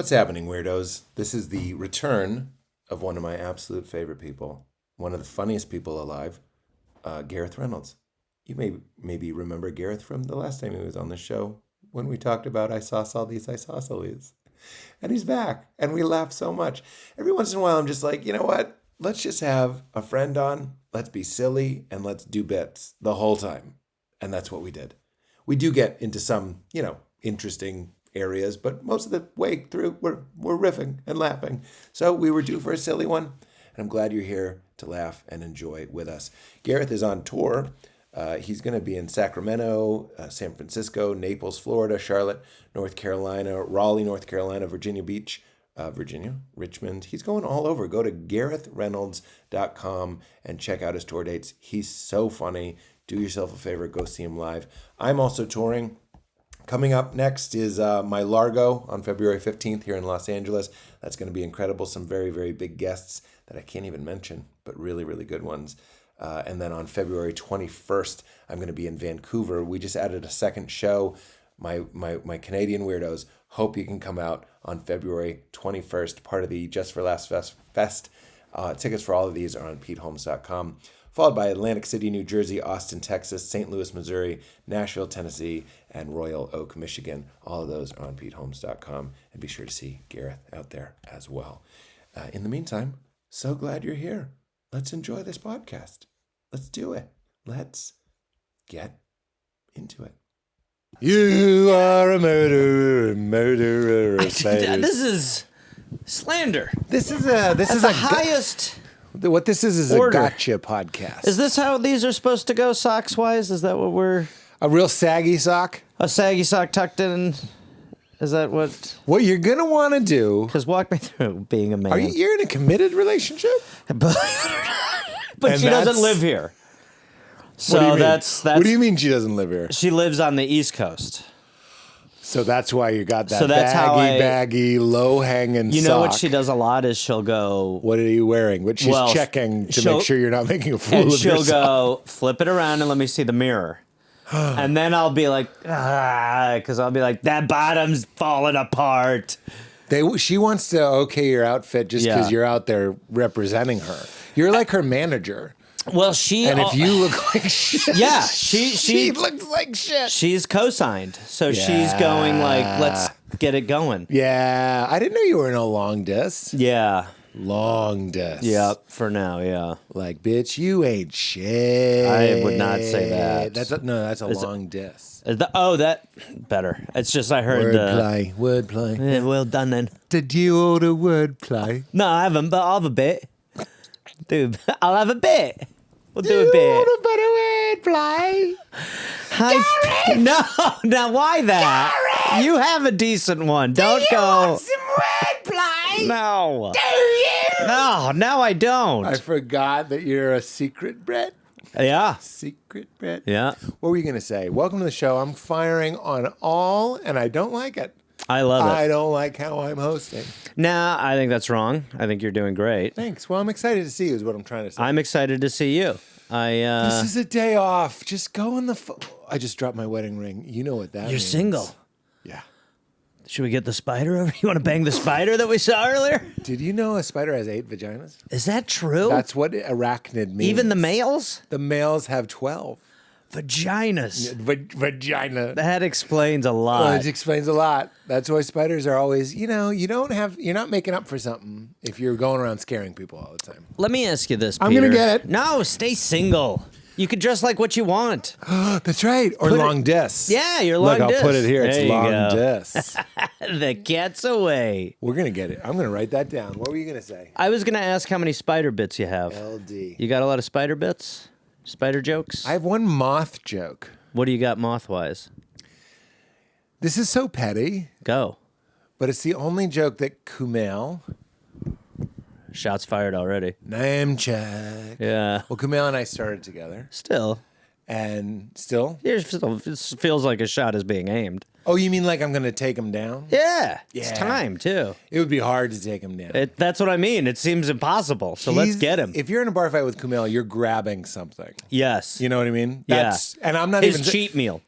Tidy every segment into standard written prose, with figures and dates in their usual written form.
What's happening, weirdos? This is the return of one of my absolute favorite people, one of the funniest people alive, Gareth Reynolds. You may maybe remember Gareth from the last time he was on the show when we talked about isosceles. And he's back, and we laugh so much. Every once in a while, I'm just like, you know what? Let's just have a friend on, let's be silly, and let's do bits the whole time. And that's what we did. We do get into some, interesting areas, but most of the way through, we're riffing and laughing. So we were due for a silly one, and I'm glad you're here to laugh and enjoy with us. Gareth is on tour. He's going to be in Sacramento, San Francisco, Naples, Florida, Charlotte, North Carolina, Raleigh, North Carolina, Virginia Beach, Richmond. He's going all over. Go to GarethReynolds.com and check out his tour dates. He's so funny. Do yourself a favor, go see him live. I'm also touring. Coming up next is my Largo on February 15th here in Los Angeles. That's going to be incredible. Some very, very big guests that I can't even mention, but really, really good ones. And then on February 21st, I'm going to be in Vancouver. We just added a second show. My Canadian weirdos, hope you can come out on February 21st, part of the Just for Laughs Fest. Tickets for all of these are on PeteHolmes.com. Followed by Atlantic City, New Jersey, Austin, Texas, St. Louis, Missouri, Nashville, Tennessee, and Royal Oak, Michigan. All of those are on PeteHolmes.com. And be sure to see Gareth out there as well. In the meantime, so glad you're here. Let's enjoy this podcast. Let's do it. Let's get into it. You are a murderer. This is slander. This is the highest. What this is order. A gotcha podcast. Is this how these are supposed to go, socks wise? Is that what we're? A real saggy sock? A saggy sock tucked in. Is that what? What you're gonna want to do? Because walk me through being a man. You're in a committed relationship? But she doesn't live here. So that's. What do you mean she doesn't live here? She lives on the East Coast. So that's why you got that So that's baggy, low-hanging sock. You know what she does a lot is she'll go... What are you wearing? What she's checking to make sure you're not making a fool of yourself. And she'll go, flip it around and let me see the mirror. And then I'll be like, because I'll be like, that bottom's falling apart. She wants to okay your outfit just because you're out there representing her. You're like her manager. Well, if you look like shit, she looks like shit. She's co-signed, so she's going like, let's get it going. Yeah, I didn't know you were in a long dis. Yeah, long dis. Yep, for now, yeah. Like, bitch, you ain't shit. I would not say that. That's a long dis. That better. It's just I heard wordplay. Well done then. Did you order wordplay? No, I haven't, but I'll have a bit. Dude, I'll have a bit. We'll do a bit. You want a better wordplay? No, now why that? Gareth! You have a decent one. Don't go. Want some wordplay? No. Do you? No, I don't. I forgot that you're a secret Bret. Yeah. Secret Bret. Yeah. What were you going to say? Welcome to the show. I'm firing on all, and I don't like it. I love it. I don't like how I'm hosting. Nah, I think that's wrong. I think you're doing great. Thanks. Well, I'm excited to see you is what I'm trying to say. I'm excited to see you. This is a day off. Just go on the phone. I just dropped my wedding ring. You know what that means. You're single. Yeah. Should we get the spider over? You want to bang the spider that we saw earlier? Did you know a spider has 8 vaginas? Is that true? That's what arachnid means. Even the males? The males have 12. Vaginas. Vagina. That explains a lot. Well, it explains a lot. That's why spiders are always, you're not making up for something if you're going around scaring people all the time. Let me ask you this, Peter. I'm going to get it. No, stay single. You can dress like what you want. That's right. Or long dis. Yeah, your long dis. Look, I'll put it here. There it's long dis. The cat's away. We're going to get it. I'm going to write that down. What were you going to say? I was going to ask how many spider bits you have. LD. You got a lot of spider bits? Spider jokes? I have one moth joke. What do you got moth-wise? This is so petty. Go. But it's the only joke that Kumail... Shots fired already. Name check. Yeah. Well, Kumail and I started together. Still. And still? It feels like a shot is being aimed. Oh, you mean like I'm going to take him down? Yeah. It's time, too. It would be hard to take him down. That's what I mean. It seems impossible. So let's get him. If you're in a bar fight with Kumail, you're grabbing something. Yes. You know what I mean? Yeah. And I'm not His even... cheat meal.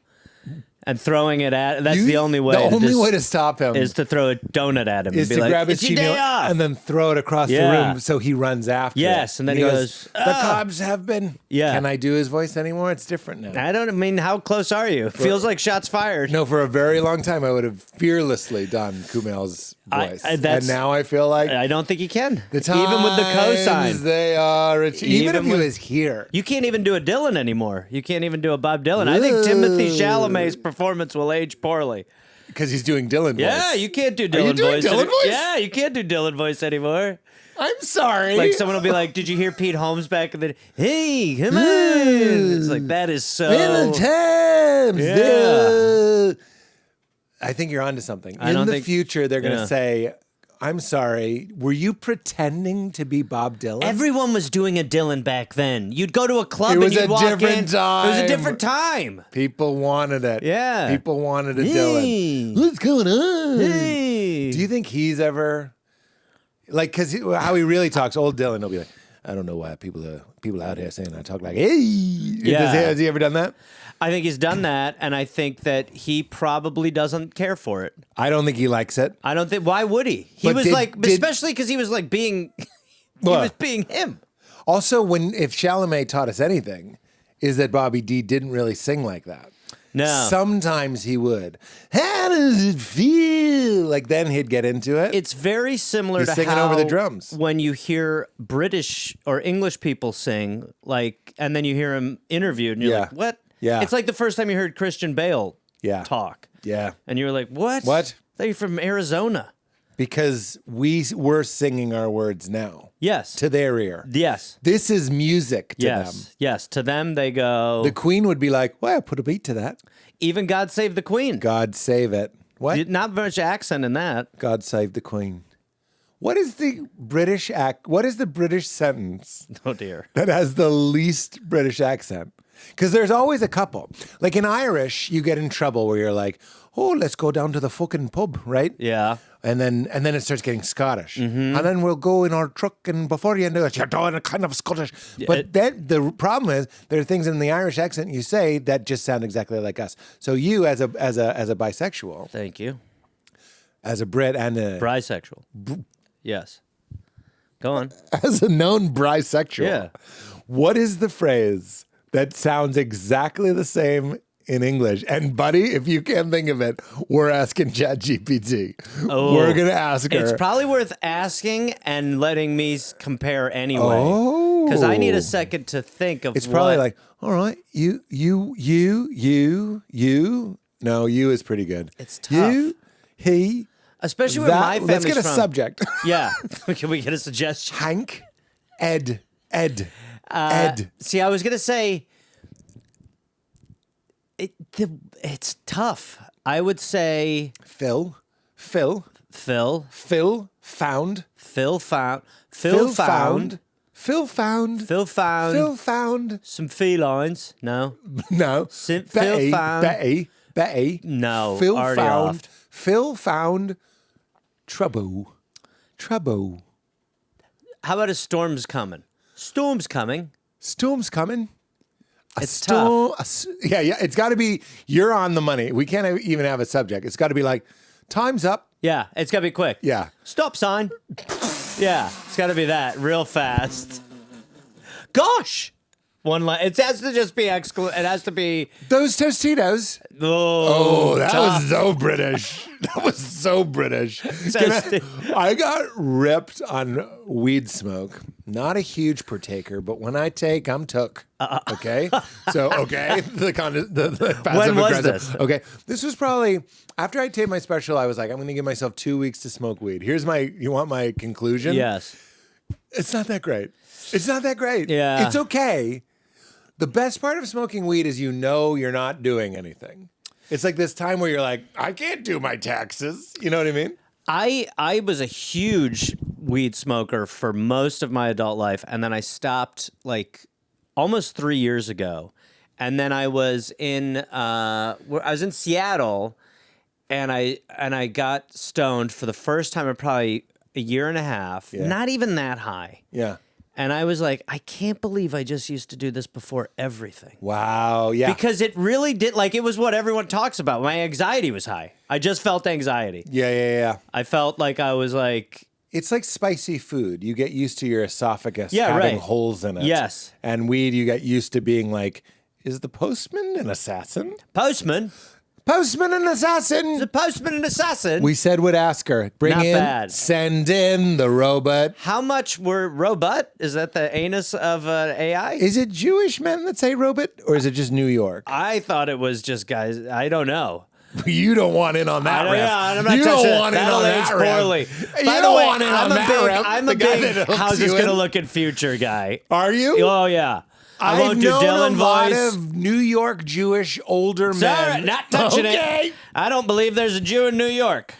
and throwing it at. That's the only way. The only way to stop him is to throw a donut at him. is and be to like, grab his "It's your cheat meal day off." and then throw it across the Yeah. room so he runs after. Yes, it. and then he goes, "The "Ah." Cubs have been." Yeah. Can I do his voice anymore? It's different now. I don't mean how close are you? Feels like shots fired. No, for a very long time, I would have fearlessly done Kumail's voice, and now I feel like I don't think you can. the times Even with the cosign. they are. Even if he with- was here, You can't even do a Dylan anymore. You can't even do a Bob Dylan. I think Timothy Chalamet's performance will age poorly. because he's doing Dylan voice. Yeah, you can't do Dylan you doing voice. Dylan voice? Yeah, you can't do Dylan voice anymore. I'm sorry. Like someone will be like, "Did you hear Pete Holmes back in the day? Hey, come on!" It's like that is so. In the times. Yeah. I think you're onto something. I In don't the think- future, they're going to yeah. say, "I'm sorry, were you pretending to be Bob Dylan?" Everyone was doing a Dylan back then. You'd go to a club It and was you'd a walk different in. It was time. a different time. People wanted it. Yeah. People wanted a Hey. Dylan. What's going on? Hey. Do you think he's ever like because how he really talks? Old Dylan will be like, "I don't know why people out here saying I talk like hey." Yeah. Has he ever done that? I think he's done that, and I think that he probably doesn't care for it. I don't think he likes it. I don't think. Why would he? He But was did- especially because he was like being. He What? was being him. Also, if Chalamet taught us anything, is that Bobby D didn't really sing like that. No. Sometimes he would. How does it feel? Like then he'd get into it. It's very similar He's to singing how over the drums. when you hear British or English people sing, like, and then you hear him interviewed, and you're Yeah. like, "What?" Yeah. It's like the first time you heard Christian Bale Yeah. talk, Yeah. and you were like, "What? What? They're from Arizona." Because we're singing our words now Yes. to their ear. Yes. This is music to Yes. them. Yes. To them, they go. The Queen would be like, "Well, put a beat to that." Even God Save the Queen. God save it. What? Not much accent in that. God save the Queen. What is the British What is the British sentence Oh dear. that has the least British accent? Because there's always a couple. Like in Irish, you get in trouble where you're like, "Oh, let's go down to the fucking pub," right? Yeah. And then it starts getting Scottish. And then we'll go in our truck, and before you know it, you're doing a kind of Scottish. But then the problem is there are things in the Irish accent you say that just sound exactly like us. So you, as a bisexual, Thank you. as a Brit, and Bisexual. Yes. Go on. as a known bisexual, Yeah. what is the phrase that sounds exactly the same in English? And buddy, if you can't think of it, we're asking ChatGPT. We're gonna ask her. It's probably worth asking and letting me compare anyway. Oh. Because I need a second to think of It's probably what- like, all right, you. No, you is pretty good. It's You, he, especially where my that. family's Let's get a from. subject. Yeah. Can we get a suggestion? Hank, Ed. See, I was going to say it's tough. I would say Phil, Phil found, found Phil found, Phil found Phil found. some felines. No. No, Phil found- Betty. No, Phil already found. off. Phil found. Trouble. How about a storm's coming? Storm's coming. Storm's coming. It's storm. Yeah. It's got to be. You're on the money. We can't even have a subject. It's got to be like, time's up. Yeah, it's got to be quick. Yeah. Stop sign. Yeah, it's got to be that real fast. Gosh. One line. It has to just be it has to be. Those Tostitos. Oh, That tough. was so British. That was so British. Tosti- I got ripped on weed smoke. Not a huge partaker, but when I take, I'm took. Okay? So, okay. The passive When was aggressive. this? Okay. This was probably after I taped my special. I was like, I'm going to give myself 2 weeks to smoke weed. You want my conclusion? Yes. It's not that great. It's not that great. Yeah. It's okay. The best part of smoking weed is you're not doing anything. It's like this time where you're like, I can't do my taxes. You know what I mean? I was a huge weed smoker for most of my adult life, and then I stopped like almost 3 years ago. And then I was in Seattle, and I got stoned for the first time in probably a year and a half. Yeah. Not even that high. Yeah. And I was like, I can't believe I just used to do this before everything. Wow. Yeah. Because it really did, like, it was what everyone talks about. My anxiety was high. I just felt anxiety. Yeah. I felt like I was like... It's like spicy food. You get used to your esophagus Yeah, having right. holes in it. Yes. And weed, you get used to being like, is the postman an assassin? Postman? Postman an assassin? The postman an assassin? We said would ask her. Bring Not in, bad. send in the robot. How much were robot? Is that the anus of AI? Is it Jewish men that say robot, or is it just New York? I thought it was just guys. I don't know. You don't want in on that riff. I'm not you touching don't want in That'll on age that poorly. riff. By You the don't way, want in on that riff. I'm The a guy big that hooks how's this you going to in. look in future guy. Are you? Oh, yeah. I won't I've do known Dylan a lot voice. of New York Jewish older Sorry, men. not touching Okay. it. I don't believe there's a Jew in New York.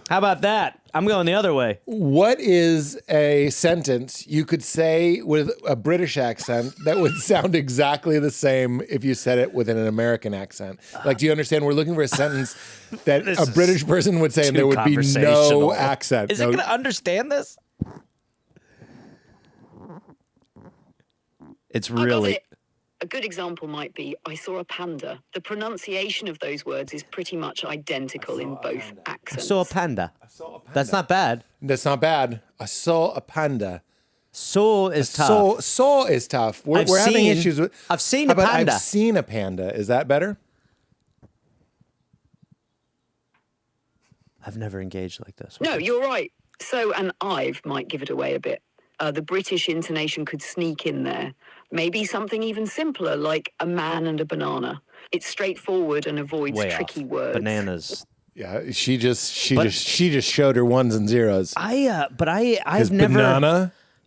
How about that? I'm going the other way. What is a sentence you could say with a British accent that would sound exactly the same if you said it with an American accent? Like, do you understand? We're looking for a sentence that a British person would say and there would be no conversational. accent. Is it going to understand this? It's I got really... it. A good example might be, I saw a panda. The pronunciation of those words is pretty much identical in both accents. Saw a panda. That's not bad. That's not bad. I saw a panda. Saw is tough. Saw is tough. We're having seen- issues with. I've seen How a about panda. I've seen a panda. Is that better? I've never engaged like this. No, you're right. So an I've might give it away a bit. The British intonation could sneak in there. Maybe something even simpler, like a man and a banana. It's straightforward and avoids Way tricky off. words. Bananas. Yeah, she just showed her ones and zeros. I've 'Cause never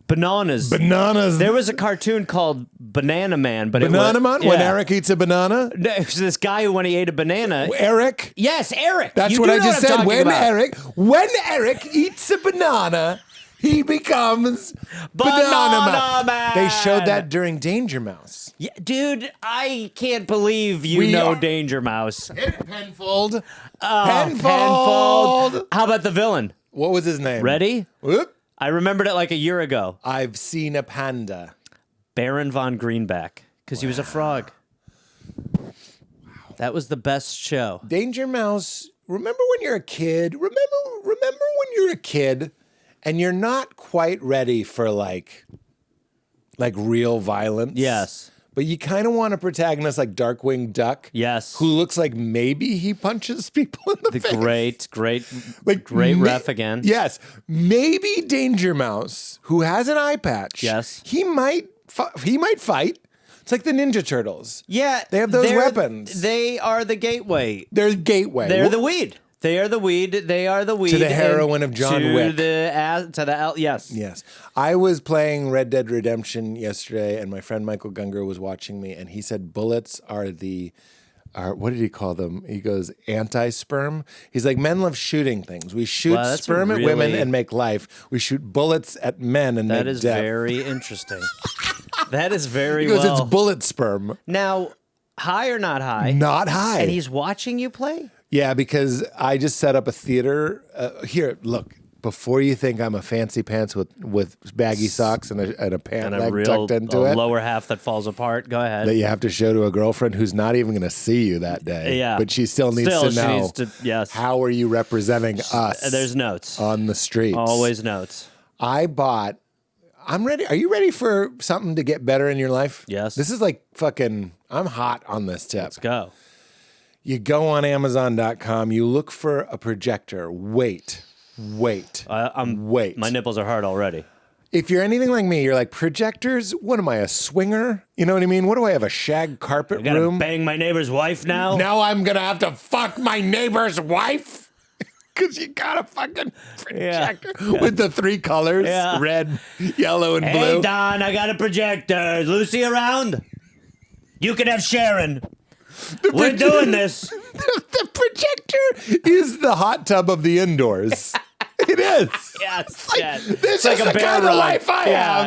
bananas. bananas. There was a cartoon called Banana Man, but Banana it was, Man when Eric eats a banana. No, it was this guy who, when he ate a banana. Eric. Yes, Eric. That's You what do I know just I'm said. talking When Eric eats a banana, he becomes Banana Man. They showed that during Danger Mouse. Yeah, dude, I can't believe you We know are- Danger Mouse. Hit it, Penfold. Penfold. How about the villain? What was his name? Ready? Whoop. I remembered it like a year ago. I've seen a panda. Baron von Greenback, because he was a frog. That was the best show. Danger Mouse. Remember when you're a kid? Remember when you're a kid and you're not quite ready for like real violence? Yes. But you kind of want a protagonist like Darkwing Duck. Yes. Who looks like maybe he punches people in the face. Great ref again. Yes. Maybe Danger Mouse, who has an eye patch. Yes. He might fight. It's like the Ninja Turtles. Yeah. They have those they're- weapons. They are the gateway. They're gateway. They're the weed. They are the weed. They are the weed. the heroin of John Wick. Yes. Yes. I was playing Red Dead Redemption yesterday, and my friend Michael Gunger was watching me, and he said bullets are what did he call them? He goes, anti-sperm. He's like, men love shooting things. We shoot Wow, that's sperm at women really- and make life. We shoot bullets at men and That make is death. very interesting. That is very He goes, well. it's bullet sperm. Now, high or not high? Not high. And he's watching you play? Yeah, because I just set up a theater. Here, look. Before you think I'm a fancy pants with baggy socks and a pant And a leg real tucked into it, lower half that falls apart. Go ahead. that you have to show to a girlfriend who's not even going to see you that day. Yeah. But she still needs Still, to she know. needs to- yes. How are you representing us? There's notes. on the streets. Always notes. I'm ready. Are you ready for something to get better in your life? Yes. This is like fucking, I'm hot on this tip. Let's go. You go on Amazon.com, you look for a projector. Wait. Wait. My nipples are hard already. If you're anything like me, you're like, projectors? What am I, a swinger? You know what I mean? What do I have, a shag carpet I gotta room? bang my neighbor's wife now? Now I'm going to have to fuck my neighbor's wife? Because you got a fucking projector with the three colors, Yeah. red, yellow, and Hey, blue. Don, I got a projector. Is Lucy around? You can have Sharon. We're doing this. The projector is the hot tub of the indoors. It is. Yes, Like, yes. This It's like is a the bear kind of rug. life I have.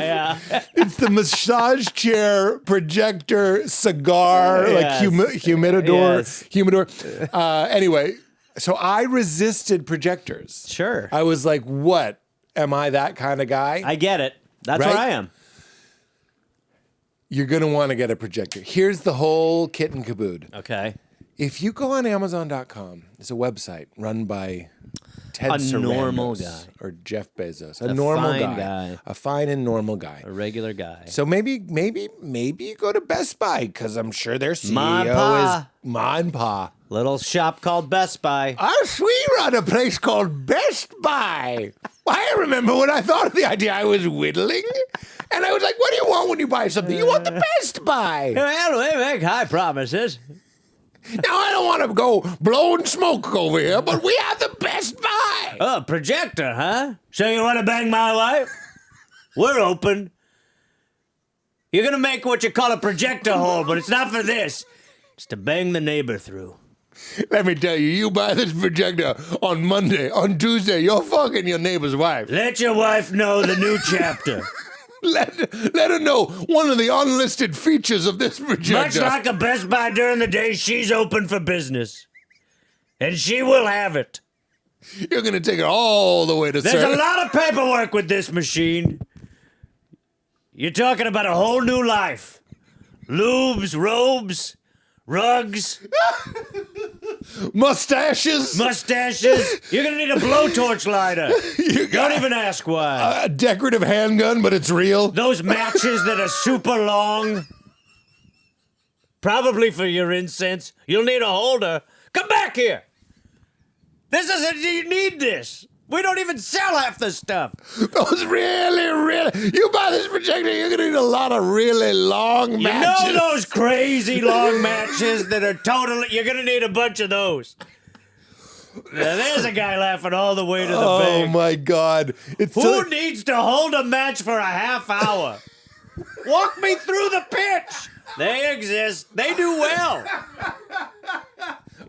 Yeah. It's the massage chair, projector, cigar, Yes. humidor. Yes. Humidor. Anyway, so I resisted projectors. Sure. I was like, what? Am I that kind of guy? I get it. That's Right? where I am. you're going to want to get a projector. Here's the whole kit and caboodle. Okay. If you go on Amazon.com, it's a website run by Ted A normal Sarandos guy. or Jeff Bezos. A normal fine guy. A fine and normal guy. A regular guy. So maybe you go to Best Buy because I'm sure their CEO Ma and Pa. is Ma and Pa. Little shop called Best Buy. We run a place called Best Buy. I remember when I thought of the idea, I was whittling, and I was like, "What do you want when you buy something? You want the Best Buy." Well, we make high promises. Now I don't want to go blowing smoke over here, but we have the Best Buy. Oh, projector, huh? So you want to bang my wife? We're open. You're going to make what you call a projector hole, but it's not for this. It's to bang the neighbor through. Let me tell you, you buy this projector on Monday, on Tuesday, you're fucking your neighbor's wife. Let your wife know the new chapter. Let her know one of the unlisted features of this projector. Much like a Best Buy during the day, she's open for business. And she will have it. You're going to take it all the way to There's a service. lot of paperwork with this machine. You're talking about a whole new life. Lubes, robes, rugs, Mustaches. You're going to need a blowtorch lighter. Don't even ask why. A decorative handgun, but it's real. Those matches that are super long. Probably for your incense. You'll need a holder. Come back here. You need this. We don't even sell half the stuff. Those really, you buy this projector, you're going to need a lot of really long matches. You know those crazy long matches that are you're going to need a bunch of those. Now, there's a guy laughing all the way to the bank. Oh my God. Who needs to hold a match for a half hour? Walk me through the pitch. They exist. They do well.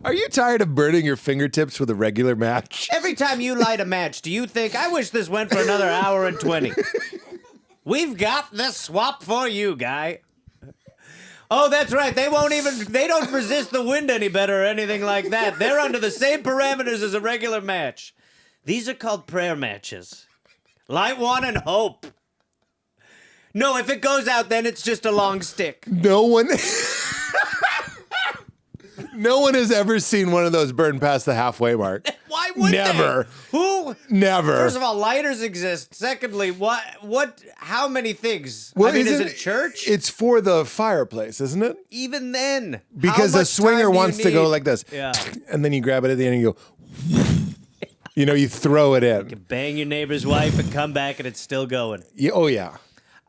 Are you tired of burning your fingertips with a regular match? Every time you light a match, do you think, I wish this went for another hour and 20? We've got this swap for you, guy. Oh, that's right. They don't resist the wind any better or anything like that. They're under the same parameters as a regular match. These are called prayer matches. Light one and hope. No, if it goes out, then it's just a long stick. No one has ever seen one of those burn past the halfway mark. Why would Never. they? Who? Never. First of all, lighters exist. Secondly, how many things? Well, I mean, is it church? It's for the fireplace, isn't it? Even then. Because how a much swinger time do you wants to go need? like this. Yeah. And then you grab it at the end and you go, you throw it in. Bang your neighbor's wife and come back and it's still going. Yeah, oh, yeah.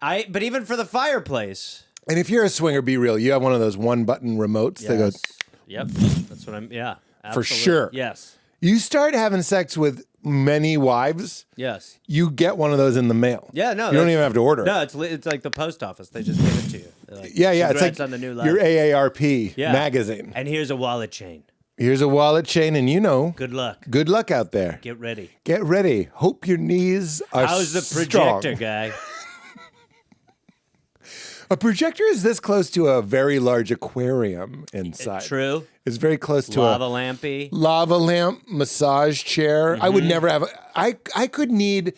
But even for the fireplace. And if you're a swinger, be real. You have one of those one-button remotes that goes... Yep. That's what yeah. For Absolutely. sure. Yes. You start having sex with many wives, Yes. you get one of those in the mail. Yeah, no. You don't even have to order it. No, it's like the post office. They just give it to you. They're like, Yeah, it's "Congrats like on the new life." your AARP Yeah. magazine. And here's a wallet chain. Here's a wallet chain, and Good luck. good luck out there. Get ready. Get ready. Hope your knees are How's the strong. projector guy? A projector is this close to a very large aquarium inside. True. It's very close to Lava a lampy. lava lamp, massage chair. I Mm-hmm. would never have. I could need.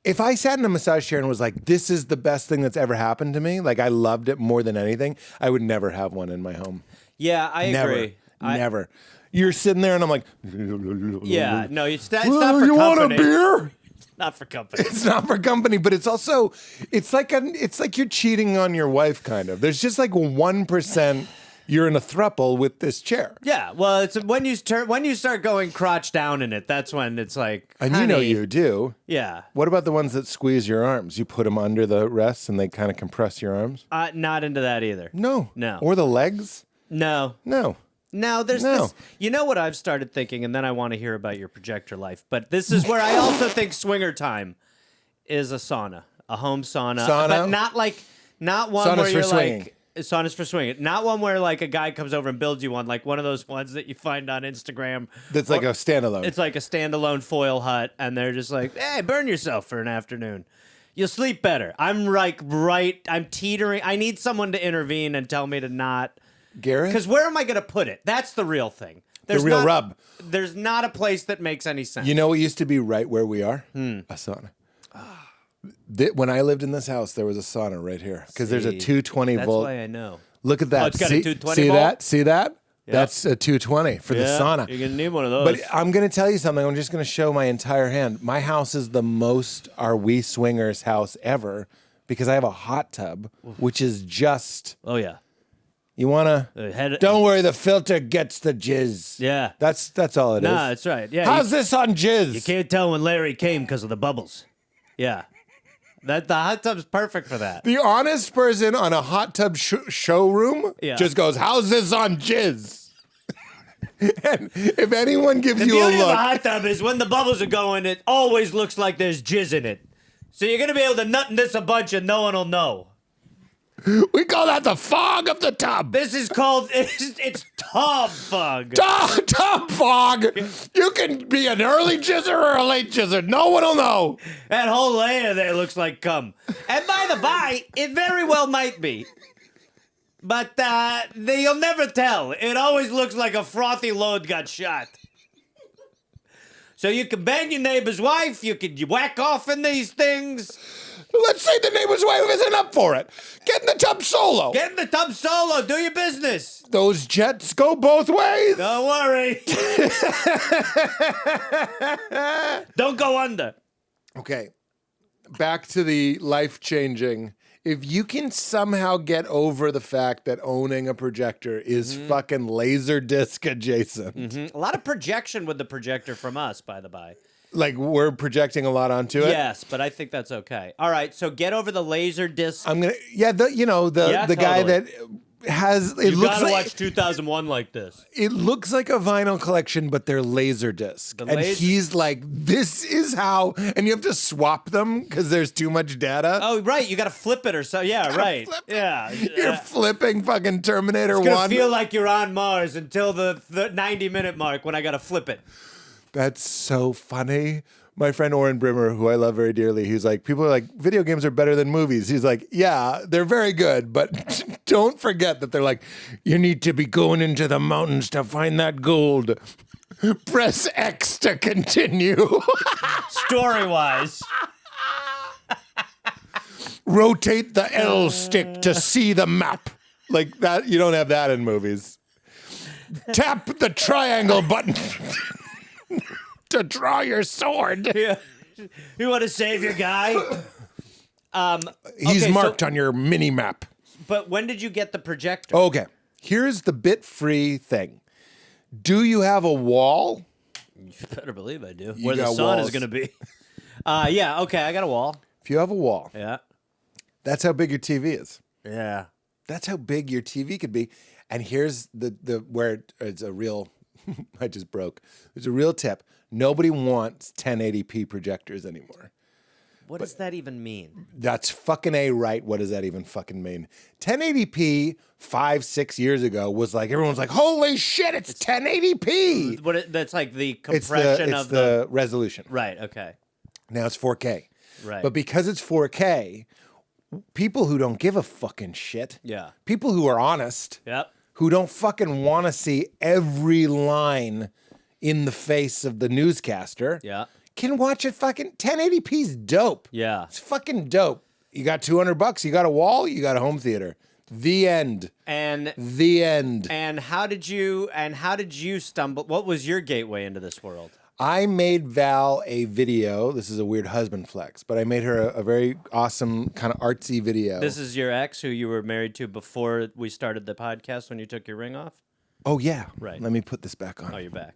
If I sat in a massage chair and was like, "This is the best thing that's ever happened to me," like I loved it more than anything, I would never have one in my home. Yeah, I Never. agree. Never. You're sitting there and I'm like, Yeah, no, it's not for you company. want a beer? Not for company. It's not for company, but it's also, it's like you're cheating on your wife, kind of. There's just like 1% you're in a throuple with this chair. Yeah, well, it's when you start going crotch down in it. That's when it's like, And you know honey. you do. Yeah, What about the ones that squeeze your arms? You put them under the rests and they kind of compress your arms? not into that either. No. No. Or the legs? No, No. there's No. this. You know what I've started thinking, and then I want to hear about your projector life. But this is where I also think swinger time is a sauna, a home sauna, Sauna? but not one Sauna's where for you're swinging. like. Sauna's for swinging. Not one where like a guy comes over and builds you one, like one of those ones that you find on Instagram. That's like a standalone. It's like a standalone foil hut, and they're just like, hey, burn yourself for an afternoon. You'll sleep better. I'm like, I'm teetering. I need someone to intervene and tell me to not. Gareth? Because where am I going to put it? That's the real thing. The real rub. There's not a place that makes any sense. You know what used to be right where we are? A sauna. When I lived in this house, there was a sauna right here because there's a See, 220 That's volt. why I know. Look at that. Oh, it's got a 220 see volt? that? See that? Yep. That's a 220 for the sauna. You're gonna need one of those. But I'm going to tell you something. I'm just going to show my entire hand. My house is the most Are We Swingers house ever because I have a hot tub, which is just. Oh yeah. You want to? Don't worry, the filter gets the jizz. Yeah. That's all it is. Nah, that's right. Yeah. How's this on jizz? You can't tell when Larry came because of the bubbles. Yeah. The hot tub's perfect for that. The honest person on a hot tub showroom just goes, "How's this on jizz?" And if anyone gives The you a beauty of a look, hot tub is when the bubbles are going, it always looks like there's jizz in it. So you're gonna be able to nut in this a bunch and no one will know. we call that the fog of the tub. This is called it's tub fog. Tub fog. You can be an early jizzer or a late jizzer. No one will know. That whole layer there looks like cum. And by the by, it very well might be. But you'll never tell. It always looks like a frothy load got shot. So you can bang your neighbor's wife, you can whack off in these things. Let's say the neighbor's wife isn't up for it. Get in the tub solo. Get in the tub solo, do your business. Those jets go both ways. Don't worry. Don't go under. Okay, back to the life-changing. If you can somehow get over the fact that owning a projector is fucking laser disc adjacent. A lot of projection with the projector from us, by the by. Like we're projecting a lot onto it. Yes, but I think that's okay. All right, so get over the laser disc. I'm gonna. Yeah, the guy totally. that has it You looks gotta like watch 2001 like this. it looks like a vinyl collection, but they're laser disc. And he's like, "This is how," and you have to swap them because there's too much data. Oh, right, you gotta flip it or so. Yeah, right. flip it. Yeah. You're flipping fucking Terminator It's gonna 1. feel like you're on Mars until the 90-minute mark when I gotta flip it. That's so funny. My friend Oren Brimmer, who I love very dearly, he's like, people are like, video games are better than movies. He's like, yeah, they're very good, but don't forget that they're like, you need to be going into the mountains to find that gold. Press X to continue. Story-wise. Rotate the L stick to see the map. Like that, you don't have that in movies. Tap the triangle button to draw your sword. Yeah. You want to save your guy? He's okay, marked on your mini map. But when did you get the projector? Okay, here's the bit-free thing. Do you have a wall? You better believe I do. You Where the got sun walls. is going to be. Yeah, okay, I got a wall. If you have a wall, Yeah. that's how big your TV is. Yeah. That's how big your TV could be. And here's the where it's a real, I just broke. There's a real tip. Nobody wants 1080p projectors anymore. What does that even mean? That's fucking A right. What does that even fucking mean? 1080p 5-6 years ago was like, everyone's like, holy shit, it's 1080p. That's like the It's compression the of the... resolution. Right, okay. Now it's 4K. Right. But because it's 4K, people who don't give a fucking shit, Yeah. people who are honest, Yep. who don't fucking want to see every line in the face of the newscaster, Yeah. can watch it. Fucking 1080p's dope. Yeah. It's fucking dope. You got $200, you got a wall, you got a home theater. The end. And The end. and how did you stumble? What was your gateway into this world? I made Val a video. This is a weird husband flex, but I made her a very awesome kind of artsy video. This is your ex who you were married to before we started the podcast when you took your ring off? Oh yeah. Right. Let me put this back on. Oh, you're back.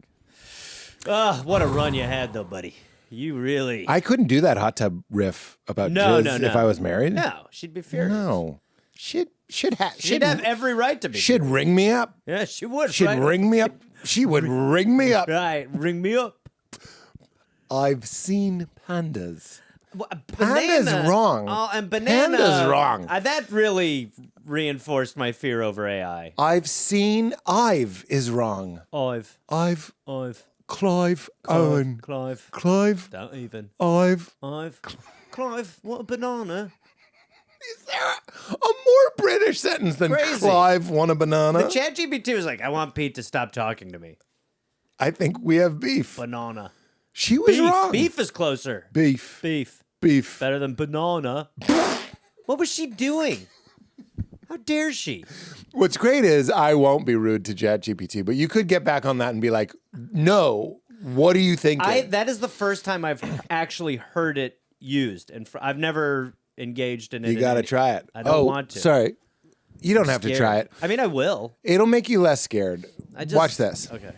Oh, what a run you had though, buddy. You really I couldn't do that hot tub riff about No, jizz no, if no. I was married. No, she'd be furious. No. She'd have every right to be. She'd ring me up. Yeah, she would. She'd right? ring me up. She would ring me up. Right, ring me up. I've seen pandas. Banana. Panda's wrong. Oh, and banana. Panda's wrong. That really reinforced my fear over AI. I've seen Ive is wrong. I've. Clive Owen. Clive. Don't even. Ive. Clive, what a banana. Is there a more British sentence than Crazy. Clive want a banana? The ChatGPT was like, I want Pete to stop talking to me. I think we have beef. Banana. She was Beef. wrong. Beef is closer. Beef. Beef. Beef. Better than banana. What was she doing? How dare she? What's great is I won't be rude to ChatGPT, but you could get back on that and be like, no, what are you thinking? That is the first time I've actually heard it used, and I've never engaged in it. You got to try it. I don't want to. Sorry. You don't have to try it. I mean, I will. It'll make you less scared. Watch this. Okay.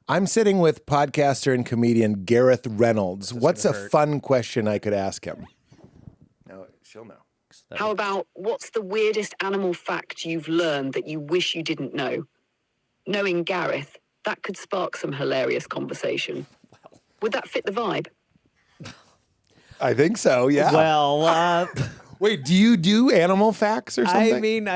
I'm sitting with podcaster and comedian Gareth Reynolds. What's a fun question I could ask him? No, she'll know. How about what's the weirdest animal fact you've learned that you wish you didn't know? Knowing Gareth, that could spark some hilarious conversation. Would that fit the vibe? I think so, yeah. Well, wait, do you do animal facts or something? I mean,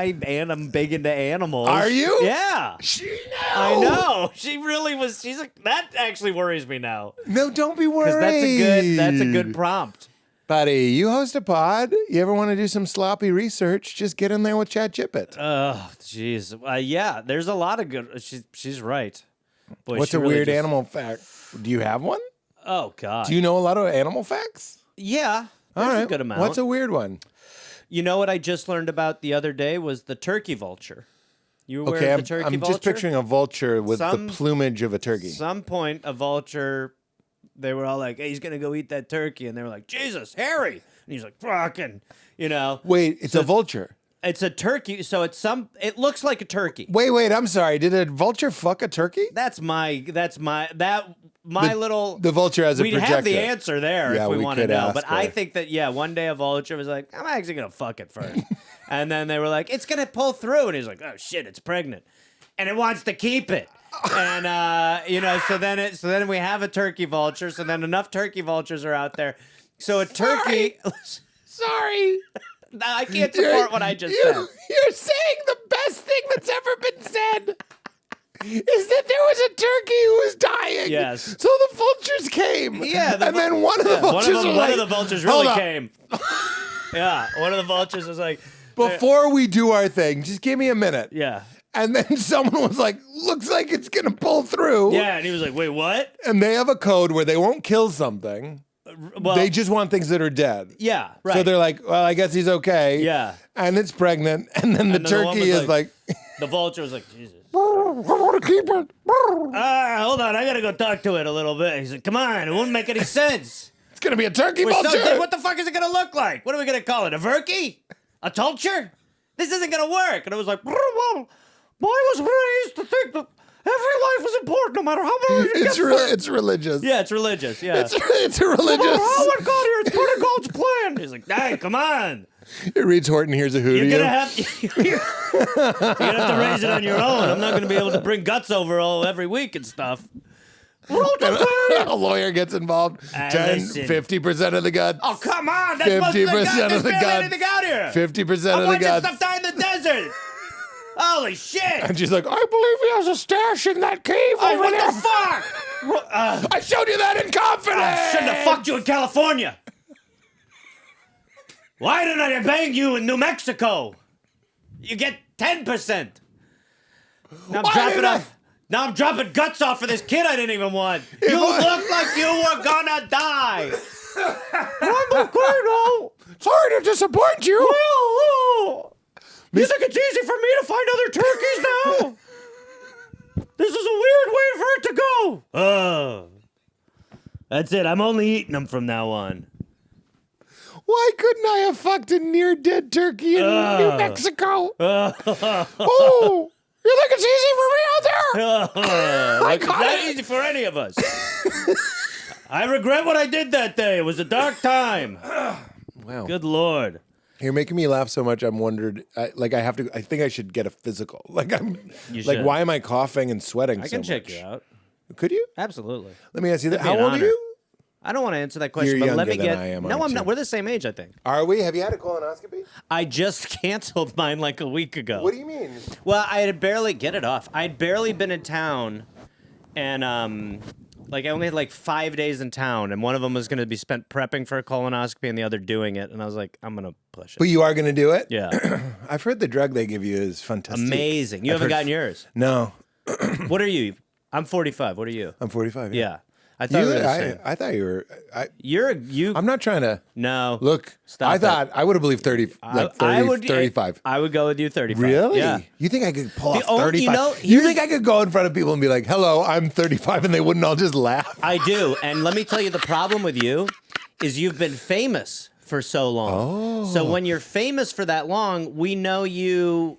I'm big into animals. Are you? Yeah. She knows. I know. She really was. She's like, that actually worries me now. No, don't be worried. Because that's a good prompt. Buddy, you host a pod. You ever want to do some sloppy research? Just get in there with ChatGPT. Oh, jeez. Yeah, there's a lot of good. She's right. Boy, What's she a really weird just- animal fact? Do you have one? Oh God. Do you know a lot of animal facts? Yeah. All There's right. a good amount. What's a weird one? You know what I just learned about the other day was the turkey vulture. You aware Okay, of the turkey I'm vulture? just picturing a vulture with the plumage of a turkey. Some point, a vulture, they were all like, hey, he's going to go eat that turkey. And they were like, Jesus, Harry. And he's like, fucking, you know. Wait, it's a vulture. It's a turkey. So it looks like a turkey. Wait, I'm sorry. Did a vulture fuck a turkey? The vulture has a We'd projector. have the answer there Yeah, if we we want to could know. ask But her. I think that, one day a vulture was like, I'm actually going to fuck it first. And then they were like, it's going to pull through. And he's like, oh, shit, it's pregnant. And it wants to keep it. And, so then we have a turkey vulture. So then enough turkey vultures are out there. So a turkey... Sorry. No, I can't support what I just said. You're saying the best thing that's ever been said is that there was a turkey who was dying. Yes. So the vultures came. Yeah. And then one of the vultures was one like, of the vultures "Hold really up. came. Yeah. One of the vultures was like... Before we do our thing, just give me a minute. Yeah. And then someone was like, looks like it's going to pull through. Yeah, and he was like, wait, what? And they have a code where they won't kill something. Well, They just want things that are dead. yeah, right. So they're like, well, I guess he's okay. Yeah. And it's pregnant. And then the And then the one turkey was is like, the vulture was like, Jesus. I want to keep it. Hold on, I gotta go talk to it a little bit. He's like, come on, it won't make any sense. It's going to be a turkey We're so vulture. dead. What the fuck is it gonna look like? What are we gonna call it? A verkey? A tulcher? This isn't gonna work. And it was like, well, I was raised to think that every life is important, no matter how many you get first. It's religious. Yeah, it's religious. Yeah. It's a religious. How it got here? It's part of God's plan. He's like, hey, come on. It reads Horton Hears a Who to You're you. gonna have to raise it on your own. I'm not gonna be able to bring guts over every week and stuff. A lawyer gets involved. 10, listen. 50% of the guts. Oh, come on. That's most of the 50% guts. of There's the barely guts. anything out here. 50% I'm of the watching guts. stuff die in the desert. Holy shit. And she's like, I believe he has a stash in that cave over What there. the fuck? I showed you that in confidence. I shouldn't have fucked you in California. Why didn't I bang you in New Mexico? You get 10%. Now I'm dropping guts off for this kid I didn't even want. You look like you were gonna die. I'm okay now. Sorry to disappoint you. You think it's easy for me to find other turkeys now? This is a weird way for it to go. Oh. That's it. I'm only eating them from now on. Why couldn't I have fucked a near dead turkey in New Mexico? Oh, you think it's easy for me out there? It's not easy for any of us. I regret what I did that day. It was a dark time. Wow. Good Lord. You're making me laugh so much. I'm wondered. I think I should get a physical. You should. Why am I coughing and sweating so I can much? check you out. Could you? Absolutely. Let me ask you that. That'd be How an old are honor. you? I don't want to answer that question, You're but let me younger get. than I am, No, aren't I'm you? not. We're the same age, I think. Are we? Have you had a colonoscopy? I just canceled mine like a week ago. What do you mean? Well, I had barely get it off. I'd barely been in town, and I only had 5 days in town, and one of them was going to be spent prepping for a colonoscopy, and the other doing it. And I was like, I'm gonna push it. But you are going to do it? Yeah, I've heard the drug they give you is fantastic. amazing. You I've haven't heard gotten yours. No, What are you? I'm 45. What are you? I'm 45. Yeah. I thought we were the same. I thought you were. You. I'm not trying to. No. Look, Stop I it. thought I would have believed 30, like 30 35. I would go with you 35. Really? Yeah. You think I could pull The off only- 35? you know, You think I could go in front of people and be like, "Hello, I'm 35," and they wouldn't all just laugh? I do. And let me tell you, the problem with you is you've been famous for so long. Oh. So when you're famous for that long, we know you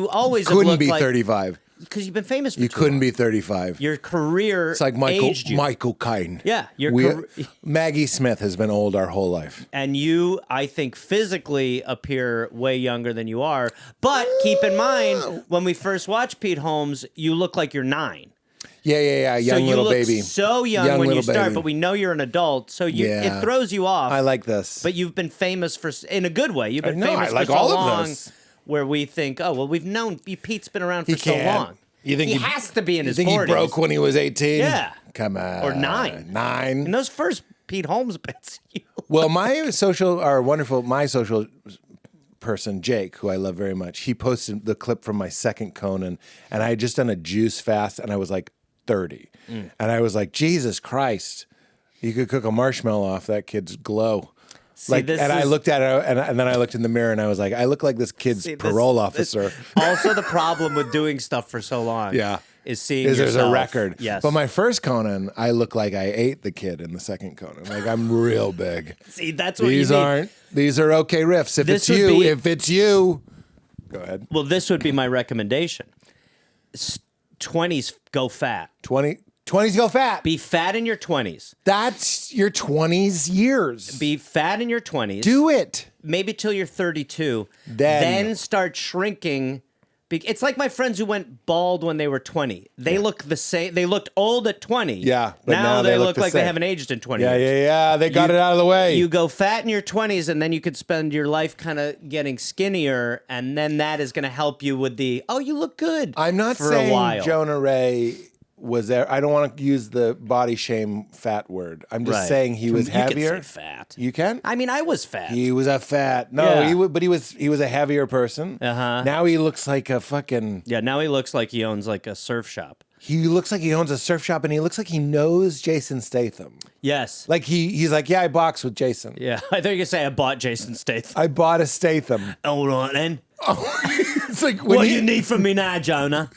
always have Couldn't looked be like, 35. because you've been famous for You too couldn't long. be 35. Your career It's like aged you. Michael Caine. Yeah, Maggie Smith has been old our whole life. And you, I think, physically appear way younger than you are. But keep in mind, when we first watched Pete Holmes, you look like you're 9. Yeah. Young so you little look baby. so young when little you start, baby. but we know you're an adult, so Yeah. it throws you off. I like this. But you've been famous in a good way. You've been No, famous I like for so all of long, this. where we think, oh well, we've known Pete's been around for He so can't. long. You think he he- has to be in You his think 40s? he broke when he was 18? Yeah. Come on. Or 9. 9. In those first Pete Holmes bits. Well, my social person, Jake, who I love very much, he posted the clip from my second Conan, and I had just done a juice fast, and I was like 30. And I was like, Jesus Christ, you could cook a marshmallow off that kid's glow. See, I looked at it, and then I looked in the mirror, and I was like, I look like this kid's parole officer. Also, the problem with doing stuff for so long, is seeing There's a yourself. record. Yes, But my first Conan, I look like I ate the kid in the second Conan. Like I'm real big. See, that's what you need. These are okay riffs. If it's you, go ahead. Well, this would be my recommendation. 20s go fat. 20s go fat. Be fat in your 20s. That's your 20s years. Be fat in your 20s. Do it. Maybe till you're 32. Then start shrinking. It's like my friends who went bald when they were 20. They look the same. They looked old at 20. Yeah, but Now they look the like they same. haven't aged in 20 Yeah. years. They got it out of the way. You go fat in your 20s, and then you could spend your life kind of getting skinnier, and then that is going to help you with the, oh, you look good. I'm not for saying a while. Jonah Ray was there. I don't want to use the body shame fat word. I'm just Right. saying he was heavier. You can say fat. You can? I mean, I was fat. He was a fat. No, Yeah. but he was a heavier person. Uh-huh. Now he looks like a fucking. Yeah, now he looks like he owns like a surf shop. He looks like he owns a surf shop, and he looks like he knows Jason Statham. Yes. Like he's like, yeah, I box with Jason. Yeah, I thought you were going to say I bought Jason Statham. I bought a Statham. All right, then. It's like What do you need from me now, Jonah?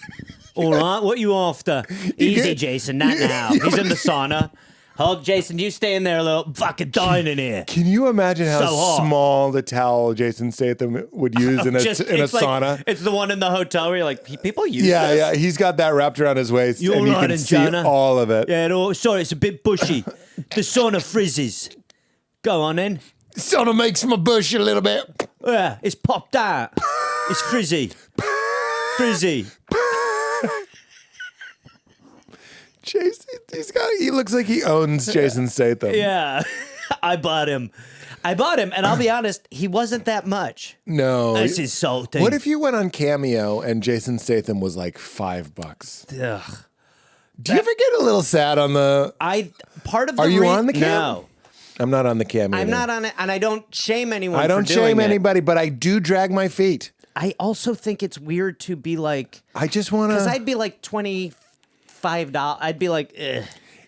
All right, what you after? Easy, get- Jason, not now. He's in the sauna. Hold, Jason, you stay in there a little. Fucking dying in here. Can you imagine how So hot. small the towel Jason Statham would use in a It's sauna? Like, it's the one in the hotel where you're like, people use Yeah, this? yeah. He's got that wrapped around his waist, You and all you right can then, see Jonah? all of it. Yeah, sorry, it's a bit bushy. The sauna frizzes. Go on then. Sort of makes my bush a little bit. Yeah, it's popped out. It's frizzy. Frizzy. Jason, he looks like he owns Jason Statham. Yeah, I bought him. And I'll be honest, he wasn't that much. No. This is salty. What if you went on Cameo and Jason Statham was like $5? Ugh. Do you ever get a little sad on the? Part of the Are you on the cam? No, I'm not on the Cameo. I'm not on it, and I don't shame anyone. I don't for doing shame it. anybody, but I do drag my feet. I also think it's weird to be like, I just want because to. I'd be like $25. I'd be like, ugh,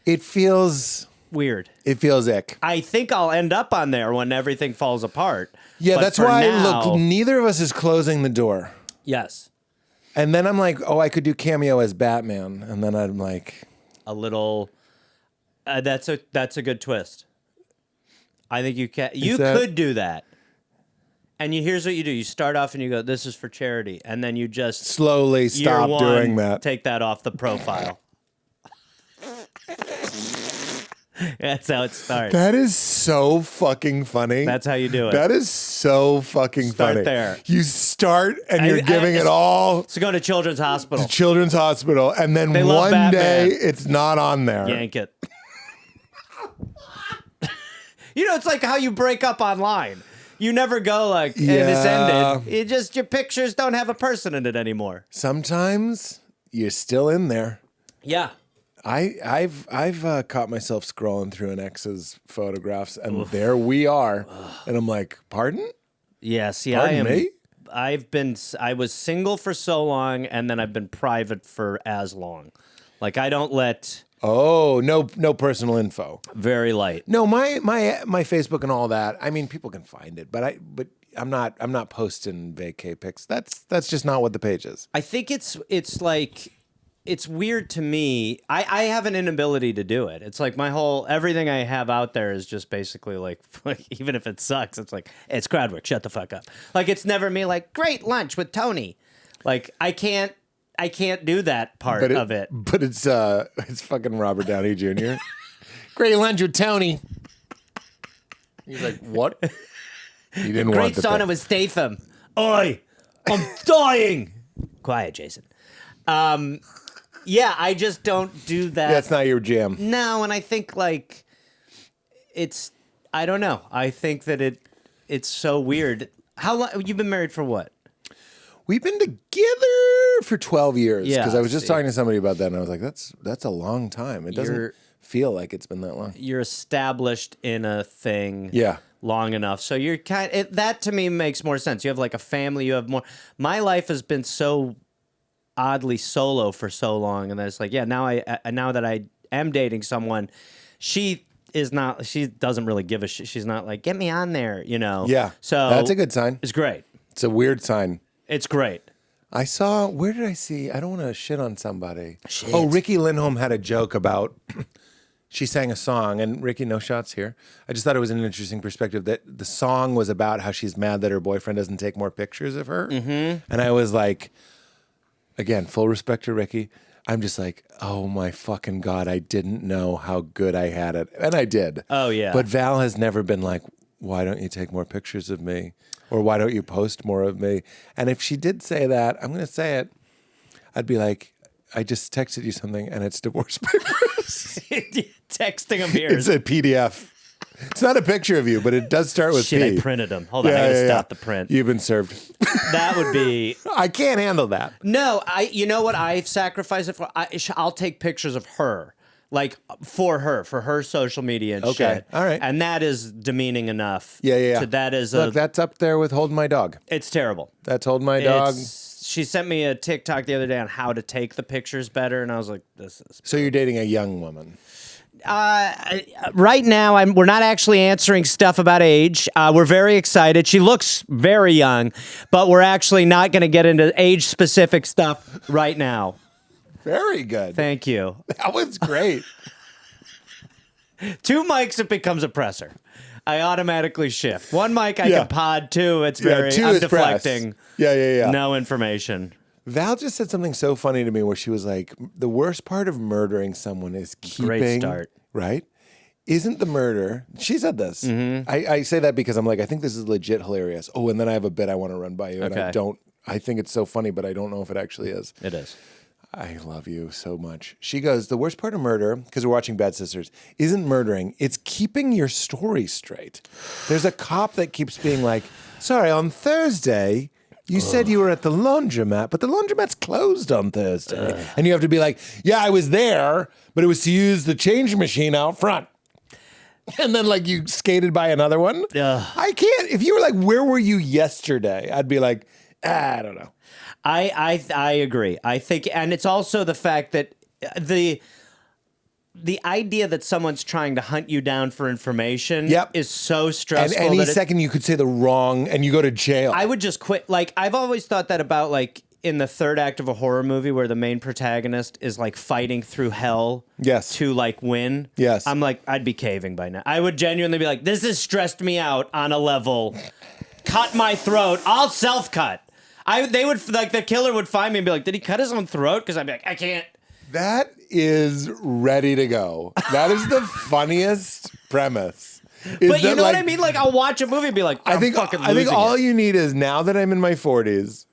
It feels weird. ick. I think I'll end up on there when everything falls apart. Yeah, But that's for why. now- Look, neither of us is closing the door. Yes, And then I'm like, oh, I could do Cameo as Batman, and then I'm like, a little. That's a good twist. I think you can. You that- could do that. And here's what you do: you start off and you go, "This is for charity," and then you just slowly year stop one, doing that. Take that off the profile. That's how it starts. That is so fucking funny. That's how you do it. That is so fucking Start funny. there. You start and you're giving it it's- all So go to Children's Hospital. to Children's Hospital, and then They love one Batman. day it's not on there. Yank it. You know, it's like how you break up online. You never go like, and this Yeah. ended. It just, your pictures don't have a person in it anymore. Sometimes you're still in there. Yeah. I've caught myself scrolling through an ex's photographs, and there we are, and I'm like, pardon? Yeah, see, Pardon me? I was single for so long, and then I've been private for as long. Like, I don't let Oh, no personal info. Very light. No, my Facebook and all that. I mean, people can find it, but I'm not posting vacay pics. That's just not what the page is. I think it's like it's weird to me. I have an inability to do it. It's like everything I have out there is just basically like even if it sucks, it's like it's crowd work. Shut the fuck up. Like it's never me like great lunch with Tony. Like I can't do that part of it. But it's fucking Robert Downey Jr. Great lunch with Tony. He's like, what? He didn't want Great the sauna with Statham. Oi, I'm dying. Quiet, Jason. Yeah, I just don't do that. That's not your jam. No, and I think like I don't know. I think that it's so weird. How long you've been married for what? We've been together for 12 years. Yeah, Because I was just talking to somebody about that, and I was like, that's a long time. It doesn't You're- feel like it's been that long. You're established in a thing Yeah. long enough. So you're that to me makes more sense. You have like a family, you have more. My life has been so oddly solo for so long, and then it's like, yeah, now that I am dating someone, she doesn't really give a shit. She's not like, get me on there, you know? Yeah. So that's a good sign. It's great. It's a weird sign. It's great. Where did I see? I don't want to shit on somebody. Oh, Ricky Lindholm had a joke about, she sang a song, and Ricky, no shots here. I just thought it was an interesting perspective that the song was about how she's mad that her boyfriend doesn't take more pictures of her. Mm-hmm. And I was like, again, full respect to Ricky. I'm just like, oh my fucking God, I didn't know how good I had it. And I did. Oh, yeah. But Val has never been like, why don't you take more pictures of me? Or why don't you post more of me? And if she did say that, I'm going to say it. I'd be like, I just texted you something and it's divorce papers. Texting them here. It's a PDF. It's not a picture of you, but it does start with Shit, P. I printed them. Hold on, I gotta stop the print. You've been served. That would be... I can't handle that. No, you know what I've sacrificed it for? I'll take pictures of her. Like, for her social media and Okay, shit. all right. And that is demeaning enough. Yeah. So that is Look, that's up there with holding my dog. It's terrible. That's holding my dog. She sent me a TikTok the other day on how to take the pictures better, and I was like, this is... So you're dating a young woman. Right now, we're not actually answering stuff about age. We're very excited. She looks very young, but we're actually not going to get into age-specific stuff right now. Very good. Thank you. That was great. 2 mics, it becomes a presser. I automatically shift. 1 mic, I can pod. 2, it's very... two I'm is press. deflecting. Yeah. No information. Val just said something so funny to me where she was like, the worst part of murdering someone is keeping... Great start. Right? Isn't the murder... She said this. Mm-hmm. I say that because I'm like, I think this is legit hilarious. Oh, and then I have a bit I want to run by you. Okay. And I think it's so funny, but I don't know if it actually is. It is. I love you so much. She goes, the worst part of murder, because we're watching Bad Sisters, isn't murdering. It's keeping your story straight. There's a cop that keeps being like, sorry, on Thursday, you said you were at the laundromat, but the laundromat's closed on Thursday. And you have to be like, yeah, I was there, but it was to use the change machine out front. And then like you skated by another one. I can't. If you were like, where were you yesterday? I'd be like, I don't know. I agree. I think, and it's also the fact that the idea that someone's trying to hunt you down for information is so stressful. And any second you could say the wrong and you go to jail. I would just quit. Like, I've always thought that about like in the third act of a horror movie where the main protagonist is like fighting through hell to like win. Yes. I'm like, I'd be caving by now. I would genuinely be like, this has stressed me out on a level. Cut my throat. I'll self-cut. They would like the killer would find me and be like, did he cut his own throat? Because I'd be like, I can't. That is ready to go. That is the funniest premise. But you know what I mean? Like, I'll watch a movie and be like, I think all you need is, now that I'm in my 40s,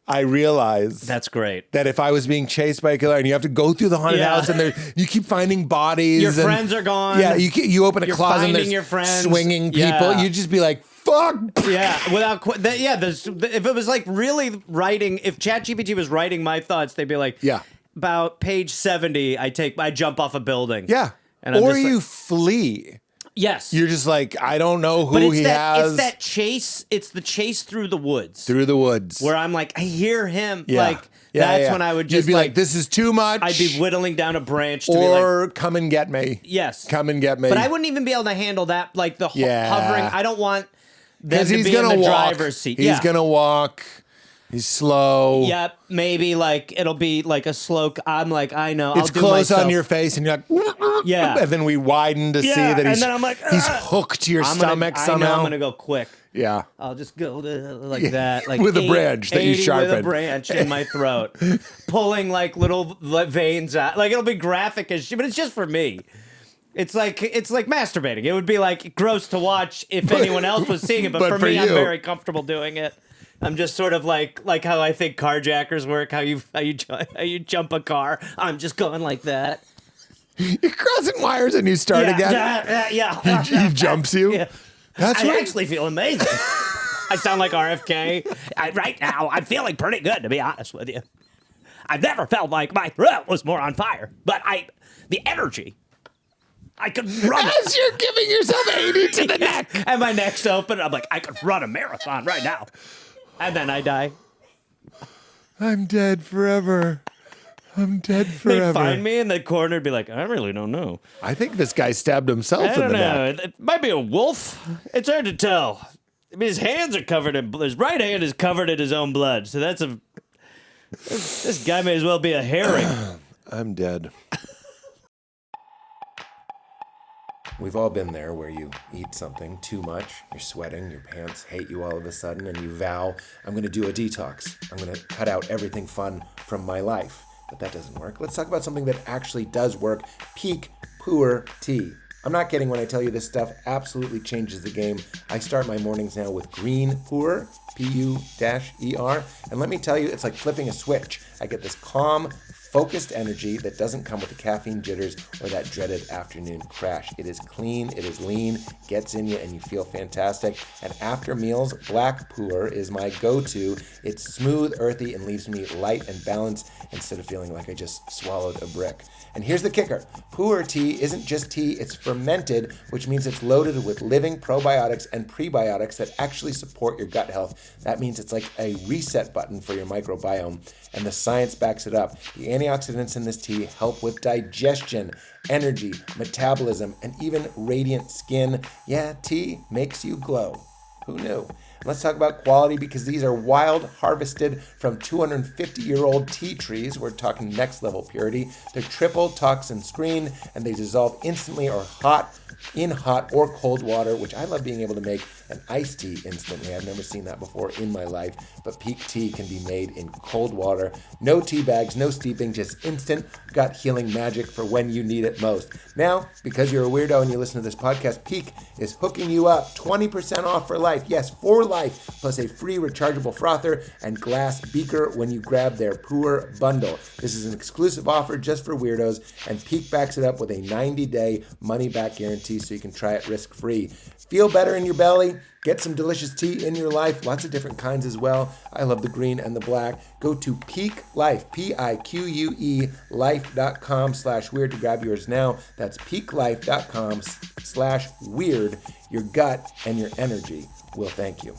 I realize that's great. That if I was being chased by a killer and you have to go through the haunted house and you keep finding bodies, your friends are gone. Yeah, you open a closet and there's your friends. Swinging people. You just be like, fuck. Yeah, if it was like really writing, if ChatGPT was writing my thoughts, they'd be like, about page 70, I jump off a building. Yeah, and or you flee. Yes. You're just like, I don't know who but it's he has. It's that chase. It's the chase through the woods. Through the woods. Where I'm like, I hear him. Yeah. Like, that's when I would just You'd be like, this is too much. I'd be whittling down a branch to or be like, come and get me. Yes. Come and get me. But I wouldn't even be able to handle that. Like the hovering. I don't want them to he's be gonna in the walk. driver's seat. He's going to walk. He's slow. Yep. Maybe like it'll be like a slow. I'm like, I know. It's I'll do close myself. on your face, and you're like, yeah. And then we widen to see that and then I'm like, he's hooked to your stomach I somehow. know I'm gonna go quick. Yeah. I'll just go like that, like with a branch that you 80 sharpen. with a branch in my throat, pulling like little veins out. Like it'll be graphic as shit, but it's just for me. It's like masturbating. It would be like gross to watch if anyone else was seeing it, but for me, I'm very comfortable doing it. I'm just sort of like how I think carjackers work. How you jump a car. I'm just going like that. You're crossing wires and you start again. Yeah. He jumps you. Yeah. That's I right. actually feel amazing. I sound like RFK. Right now, I'm feeling pretty good, to be honest with you. I've never felt like my throat was more on fire, but the energy. I could run. As you're giving yourself 80 to the neck. And my neck's open. I'm like, I could run a marathon right now. And then I die. I'm dead forever. I'm dead forever. They'd find me in the corner and be like, I really don't know. I think this guy stabbed himself I in don't the know. neck. It might be a wolf. It's hard to tell. I mean, his hands are covered in his right hand is covered in his own blood. So this guy may as well be a herring. I'm dead. We've all been there where you eat something too much, you're sweating, your pants hate you all of a sudden, and you vow, I'm going to do a detox. I'm going to cut out everything fun from my life. But that doesn't work. Let's talk about something that actually does work. PIQUE tea. I'm not kidding when I tell you this stuff absolutely changes the game. I start my mornings now with green pu'er, P-U-E-R, and let me tell you, it's like flipping a switch. I get this calm, focused energy that doesn't come with the caffeine jitters or that dreaded afternoon crash. It is clean, it is lean, gets in you, and you feel fantastic. And after meals, black pu'er is my go-to. It's smooth, earthy, and leaves me light and balanced instead of feeling like I just swallowed a brick. And here's the kicker. Pu'er tea isn't just tea, it's fermented, which means it's loaded with living probiotics and prebiotics that actually support your gut health. That means it's like a reset button for your microbiome, and the science backs it up. The antioxidants in this tea help with digestion, energy, metabolism, and even radiant skin. Yeah, tea makes you glow. Who knew? Let's talk about quality because these are wild, harvested from 250-year-old tea trees. We're talking next level purity. They're triple toxin screened and they dissolve instantly or in hot or cold water, which I love being able to make an iced tea instantly. I've never seen that before in my life, but PIQUE tea can be made in cold water. No tea bags, no steeping, just instant gut healing magic for when you need it most. Now, because you're a weirdo and you listen to this podcast, PIQUE is hooking you up 20% off for life. Yes, for life, plus a free rechargeable frother and glass beaker when you grab their pu'er bundle. This is an exclusive offer just for weirdos, and PIQUE backs it up with a 90-day money-back guarantee so you can try it risk-free. Feel better in your belly. Get some delicious tea in your life. Lots of different kinds as well. I love the green and the black. Go to PIQUE Life, P-I-Q-U-E, life.com/weird to grab yours now. That's PIQUELife.com/weird. Your gut and your energy will thank you.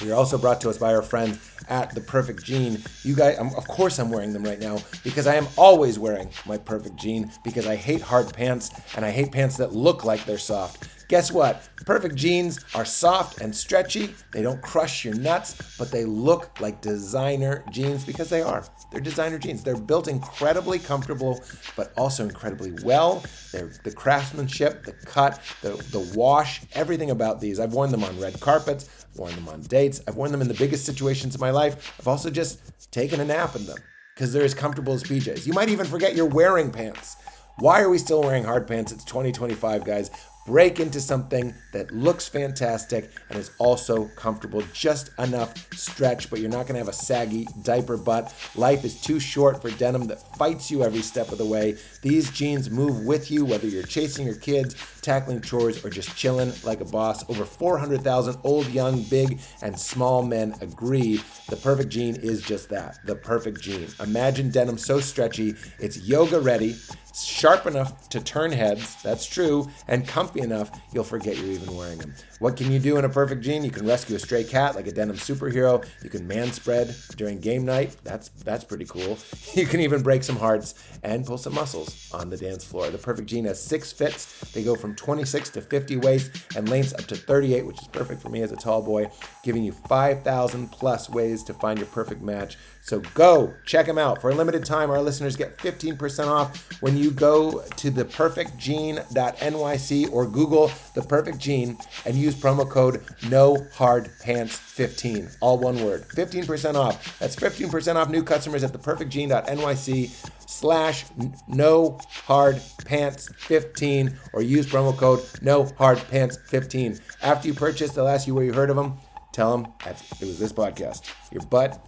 We are also brought to us by our friends at The Perfect Jean. You guys, of course I'm wearing them right now because I am always wearing my Perfect Jean because I hate hard pants and I hate pants that look like they're soft. Guess what? Perfect jeans are soft and stretchy. They don't crush your nuts, but they look like designer jeans because they are. They're designer jeans. They're built incredibly comfortable, but also incredibly well. The craftsmanship, the cut, the wash, everything about these. I've worn them on red carpets, I've worn them on dates, I've worn them in the biggest situations of my life. I've also just taken a nap in them because they're as comfortable as PJs. You might even forget you're wearing pants. Why are we still wearing hard pants? It's 2025, guys. Break into something that looks fantastic and is also comfortable, just enough stretch, but you're not going to have a saggy diaper butt. Life is too short for denim that fights you every step of the way. These jeans move with you, whether you're chasing your kids, tackling chores, or just chilling like a boss. Over 400,000 old, young, big, and small men agree the perfect jean is just that, the perfect jean. Imagine denim so stretchy, it's yoga ready. Sharp enough to turn heads, that's true, and comfy enough you'll forget you're even wearing them. What can you do in a perfect jean? You can rescue a stray cat like a denim superhero. You can man spread during game night. That's pretty cool. You can even break some hearts and pull some muscles on the dance floor. The perfect jean has 6 fits. They go from 26 to 50 waist and lengths up to 38, which is perfect for me as a tall boy, giving you 5,000 plus ways to find your perfect match. So go check them out. For a limited time, our listeners get 15% off when you go to theperfectjean.nyc or Google The Perfect Jean and use promo code NOHARDPANTS15. All one word. 15% off. That's 15% off new customers at theperfectjean.nyc/NOHARDPANTS15 or use promo code NOHARDPANTS15. After you purchase, they'll ask you where you heard of them. Tell them it was this podcast. Your butt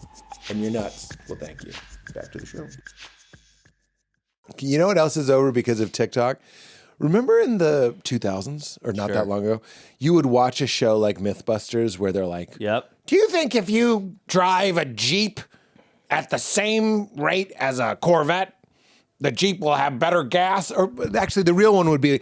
and your nuts will thank you. Back to the show. You know what else is over because of TikTok? Remember in the 2000s, or not that long ago, you would watch a show like Mythbusters where they're like, Yep. do you think if you drive a Jeep at the same rate as a Corvette, the Jeep will have better gas? Or actually, the real one would be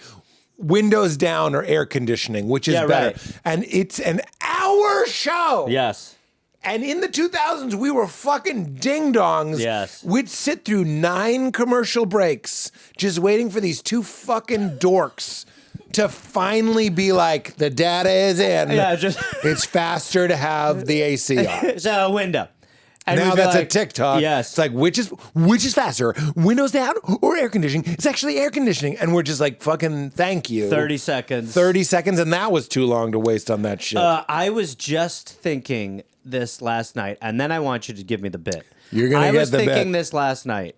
windows down or air conditioning, which is better. Right. And it's an hour show. Yes. And in the 2000s, we were fucking ding-dongs. Yes. We'd sit through 9 commercial breaks just waiting for these 2 fucking dorks to finally be like, the data is in. Yeah, just It's faster to have the AC on. so window. And Now we'd be that's a like, TikTok. Yes. It's like, which is faster, windows down or air conditioning? It's actually air conditioning. And we're just like, fucking thank you. 30 seconds. 30 seconds, and that was too long to waste on that shit. I was just thinking this last night, and then I want you to give me the bit. You're going to get the bit. I was thinking this last night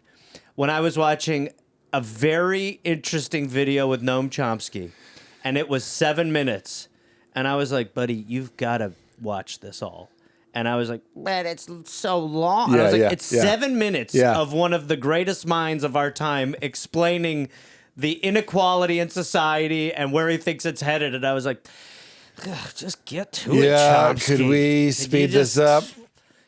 when I was watching a very interesting video with Noam Chomsky, and it was 7 minutes. And I was like, buddy, you've got to watch this all. And I was like, but it's so long. And I was like, it's 7 minutes of one of the greatest minds of our time explaining the inequality in society and where he thinks it's headed. And I was like, just get to it, Chomsky. Could we speed this up?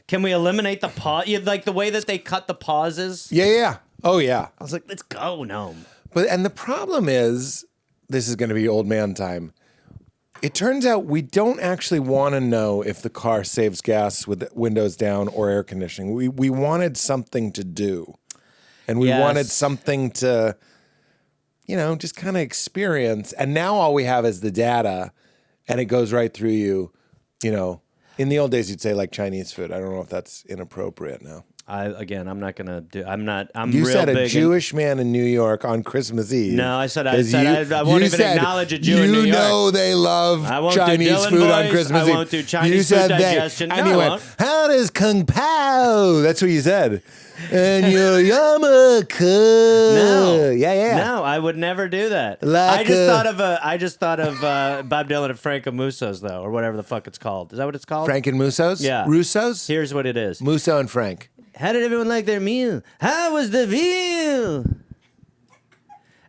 Can we eliminate the pause? Like the way that they cut the pauses? Yeah. Oh, yeah. I was like, let's go, Noam. And the problem is, this is going to be old man time. It turns out we don't actually want to know if the car saves gas with the windows down or air conditioning. We wanted something to do. And we wanted something to, just kind of experience. And now all we have is the data, and it goes right through you. In the old days, you'd say like Chinese food. I don't know if that's inappropriate now. I'm not gonna do. I'm You real said a big Jewish man in New York on Christmas Eve. No, I said I won't even acknowledge a Jew in New York. You know they love I won't Chinese do Dylan food voice. on Christmas Eve. I won't do Chinese food digestion. And No, you I went, won't. how does Kung Pao? That's what you said. And your yarmulke. No. Yeah. No, I would never do that. Like I just thought of Bob Dylan and Franco Musso's though, or whatever the fuck it's called. Is that what it's called? Frank and Musso's? Yeah. Russo's? Here's what it is. Musso and Frank. How did everyone like their meal? How was the meal?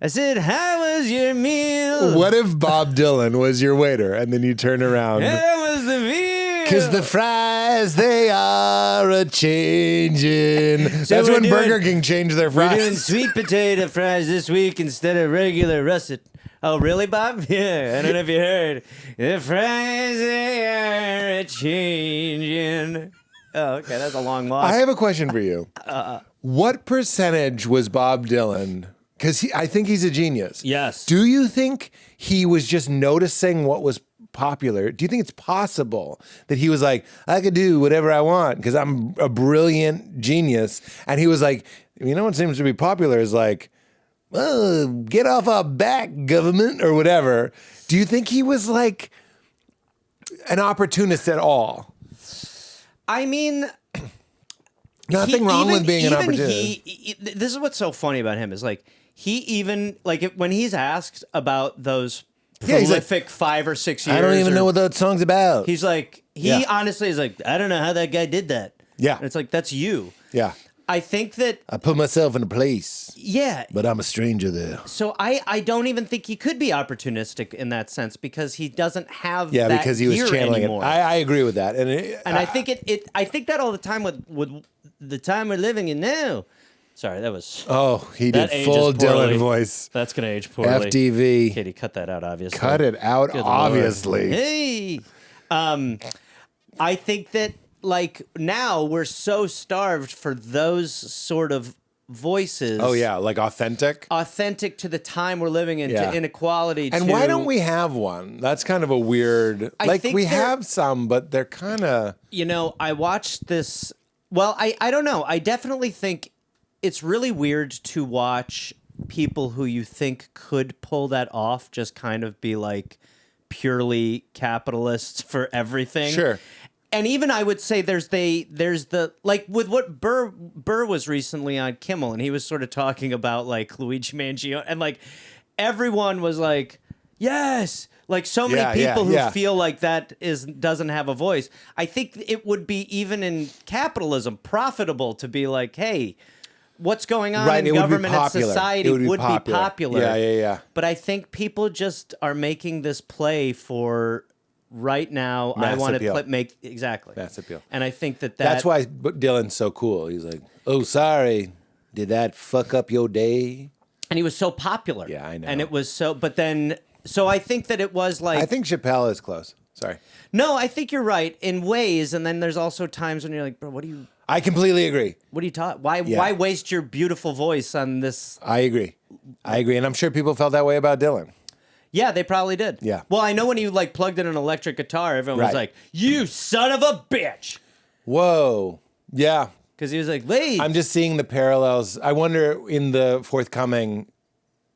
I said, how was your meal? What if Bob Dylan was your waiter and then you turn around? How was the meal? Because the fries, they are a-changing. That's when Burger King changed their fries. We're doing sweet potato fries this week instead of regular russet. Oh, really, Bob? Yeah, I don't know if you heard. The fries, they are a-changing. Oh, okay, that's a long walk. I have a question for you. What percentage was Bob Dylan? Because I think he's a genius. Yes. Do you think he was just noticing what was popular? Do you think it's possible that he was like, I could do whatever I want because I'm a brilliant genius? And he was like, what seems to be popular is like, oh, get off our back, government, or whatever. Do you think he was like an opportunist at all? I mean, nothing wrong with being an opportunist. This is what's so funny about him is like he even like when he's asked about those prolific 5 or 6 years. I don't even know what that song's about. He's like honestly is like I don't know how that guy did that. Yeah, and it's like that's you. Yeah, I think that I put myself in a place. Yeah, but I'm a stranger there. So I don't even think he could be opportunistic in that sense because he doesn't have because he was channeling anymore. it. I agree with that, and I think I think that all the time with the time we're living in now. Sorry, that was. Oh, he That did ages full poorly. Dylan voice. That's gonna age poorly. FDV. Katie, cut that out. Obviously, Cut it out, Good obviously. Lord. Hey, I think that like now we're so starved for those sort of voices. Oh, yeah, like authentic. Authentic to the time we're living in, Yeah. to inequality. And why don't we have one? That's kind of a weird. I think we they're- have some, but they're kind of. You know, I watched this. Well, I don't know. I definitely think it's really weird to watch people who you think could pull that off just kind of be like purely capitalists for everything. Sure. And even I would say there's the like with what Burr was recently on Kimmel, and he was sort of talking about like Luigi Mangione, and like everyone was like, yes, like so many people who feel like that doesn't have a voice. I think it would be even in capitalism profitable to be like, hey, what's going on in government and society would be popular. Yeah. But I think people just are making this play for right now. Mass I want appeal. to make exactly Mass appeal. and I think That's why Dylan's so cool. He's like, oh, sorry. Did that fuck up your day? and he was so popular. Yeah, I know. And it was so, but then, so I think that it was like, I think Chappelle is close. Sorry. no, I think you're right in ways. And then there's also times when you're like, bro, what are you I completely agree. talking? Why Yeah. why waste your beautiful voice on this? I agree. And I'm sure people felt that way about Dylan. Yeah, they probably did. Yeah. Well, I know when he like plugged in an electric guitar, everyone was Right. like, you son of a bitch. Whoa. Yeah. Because he was like, wait. I'm just seeing the parallels. I wonder in the forthcoming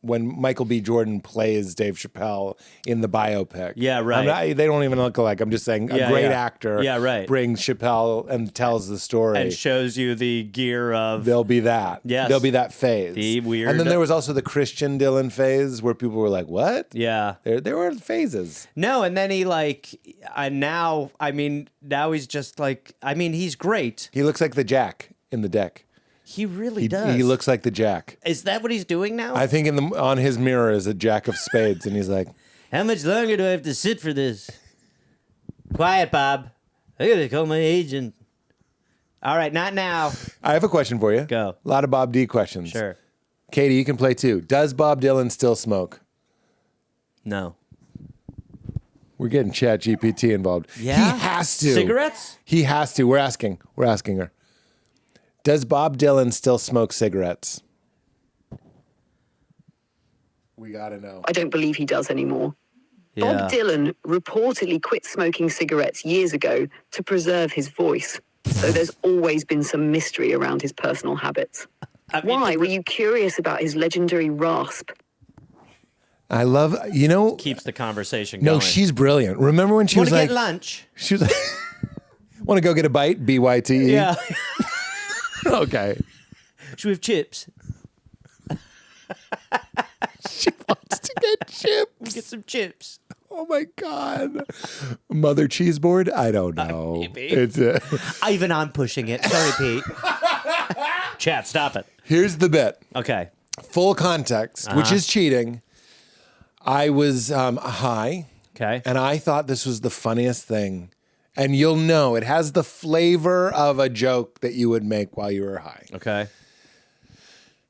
when Michael B. Jordan plays Dave Chappelle in the biopic. Yeah, right. They don't even look alike. I'm just saying a Yeah, great yeah. actor Yeah, right. brings Chappelle and tells the story. and shows you the gear of There'll be that. Yes. There'll be that phase. The weird- And then there was also the Christian Dylan phase where people were like, what? yeah. There were phases. No, and then he like now he's just like he's great. He looks like the Jack in the deck. He really does. He looks like the Jack. Is that what he's doing now? I think on his mirror is a Jack of spades, and he's like, How much longer do I have to sit for this? Quiet, Bob. I gotta call my agent. All right, not now. I have a question for you. Go. A lot of Bob D questions. Sure. Katie, you can play too. Does Bob Dylan still smoke? No. We're getting Chat GPT involved. Yeah? He has to. Cigarettes? He has to. We're asking her. Does Bob Dylan still smoke cigarettes? We gotta know. I don't believe he does anymore. Yeah. Bob Dylan reportedly quit smoking cigarettes years ago to preserve his voice. So there's always been some mystery around his personal habits. Why? Were you curious about his legendary rasp? I love, Keeps the conversation going. no, she's brilliant. Remember when she Want was to like, get lunch? she was like, want to go get a bite? BYTE? Yeah. Okay. Should we have chips? She wants to get chips. Get some chips. Oh my God. Mother cheese board? I don't know. Maybe. It's Ivan, I'm pushing it. Sorry, Pete. Chat, stop it. Here's the bit. Okay. Full context, which is cheating. I was high, Okay. and I thought this was the funniest thing. And you'll know it has the flavor of a joke that you would make while you were high. Okay.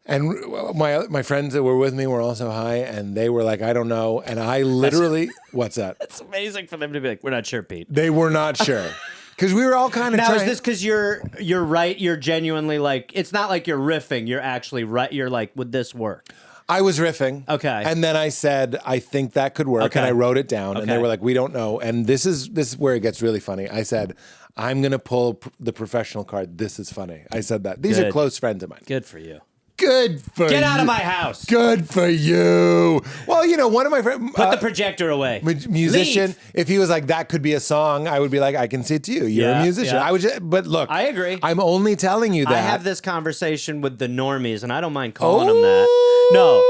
And my friends that were with me were also high, and they were like, I don't know. And I literally, what's that? It's amazing for them to be like, we're not sure, Pete. They were not sure. Because we were all kind of Now, trying. is this because you're right? You're genuinely like, it's not like you're riffing. You're actually right. You're like, would this work? I was riffing. Okay. And then I said, I think that could work. Okay. And I wrote it down. And they Okay. were like, we don't know. And this is where it gets really funny. I said, I'm going to pull the professional card. This is funny. I said that. These are Good. close friends of mine. Good for you. Good for you. Get out of my house. Good for you. Well, one of my friends, Put the projector away. musician, Leave. if he was like, that could be a song, I would be like, I can see it to you. You're Yeah, a musician. yeah. But look, I agree. I'm only telling you that. I have this conversation with the normies, and I don't mind calling them that. No,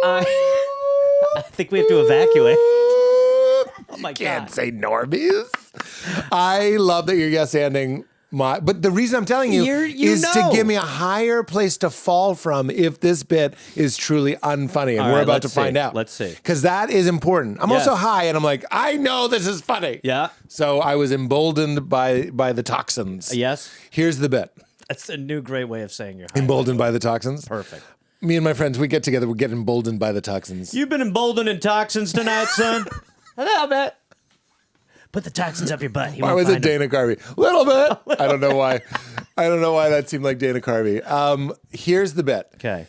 I think we have to evacuate. Oh my Can't God. say normies. I love that you're yes anding but the reason I'm telling you You is know. to give me a higher place to fall from if this bit is truly unfunny, and All we're right, about to let's see. find out. Let's see. Because that is important. I'm Yes. also high, and I'm like, I know this is funny. Yeah. So I was emboldened by the toxins. Yes. Here's the bit. That's a new great way of saying you're high. Emboldened by the toxins. Perfect. Me and my friends, we get together, we get emboldened by the toxins. You've been emboldened in toxins tonight, son? A little bit. Put the toxins up your butt. Why was it Dana Carvey? Little bit. I don't know why. I don't know why that seemed like Dana Carvey. Here's the bit. Okay.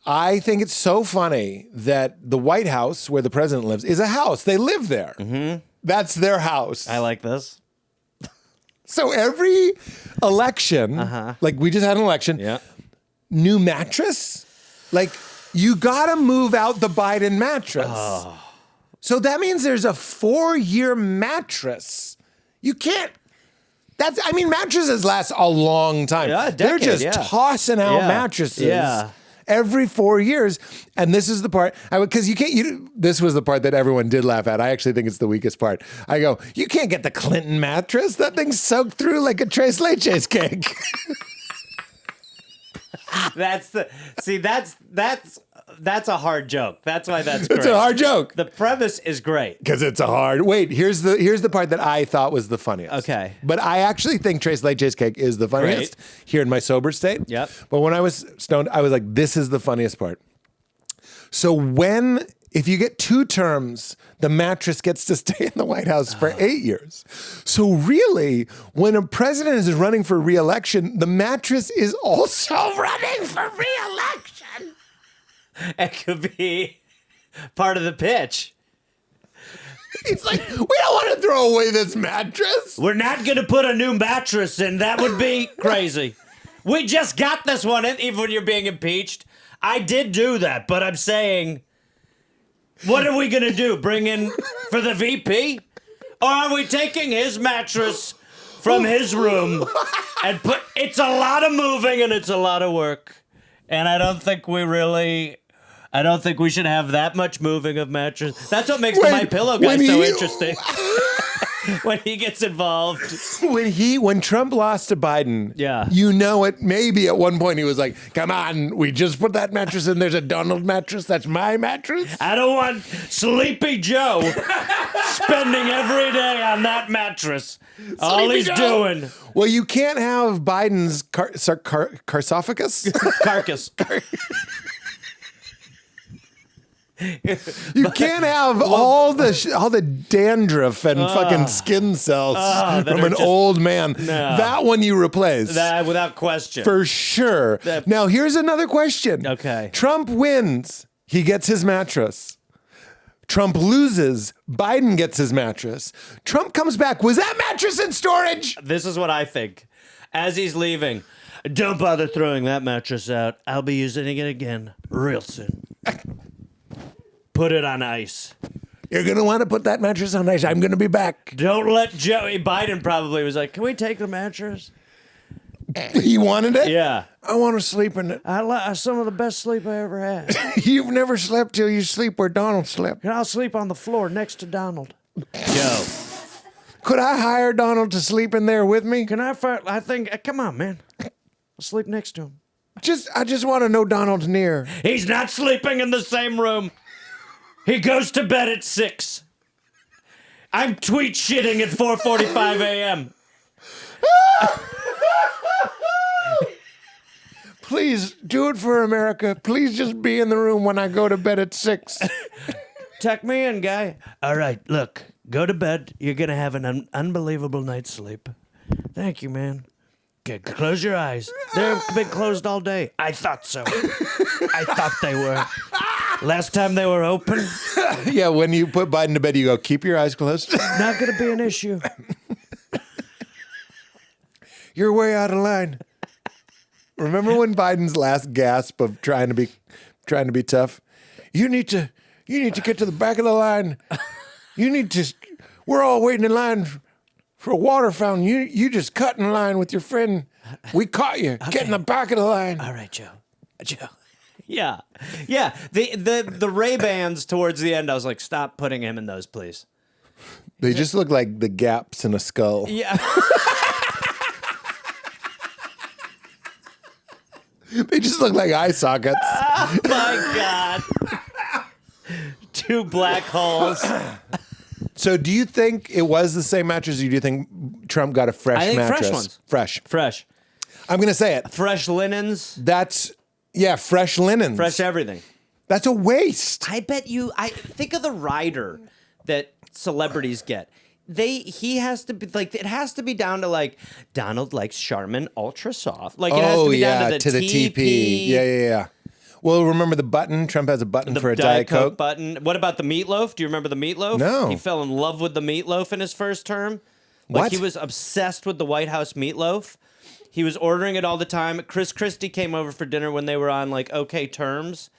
I think it's so funny that the White House, where the president lives, is a house. They live there. Mm-hmm. That's their house. I like this. So every election, like we just had an election, Yeah. new mattress. Like you got to move out the Biden mattress. Oh. So that means there's a 4-year mattress. You can't. Mattresses last a long time. Yeah, a decade, they're just tossing out mattresses every 4 years. And this is the part, because you can't, this was the part that everyone did laugh at. I actually think it's the weakest part. I go, you can't get the Clinton mattress. That thing's soaked through like a Tres Leches cake. That's a hard joke. That's why that's great. It's a hard joke. The premise is great. Because it's a hard. Wait, here's the part that I thought was the funniest. Okay. But I actually think Tres Leches cake is the funniest here in my sober state. Yep. But when I was stoned, I was like, this is the funniest part. So if you get 2 terms, the mattress gets to stay in the White House for 8 years. So really, when a president is running for re-election, the mattress is also running for re-election. It could be part of the pitch. He's like, we don't want to throw away this mattress. We're not going to put a new mattress in. That would be crazy. We just got this one in, even when you're being impeached. I did do that, but I'm saying, what are we going to do? Bring in for the VP? Or are we taking his mattress from his room and it's a lot of moving and it's a lot of work. And I don't think we should have that much moving of mattress. That's what makes the My Pillow guy so interesting. When he gets involved. When Trump lost to Biden, maybe at one point he was like, come on, we just put that mattress in. There's a Donald mattress. That's my mattress. I don't want Sleepy Joe spending every day on that mattress. All he's doing. Well, you can't have Biden's sarcophagus. Carcass. You can't have all the dandruff and fucking skin cells from an old man. No. That one you replace. That without question. For sure. Now, here's another question. Okay. Trump wins. He gets his mattress. Trump loses. Biden gets his mattress. Trump comes back. Was that mattress in storage? This is what I think. As he's leaving, don't bother throwing that mattress out. I'll be using it again real soon. Put it on ice. You're going to want to put that mattress on ice. I'm going to be back. Don't let Joey Biden probably was like, can we take the mattress? He wanted it? Yeah. I want to sleep in it. Some of the best sleep I ever had. You've never slept till you sleep where Donald slept. And I'll sleep on the floor next to Donald. Joe. Could I hire Donald to sleep in there with me? Come on, man. I'll sleep next to him. I just want to know Donald's near. He's not sleeping in the same room. He goes to bed at 6. I'm tweet shitting at 4:45 a.m. Please do it for America. Please just be in the room when I go to bed at 6. Tuck me in, guy. All right, look, go to bed. You're going to have an unbelievable night's sleep. Thank you, man. Okay, close your eyes. They've been closed all day. I thought so. I thought they were. Last time they were open. Yeah, when you put Biden to bed, you go, keep your eyes closed. Not going to be an issue. You're way out of line. Remember when Biden's last gasp of trying to be tough? You need to get to the back of the line. We're all waiting in line for a water fountain. You just cut in line with your friend. We caught you. Okay. Get in the back of the line. All right, Joe. Yeah. The Ray-Bans towards the end, I was like, stop putting him in those, please. They just look like the gaps in a skull. Yeah. They just look like eye sockets. Oh, my God. 2 black holes. So do you think it was the same mattress, or do you think Trump got a fresh mattress? Fresh ones. Fresh. I'm going to say it. Fresh linens. That's, fresh linens. Fresh everything. That's a waste. I bet you. I think of the rider that celebrities get. He has to be like, it has to be down to like, Donald likes Charmin Ultra Soft. Like, it has to be down to the TP. Yeah. Well, remember the button? Trump has a button for a Diet Coke button. What about the meatloaf? Do you remember the meatloaf? No. He fell in love with the meatloaf in his first term. What? Like, he was obsessed with the White House meatloaf. He was ordering it all the time. Chris Christie came over for dinner when they were on like okay terms.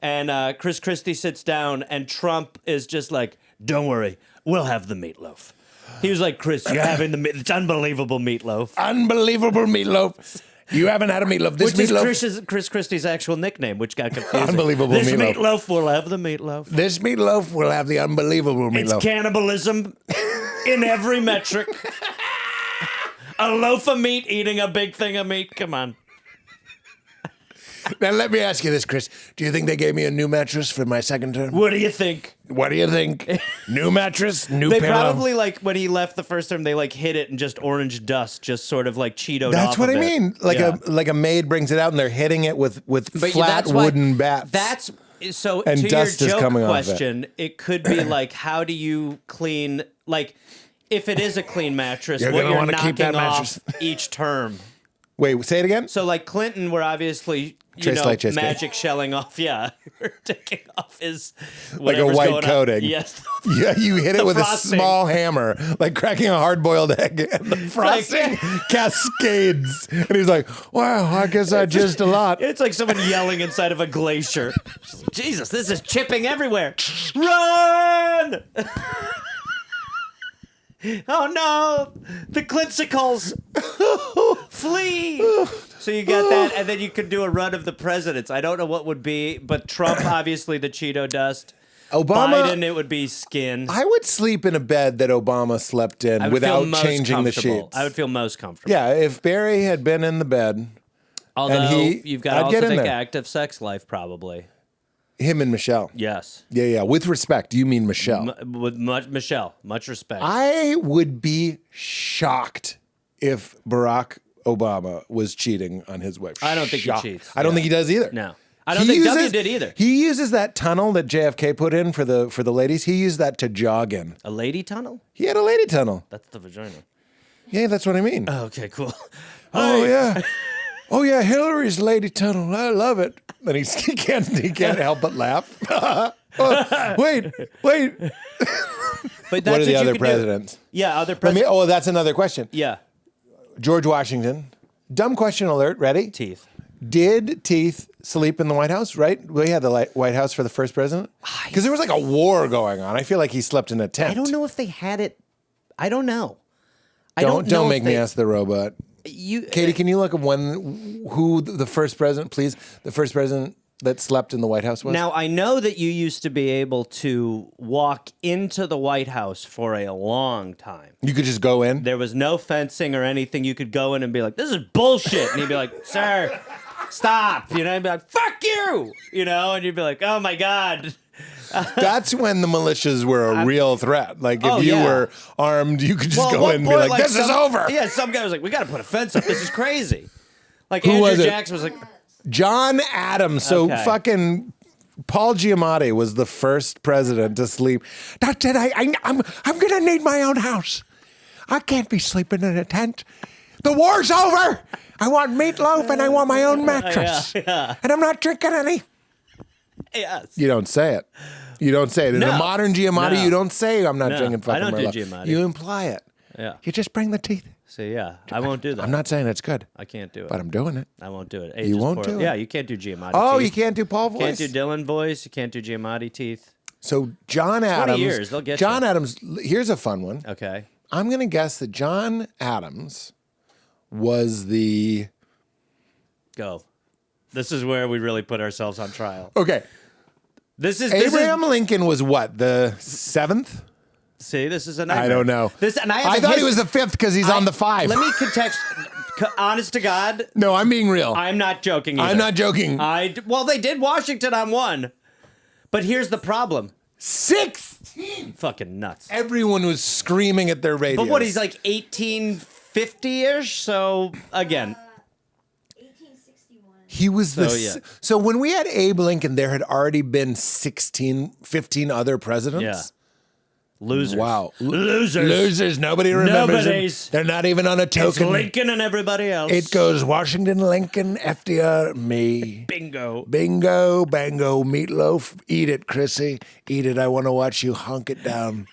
And Chris Christie sits down, and Trump is just like, "Don't worry, we'll have the meatloaf." He was like, "Chris, you're having it's unbelievable meatloaf." Unbelievable meatloaf. You haven't had a meatloaf. This which meatloaf. is Chris Christie's actual nickname, which got confusing. Unbelievable this meatloaf. meatloaf will have the meatloaf. This meatloaf will have the unbelievable meatloaf. It's cannibalism in every metric. A loaf of meat eating a big thing of meat. Come on. Now, let me ask you this, Chris. Do you think they gave me a new mattress for my second term? What do you think? What do you think? New mattress, new They pillow. probably, like, when he left the first term, they, like, hit it and just orange dust just sort of, like, Cheetoed That's off what of I it. mean. Like a maid brings it out and they're hitting it with But flat that's why- wooden bats. So And to dust your is joke coming off it. question, it could be like, how do you clean, like, if it is a clean mattress, You're what gonna you're wanna keep that knocking mattress. off each term. Wait, say it again? So, like, Clinton, we're obviously, Trace light, Trace magic shelling off, taking off his Like a whatever's white going on. coating. Yes. Yeah, you hit it The with frosting. a small hammer, like cracking a hard-boiled egg, and the frosting cascades. And he's like, wow, I guess I jizzed a lot. It's like someone yelling inside of a glacier. Jesus, this is chipping everywhere. Run! Oh no! The Clinsicles! Flee! So you got that, and then you could do a run of the presidents. I don't know what would be, but Trump, obviously, the Cheeto dust. Obama, Biden, it would be skin. I would sleep in a bed that Obama slept in I would without feel most changing the comfortable. sheets. I would feel most comfortable. Yeah, if Barry had been in the bed, Although, he- you've got I'd to also get in think there. active sex life, probably. him and Michelle. Yes. Yeah. With respect, you mean Michelle. With Michelle, much respect. I would be shocked if Barack Obama was cheating on his wife. I don't think he Shocked. cheats. I don't Yeah. think he does either. No. I don't think W did either. He uses that tunnel that JFK put in for the ladies. He used that to jog in. A lady tunnel? He had a lady tunnel. That's the vagina. Yeah, that's what I mean. Oh, okay, cool. Oh yeah. Oh yeah, Hillary's lady tunnel. I love it. And he can't help but laugh. Oh, wait. But that's What are the you other could do. presidents? Yeah, other Let me, presidents. oh, that's another question. Yeah, George Washington. Dumb question alert. Ready? teeth. Did Teeth sleep in the White House, right? We had the White House for the first president? Because there was like a war going on. I feel like he slept in a tent. I don't know if they had it. I don't know. I don't know Don't if make me they- ask the robot. Katie, can you look at who the first president, please? The first president that slept in the White House was? Now, I know that you used to be able to walk into the White House for a long time. You could just go in? There was no fencing or anything. You could go in and be like, this is bullshit. And he'd be like, sir, stop. You know, and be like, fuck you. You know, and you'd be like, oh my God. That's when the militias were a real threat. Like, if you were armed, you could just go in and be like, this is over. Yeah, some guy was like, we got to put a fence up. This is crazy. Like, Who was Andrew it? Jackson was like, John Adams. So Okay. fucking Paul Giamatti was the first president to sleep. That's it. I'm gonna need my own house. I can't be sleeping in a tent. The war's over. I want meatloaf and I want my own mattress. yeah. And I'm not drinking any. yes. You don't say it. You don't say it. In No. a modern Giamatti, No. you don't say I'm not No. drinking fucking I don't do Merlot. Giamatti. You imply it. Yeah. You just bring the teeth. So, yeah, I won't do that. I'm not saying it's good, I can't do it. but I'm doing it. I won't do it. You won't do it? Yeah, you can't do Giamatti Oh, teeth. you can't do Paul voice? Can't do Dylan voice. You can't do Giamatti teeth. So John Adams. years, they'll get John you. Adams. Here's a fun one. Okay. I'm going to guess that John Adams was the. Go. This is where we really put ourselves on trial. Okay. This is Abraham Lincoln was what? The 7th? See, this is a I nightmare. don't know. This, and I thought he was the 5th because he's on the 5. Let me context. Honest to God, No, I'm being real. I'm not joking. Either. I'm not joking. Well, they did Washington on 1, but here's the problem. 16. Fucking nuts. Everyone was screaming at their radios. But what? He's like 1850-ish. So again, He was the. yeah. So when we had Abe Lincoln, there had already been 15 other presidents. Yeah. Losers. Wow. Losers. Losers. Nobody remembers Nobody's. them. They're not even on a It's token. Lincoln and everybody else. It goes Washington, Lincoln, FDR, me. Bingo. Bingo, bango, meatloaf. Eat it, Chrissy. Eat it. I want to watch you hunk it down.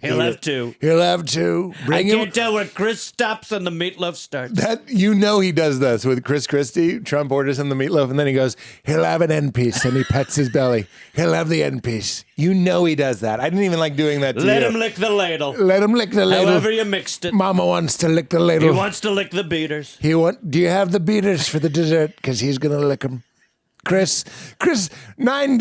He'll Eat have it. to. He'll have to. I Bring him. can't tell where Chris stops and the meatloaf starts. That he does this with Chris Christie. Trump orders him the meatloaf, and then he goes, "He'll have an end piece," and he pets his belly. He'll have the end piece. You know he does that. I didn't even like doing that to Let you. him lick the ladle. Let him lick the ladle. However you mixed it. Mama wants to lick the He ladle. wants to lick the beaters. Do you have the beaters for the dessert? Because he's gonna lick them. Chris, nine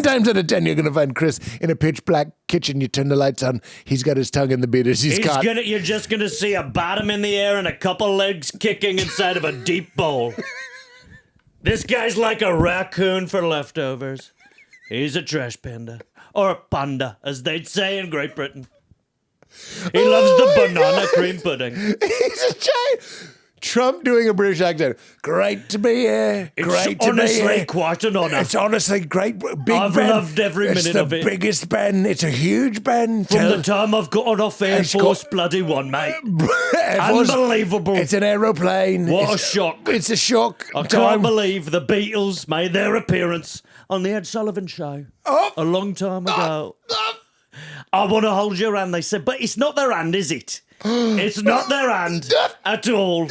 times out of 10, you're gonna find Chris in a pitch black kitchen. You turn the lights on. He's got his tongue in the beaters. He's caught. You're just gonna see a bottom in the air and a couple legs kicking inside of a deep bowl. This guy's like a raccoon for leftovers. He's a trash panda. Or a panda, as they'd say in Great Britain. He loves the banana cream pudding. He's a giant. Trump doing a British accent. Great to be here. Great to be honestly here. quite an honour. It's honestly great. Big I've Ben. loved every minute of it. It's the biggest Ben. It's a huge Ben. From the time I've got off Air It's Force got- Bloody One, mate. Air Force- Unbelievable. It's an aeroplane. What a It's- shock. It's a shock. I can't believe the Beatles made their appearance on the Ed Sullivan Show a long time ago. I want to hold your hand, they said, but it's not their hand, is it? It's not their hand at all.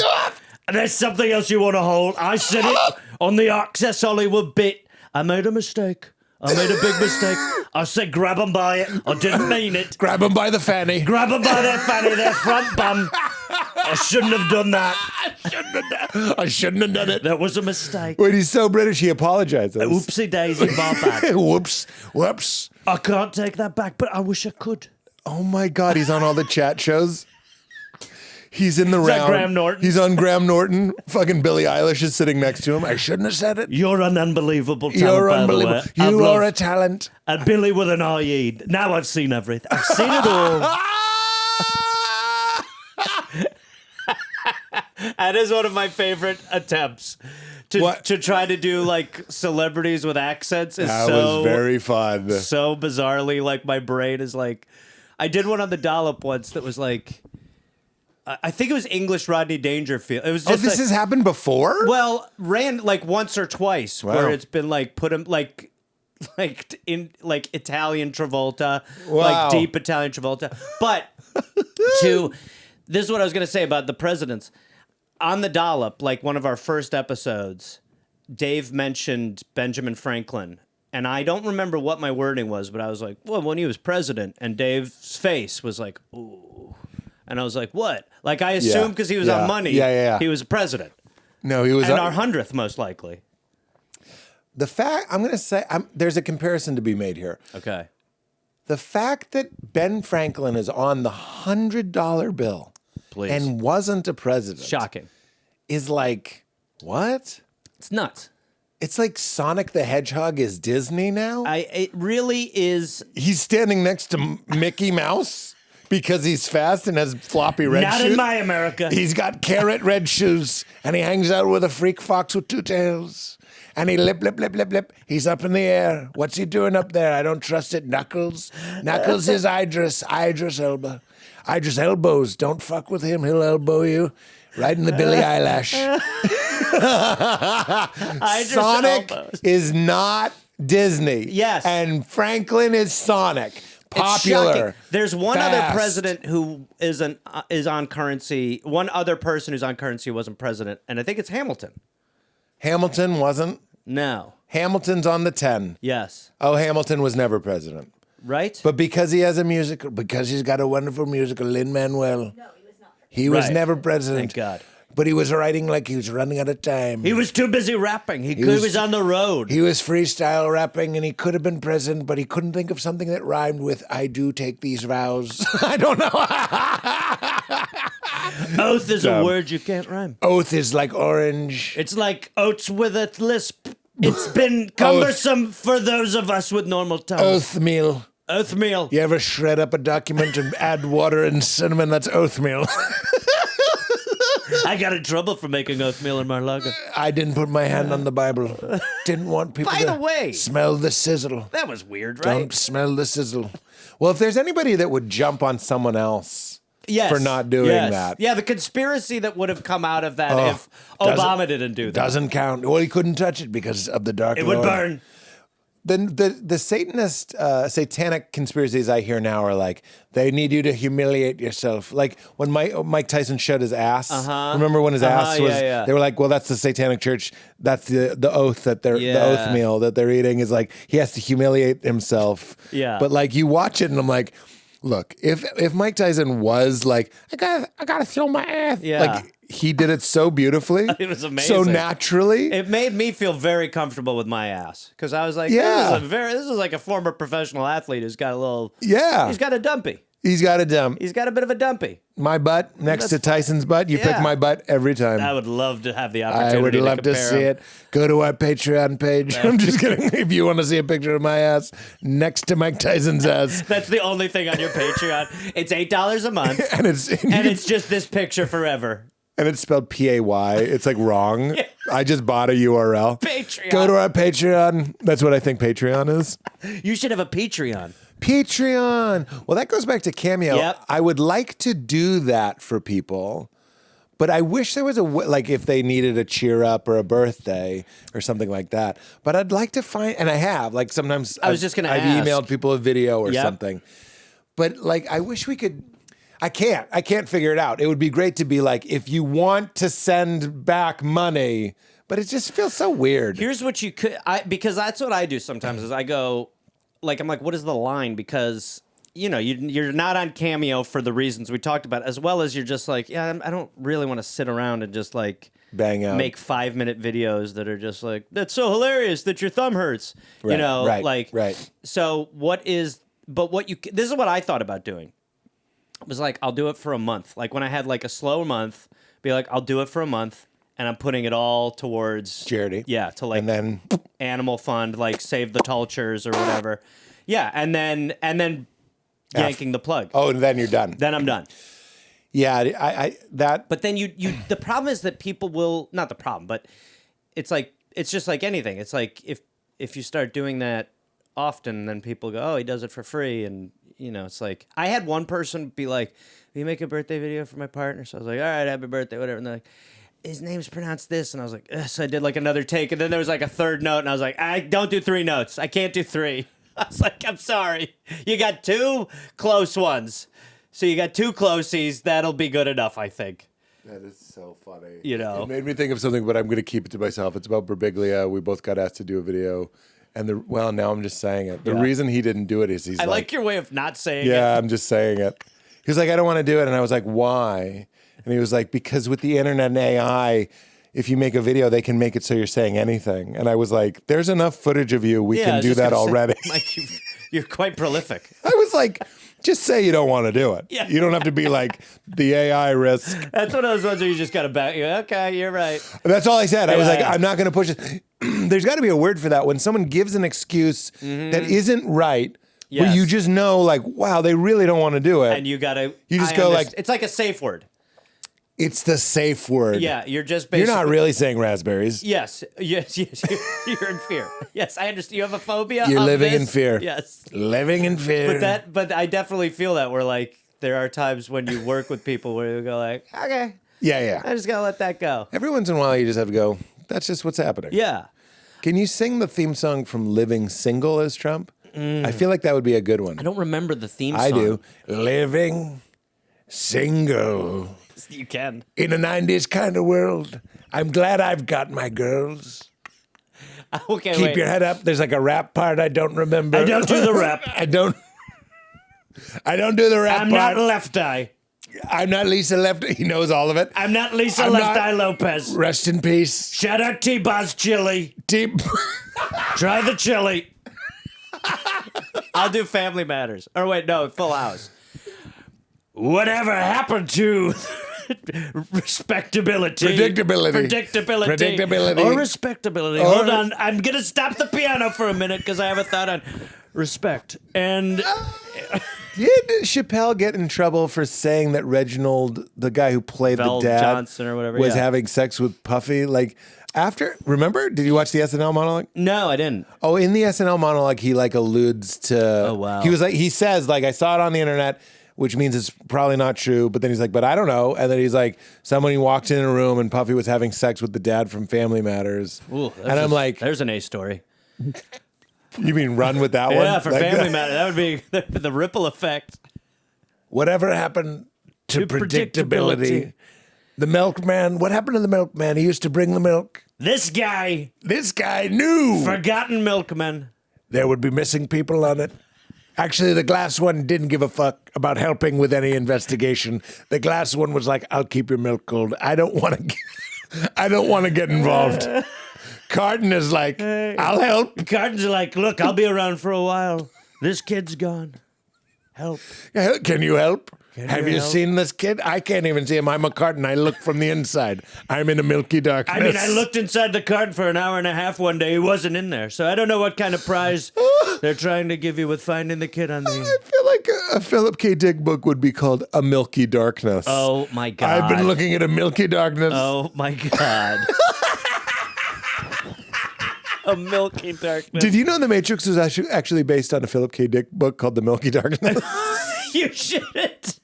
There's something else you want to hold. I said it on the Access Hollywood bit. I made a mistake. I made a big mistake. I said grab them by it. I didn't mean it. Grab him by the fanny. Grab them by their fanny, their front bum. I shouldn't have done that. I shouldn't have done it. That was a mistake. When he's so British, he apologizes. Oopsie daisy, my bad. Whoops. I can't take that back, but I wish I could. Oh my God, he's on all the chat shows. He's in the round. that Graham Norton? He's on Graham Norton. Fucking Billie Eilish is sitting next to him. I shouldn't have said it. You're an unbelievable talent, You're by unbelievable. the way. You are a talent. And Billy with an IE. Now I've seen everything. I've seen it all. That is one of my favorite attempts to try to do like celebrities with accents. Is That so was very fun. so bizarrely like my brain is like. I did one on the Dollop once that was like. I think it was English Rodney Dangerfield. It was just This has happened before? well, ran like once or twice Wow. where it's been like put him like in like Italian Travolta, Wow. like deep Italian Travolta. But this is what I was gonna say about the presidents. On the Dollop, like one of our first episodes, Dave mentioned Benjamin Franklin. And I don't remember what my wording was, but I was like, well, when he was president, and Dave's face was like, ooh. And I was like, what? Like, I assumed because he was on Money, he was president. No, he was And our 100th, most likely. The fact, I'm going to say, there's a comparison to be made here. Okay. The fact that Ben Franklin is on the $100 bill Please. and wasn't a president Shocking. is like, what? It's nuts. It's like Sonic the Hedgehog is Disney now? It really is. He's standing next to Mickey Mouse because he's fast and has floppy red Not shoes. in my America. He's got carrot red shoes and he hangs out with a freak fox with two tails. And he lip. He's up in the air. What's he doing up there? I don't trust it. Knuckles. Knuckles is Idris. Idris Elba. Idris elbows. Don't fuck with him. He'll elbow you. Right in the Billy eyelash. Sonic is not Disney. Yes. And Franklin is Sonic. It's Popular. shocking. There's one other Fast. president who is on currency. One other person who's on currency who wasn't president, and I think it's Hamilton. Hamilton wasn't. No. Hamilton's on the 10. Yes. Oh, Hamilton was never president. Right? But because he has a musical, because he's got a wonderful musical, Lin-Manuel. No, he was not. He was Right. never president. Thank God. But he was writing like he was running out of time. He was too busy rapping. He was- was on the road. He was freestyle rapping, and he could have been president, but he couldn't think of something that rhymed with "I do take these vows." I don't know. Oath is a Dumb. word you can't rhyme. Oath is like orange. It's like oats with a lisp. It's been cumbersome for those of us with normal tongues. Oathmeal. Oathmeal. You ever shred up a document and add water and cinnamon? That's oathmeal. I got in trouble for making oatmeal in Mar-a-Lago. I didn't put my hand on the Bible. Didn't want people By to the way, smell the sizzle. that was weird, right? Don't smell the sizzle. Well, if there's anybody that would jump on someone else for not doing that. Yeah, the conspiracy that would have come out of that if doesn't- Obama didn't do that. Doesn't count. Well, he couldn't touch it because of the dark It would Lord. burn. The Satanist, satanic conspiracies I hear now are like, they need you to humiliate yourself. Like when Mike Tyson showed his ass. Remember when his ass was, yeah. they were like, well, that's the satanic church. That's the oath that they're, the oath meal that they're eating is like, he has to humiliate himself. Yeah. But like you watch it and I'm like, look, if Mike Tyson was like, I gotta throw my ass. Yeah. Like he did it so beautifully. It was amazing. So naturally. It made me feel very comfortable with my ass because I was like, Yeah. this is like a former professional athlete who's got a little, Yeah. he's got a dumpy. He's got a dump. He's got a bit of a dumpy. My butt next to Tyson's butt. You pick my butt every time. I would love to have the opportunity. I would love to compare see them. it. Go to our Patreon page. I'm just kidding. If you want to see a picture of my ass next to Mike Tyson's ass. That's the only thing on your Patreon. It's $8 a month, And it's just this picture forever. and it's spelled P-A-Y. It's like wrong. I just bought a URL. Patreon. Go to our Patreon. That's what I think Patreon is. You should have a Patreon. Patreon. Well, that goes back to Cameo. Yep. I would like to do that for people, but I wish there was like if they needed a cheer up or a birthday or something like that. But I'd like to find, and I have, like sometimes I was just gonna I've ask. emailed people a video or Yep. something. But like, I wish we could. I can't figure it out. It would be great to be like, if you want to send back money, but it just feels so weird. Here's what you could, because that's what I do sometimes is I go, like, I'm like, what is the line? Because, you know, you're not on Cameo for the reasons we talked about, as well as you're just like, yeah, I don't really want to sit around and just like Bang out. make 5-minute videos that are just like, that's so hilarious that your thumb hurts. You Right, know, right, like, right. So this is what I thought about doing. It was like, I'll do it for a month. Like when I had like a slow month, be like, I'll do it for a month. And I'm putting it all towards Charity. Yeah, to like And then animal fund, like Save the Tulchers or whatever. Yeah, and then yanking the plug. Oh, and then you're done. Then I'm done. Yeah, I that. But then the problem is that people will, not the problem, but it's just like anything. It's like if you start doing that often, then people go, oh, he does it for free. And, you know, it's like, I had one person be like, will you make a birthday video for my partner? So I was like, all right, happy birthday, whatever. And they're like, his name's pronounced this. And I was like, ugh. So I did like another take. And then there was like a third note. And I was like, I don't do 3 notes. I can't do 3. I was like, I'm sorry. You got 2 close ones. So you got 2 closies. That'll be good enough, I think. That is so funny. You know. It made me think of something, but I'm going to keep it to myself. It's about Birbiglia. We both got asked to do a video. And now I'm just saying it. The Yeah. reason he didn't do it is he's I like your way of not saying it. yeah, I'm just saying it. He was like, I don't want to do it. And I was like, why? And he was like, because with the internet and AI, if you make a video, they can make it so you're saying anything. And I was like, there's enough footage of you. We Yeah, I can was do just that gonna say, already. Mike, you're quite prolific. I was like, just say you don't want to do it. Yeah. You don't have to be like the AI risk. That's one of those ones where you just got to back. Okay, you're right. That's all I said. I was like, Yeah. I'm not going to push it. There's got to be a word for that. When someone gives an excuse that isn't right, where Yes. you just know, like, wow, they really don't want to do it. And you got to. You just go like- it's like a safe word. It's the safe word. Yeah, you're just You're basically. not really saying raspberries. Yes. You're in fear. Yes, I understand. You have a phobia. You're of living this? in fear. Yes. Living in fear. But I definitely feel that where like there are times when you work with people where you go like, okay, Yeah. I just gotta let that go. Every once in a while, you just have to go, that's just what's happening. Yeah. Can you sing the theme song from Living Single as Trump? I feel like that would be a good one. I don't remember the theme song. I do. Living single You can. in a 90s kind of world. I'm glad I've got my girls. Okay, Keep wait. your head up. There's like a rap part I don't remember. I don't do the rap. I don't do the rap I'm part. not Left Eye. I'm not Lisa Left. He knows all of it. I'm not Lisa I'm Left not- Eye Lopez. Rest in peace. Shout out T-Boz Chili. Deep. Try the chili. I'll do Family Matters. Or wait, no, Full House. Whatever happened to respectability? Predictability. Or respectability. Or- Hold on. I'm going to stop the piano for a minute because I have a thought on respect. And Did Chappelle get in trouble for saying that Reginald, the guy who played Vel the dad, Johnson or whatever, was yeah. having sex with Puffy? Like, remember? Did you watch the SNL monologue? No, I didn't. Oh, in the SNL monologue, he like alludes to. Oh, wow. He says like, I saw it on the internet, which means it's probably not true. But then he's like, but I don't know. And then he's like, somebody walked in a room and Puffy was having sex with the dad from Family Matters. Ooh, and I'm like, there's an A story. you mean run with that one? Yeah, for Like, Family Matter, that would be the ripple effect. Whatever happened to predictability? predictability? The milkman. What happened to the milkman? He used to bring the milk. This guy, This guy knew forgotten milkman. there would be missing people on it. Actually, the glass one didn't give a fuck about helping with any investigation. The glass one was like, "I'll keep your milk cold. I don't want to get involved." Carton is like, "I'll help. Cartons are like, look, I'll be around for a while. This kid's gone. Help. Can you help? Have you help? seen this kid? I can't even see him. I'm a carton. I look from the inside. I'm in a milky darkness." I mean, I looked inside the carton for an hour and a half one day. He wasn't in there. So I don't know what kind of prize they're trying to give you with finding the kid on the... I feel like a Philip K. Dick book would be called A Milky Darkness. Oh, my God. I've been looking at a milky darkness. Oh, my God. A milky darkness. Did you know The Matrix was actually based on a Philip K. Dick book called The Milky Darkness? You shouldn't.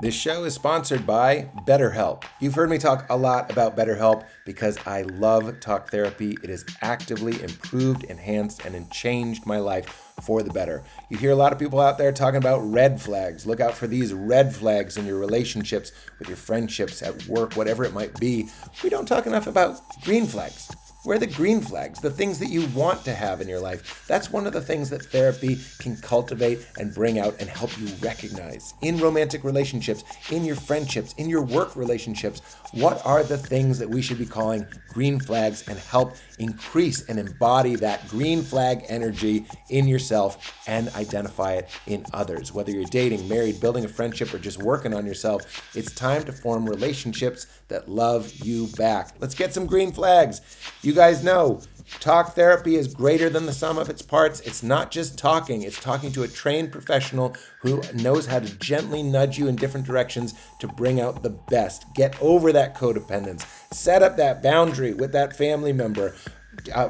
This show is sponsored by BetterHelp. You've heard me talk a lot about BetterHelp because I love talk therapy. It has actively improved, enhanced, and changed my life for the better. You hear a lot of people out there talking about red flags. Look out for these red flags in your relationships, with your friendships, at work, whatever it might be. We don't talk enough about green flags. Where are the green flags, the things that you want to have in your life? That's one of the things that therapy can cultivate and bring out and help you recognize. In romantic relationships, in your friendships, in your work relationships, what are the things that we should be calling green flags and help increase and embody that green flag energy in yourself and identify it in others? Whether you're dating, married, building a friendship, or just working on yourself, it's time to form relationships that love you back. Let's get some green flags. You guys know talk therapy is greater than the sum of its parts. It's not just talking. It's talking to a trained professional who knows how to gently nudge you in different directions to bring out the best. Get over that codependence. Set up that boundary with that family member.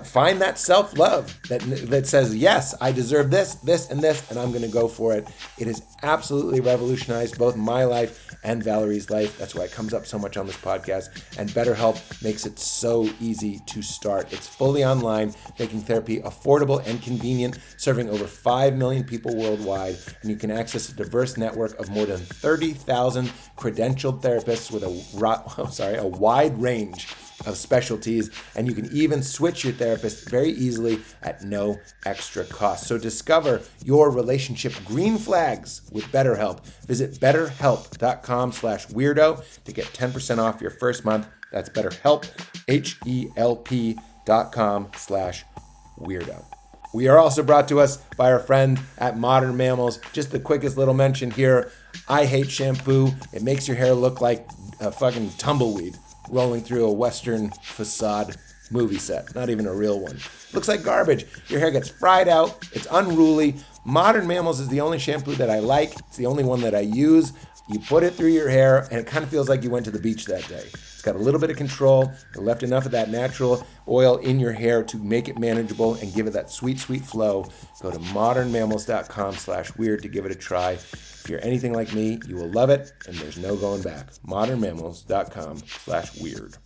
Find that self-love that says, yes, I deserve this, this, and this, and I'm going to go for it. It has absolutely revolutionized both my life and Valerie's life. That's why it comes up so much on this podcast. And BetterHelp makes it so easy to start. It's fully online, making therapy affordable and convenient, serving over 5 million people worldwide. And you can access a diverse network of more than 30,000 credentialed therapists with a wide range of specialties, and you can even switch your therapist very easily at no extra cost. So discover your relationship green flags with BetterHelp. Visit betterhelp.com/weirdo to get 10% off your first month. That's BetterHelp, HELP.com/weirdo. We are also brought to us by our friend at Modern Mammals. Just the quickest little mention here. I hate shampoo. It makes your hair look like a fucking tumbleweed rolling through a Western facade movie set. Not even a real one. Looks like garbage. Your hair gets fried out. It's unruly. Modern Mammals is the only shampoo that I like. It's the only one that I use. You put it through your hair, and it kind of feels like you went to the beach that day. It's got a little bit of control. It left enough of that natural oil in your hair to make it manageable and give it that sweet, sweet flow. Go to modernmammals.com/weird to give it a try. If you're anything like me, you will love it, and there's no going back. modernmammals.com/weird.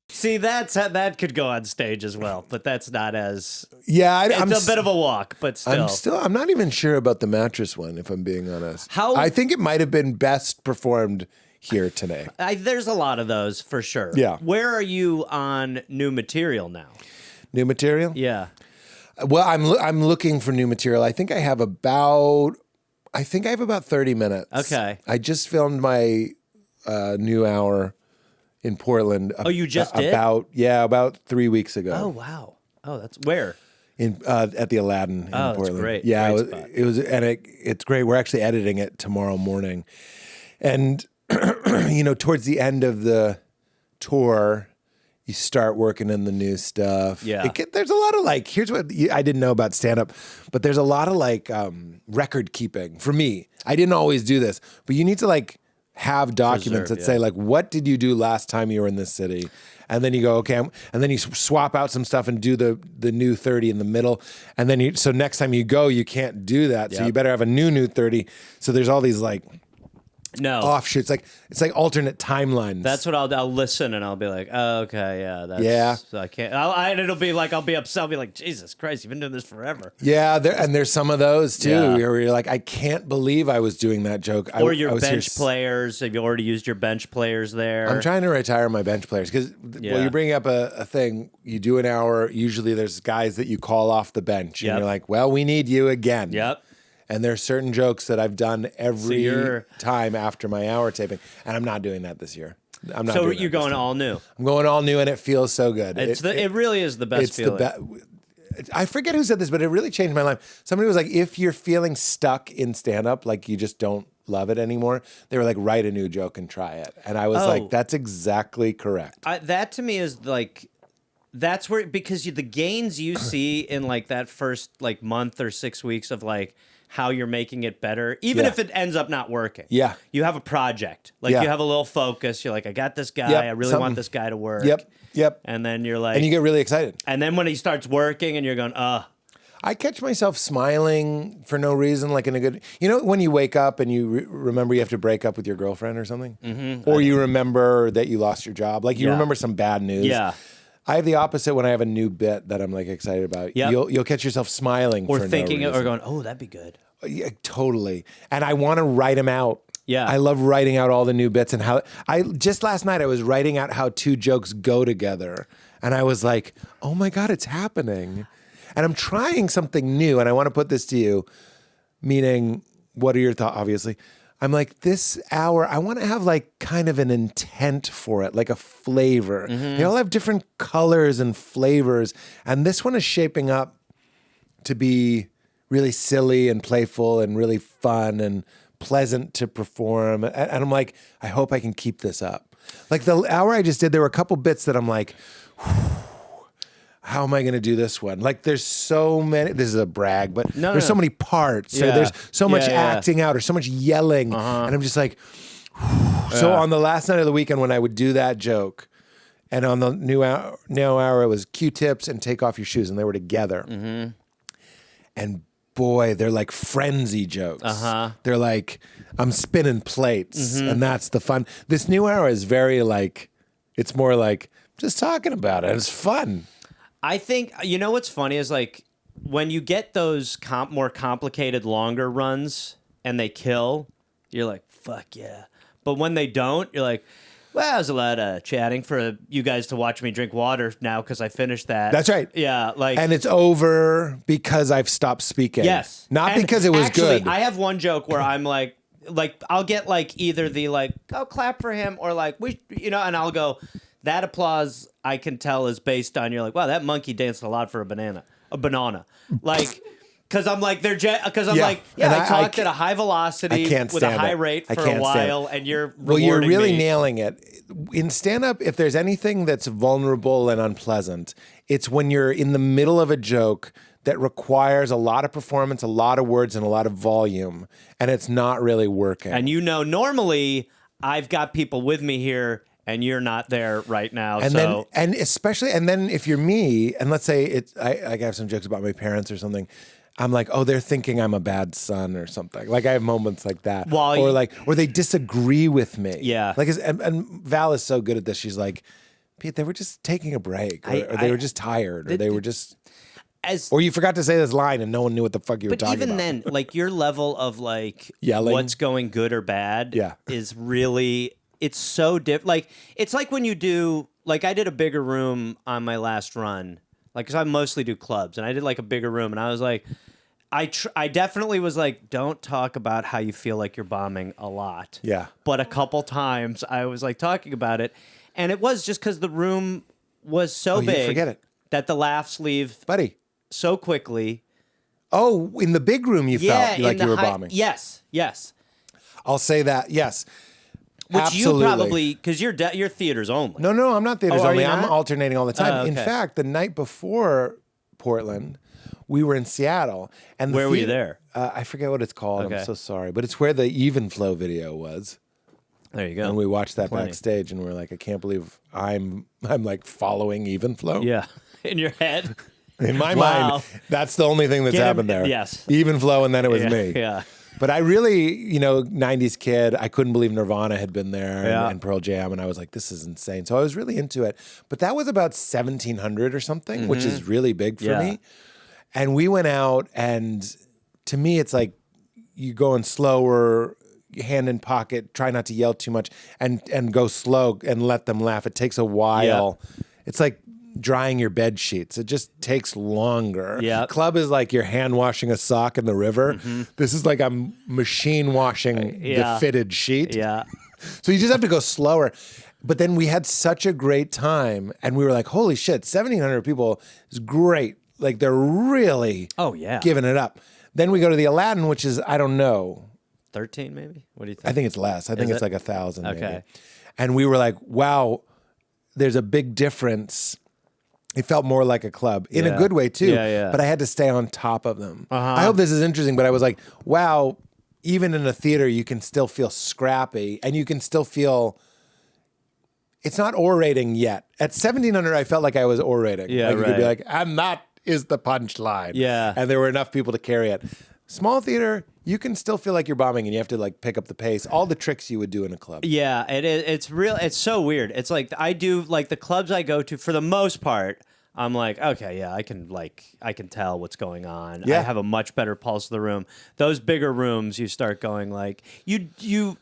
See, that could go on stage as well, but that's not as... Yeah, It's a bit of a walk, but still. I'm not even sure about the mattress one, if I'm being honest. How- I think it might have been best performed here today. There's a lot of those, for sure. Yeah. Where are you on new material now? New material? Yeah. Well, I'm looking for new material. I think I have about 30 minutes. Okay. I just filmed my new hour in Portland. Oh, you just did? About 3 weeks ago. Oh, wow. Oh, that's where? At the Aladdin in that's Portland. great. Yeah, Great spot. it was, and it's great. We're actually editing it tomorrow morning, and towards the end of the tour, you start working in the new stuff. Yeah. There's a lot of like, here's what I didn't know about stand-up, but there's a lot of like record keeping for me. I didn't always do this, but you need to like have documents that say like, what did you do last time you were in this city? And then you go, okay, and then you swap out some stuff and do the new 30 in the middle. And then so next time you go, you can't do that. So you better have a new 30. So there's all these like offshoots. It's like alternate timelines. That's what I'll listen and I'll be like, oh, okay, that's I can't. It'll be like I'll be upset. I'll be like, Jesus Christ, you've been doing this forever. Yeah, there's some of those too where you're like, I can't believe I was doing that joke. Or your bench players. Have you already used your bench players there? I'm trying to retire my bench players because well, you bring up a thing. You do an hour. Usually there's guys that you call off the bench, and you're like, well, we need you again. Yep. And there's certain jokes that I've done every time after my hour taping, and I'm not doing that this year. I'm not. So you're going all new. I'm going all new, and it feels so good. It really is the best feeling. I forget who said this, but it really changed my life. Somebody was like, if you're feeling stuck in stand-up, like you just don't love it anymore, they were like, write a new joke and try it. And I was like, that's exactly correct. That to me is like, that's where, because the gains you see in like that first like month or 6 weeks of like, how you're making it better, even if it ends up not working. Yeah. You have a project. Like you have a little focus. You're like, I got this guy. I really want this guy to work. Yep. And then you're like... And you get really excited. And then when he starts working and you're going, I catch myself smiling for no reason, like in a good... You know when you wake up and you remember you have to break up with your girlfriend or something? Mm-hmm. Or you remember that you lost your job. Like you remember some bad news. Yeah. I have the opposite when I have a new bit that I'm like excited about. Yep. You'll catch yourself smiling or for thinking no reason. or going, oh, that'd be good. Yeah, totally. And I want to write them out. Yeah. I love writing out all the new bits and how just last night I was writing out how two jokes go together. And I was like, oh my God, it's happening. And I'm trying something new. And I want to put this to you, meaning, what are your thoughts? Obviously, I'm like, this hour, I want to have like kind of an intent for it, like a flavor. Mm-hmm. They all have different colors and flavors. And this one is shaping up to be really silly and playful and really fun and pleasant to perform. And I'm like, I hope I can keep this up. Like the hour I just did, there were a couple bits that I'm like, how am I going to do this one? Like there's so many, this is a brag, but there's so many parts. So there's so much acting out or so much yelling. And I'm just like, so on the last night of the weekend when I would do that joke, and on the new hour, it was Q-tips and take off your shoes, and they were together. Mm-hmm. And boy, they're like frenzy jokes. They're like, I'm spinning plates, and that's the fun. This new hour is very like, it's more like, just talking about it. It's fun. I think, you know what's funny is like, when you get those more complicated, longer runs, and they kill, you're like, fuck yeah. But when they don't, you're like, well, that was a lot of chatting for you guys to watch me drink water now because I finished that. That's right. Yeah, like, and it's over because I've stopped speaking. Yes, not because it was actually, good. I have one joke where I'm like I'll get like either the like, oh, clap for him, or like and I'll go, that applause I can tell is based on, you're like, wow, that monkey danced a lot for a banana, like. Because I'm like, I talked at a high velocity with a high rate for a while, and you're you're really me. nailing it. In stand-up, if there's anything that's vulnerable and unpleasant, it's when you're in the middle of a joke that requires a lot of performance, a lot of words, and a lot of volume, and it's not really working. And normally I've got people with me here, and you're not there right now. And then if you're me, and let's say I have some jokes about my parents or something. I'm like, oh, they're thinking I'm a bad son or something. Like I have moments like that, or they disagree with me. Yeah, like and Val is so good at this. She's like, Pete, they were just taking a break, or they were just tired, or they were just, or you forgot to say this line and no one knew what the fuck you were talking about. But even then, like your level of like yelling, what's going good or bad, is really, it's so different. Like it's like when you do, like I did a bigger room on my last run. Like, because I mostly do clubs, and I did like a bigger room, and I was like, I definitely was like, don't talk about how you feel like you're bombing a lot. Yeah. But a couple times I was like talking about it, and it was just because the room was so big, forget it, that the laughs leave, buddy, so quickly. Oh, in the big room, you felt like you were bombing. Yes. I'll say that. Yes. Which Absolutely. you probably, because you're theaters only. No, I'm not theaters Oh, are only. you I'm not? alternating all the time. Oh, okay. In fact, the night before Portland, we were in Seattle. And the Where were you theater- there? I forget what it's called. Okay. I'm so sorry. But it's where the Even Flow video was. There you go. And we watched that Plenty. backstage, and we're like, I can't believe I'm like following Even Flow. Yeah. In your head. In my Wow. mind, that's the only thing that's Get him- happened there. yes. Even Flow, and then it was Yeah, me. yeah. But I really, 90s kid, I couldn't believe Nirvana had been there Yeah. and Pearl Jam, and I was like, this is insane. So I was really into it. But that was about 1,700 or something, which is really big for Mm-hmm. Yeah. me. And we went out, and to me, it's like you going slower, hand in pocket, try not to yell too much, and go slow and let them laugh. It takes a while. It's like drying your bed sheets. It just takes longer. Yeah. Club is like you're hand washing a sock in the river. This is like I'm machine washing the fitted sheet. Yeah. So you just have to go slower. But then we had such a great time, and we were like, holy shit, 1,700 people is great. Like they're really Oh, yeah. giving it up. Then we go to the Aladdin, which is, I don't know, 13 maybe? What do you think? I think it's less. I think Is it's it? like 1,000 maybe. Okay. And we were like, wow, there's a big difference. It felt more like a club in a Yeah. good way too. Yeah, yeah. But I had to stay on top of them. I hope this is interesting, but I was like, wow, even in a theater, you can still feel scrappy, and you can still feel, it's not orating yet. At 1,700, I felt like I was orating. Yeah, like you could be right. like, and that is the punchline. Yeah. And there were enough people to carry it. Small theater, you can still feel like you're bombing, and you have to like pick up the pace. All the tricks you would do in a club. Yeah, it is. It's real. It's so weird. It's like I do like the clubs I go to for the most part. I'm like, okay, yeah, I can tell what's going on. Yeah. I have a much better pulse of the room. Those bigger rooms, you start going like you.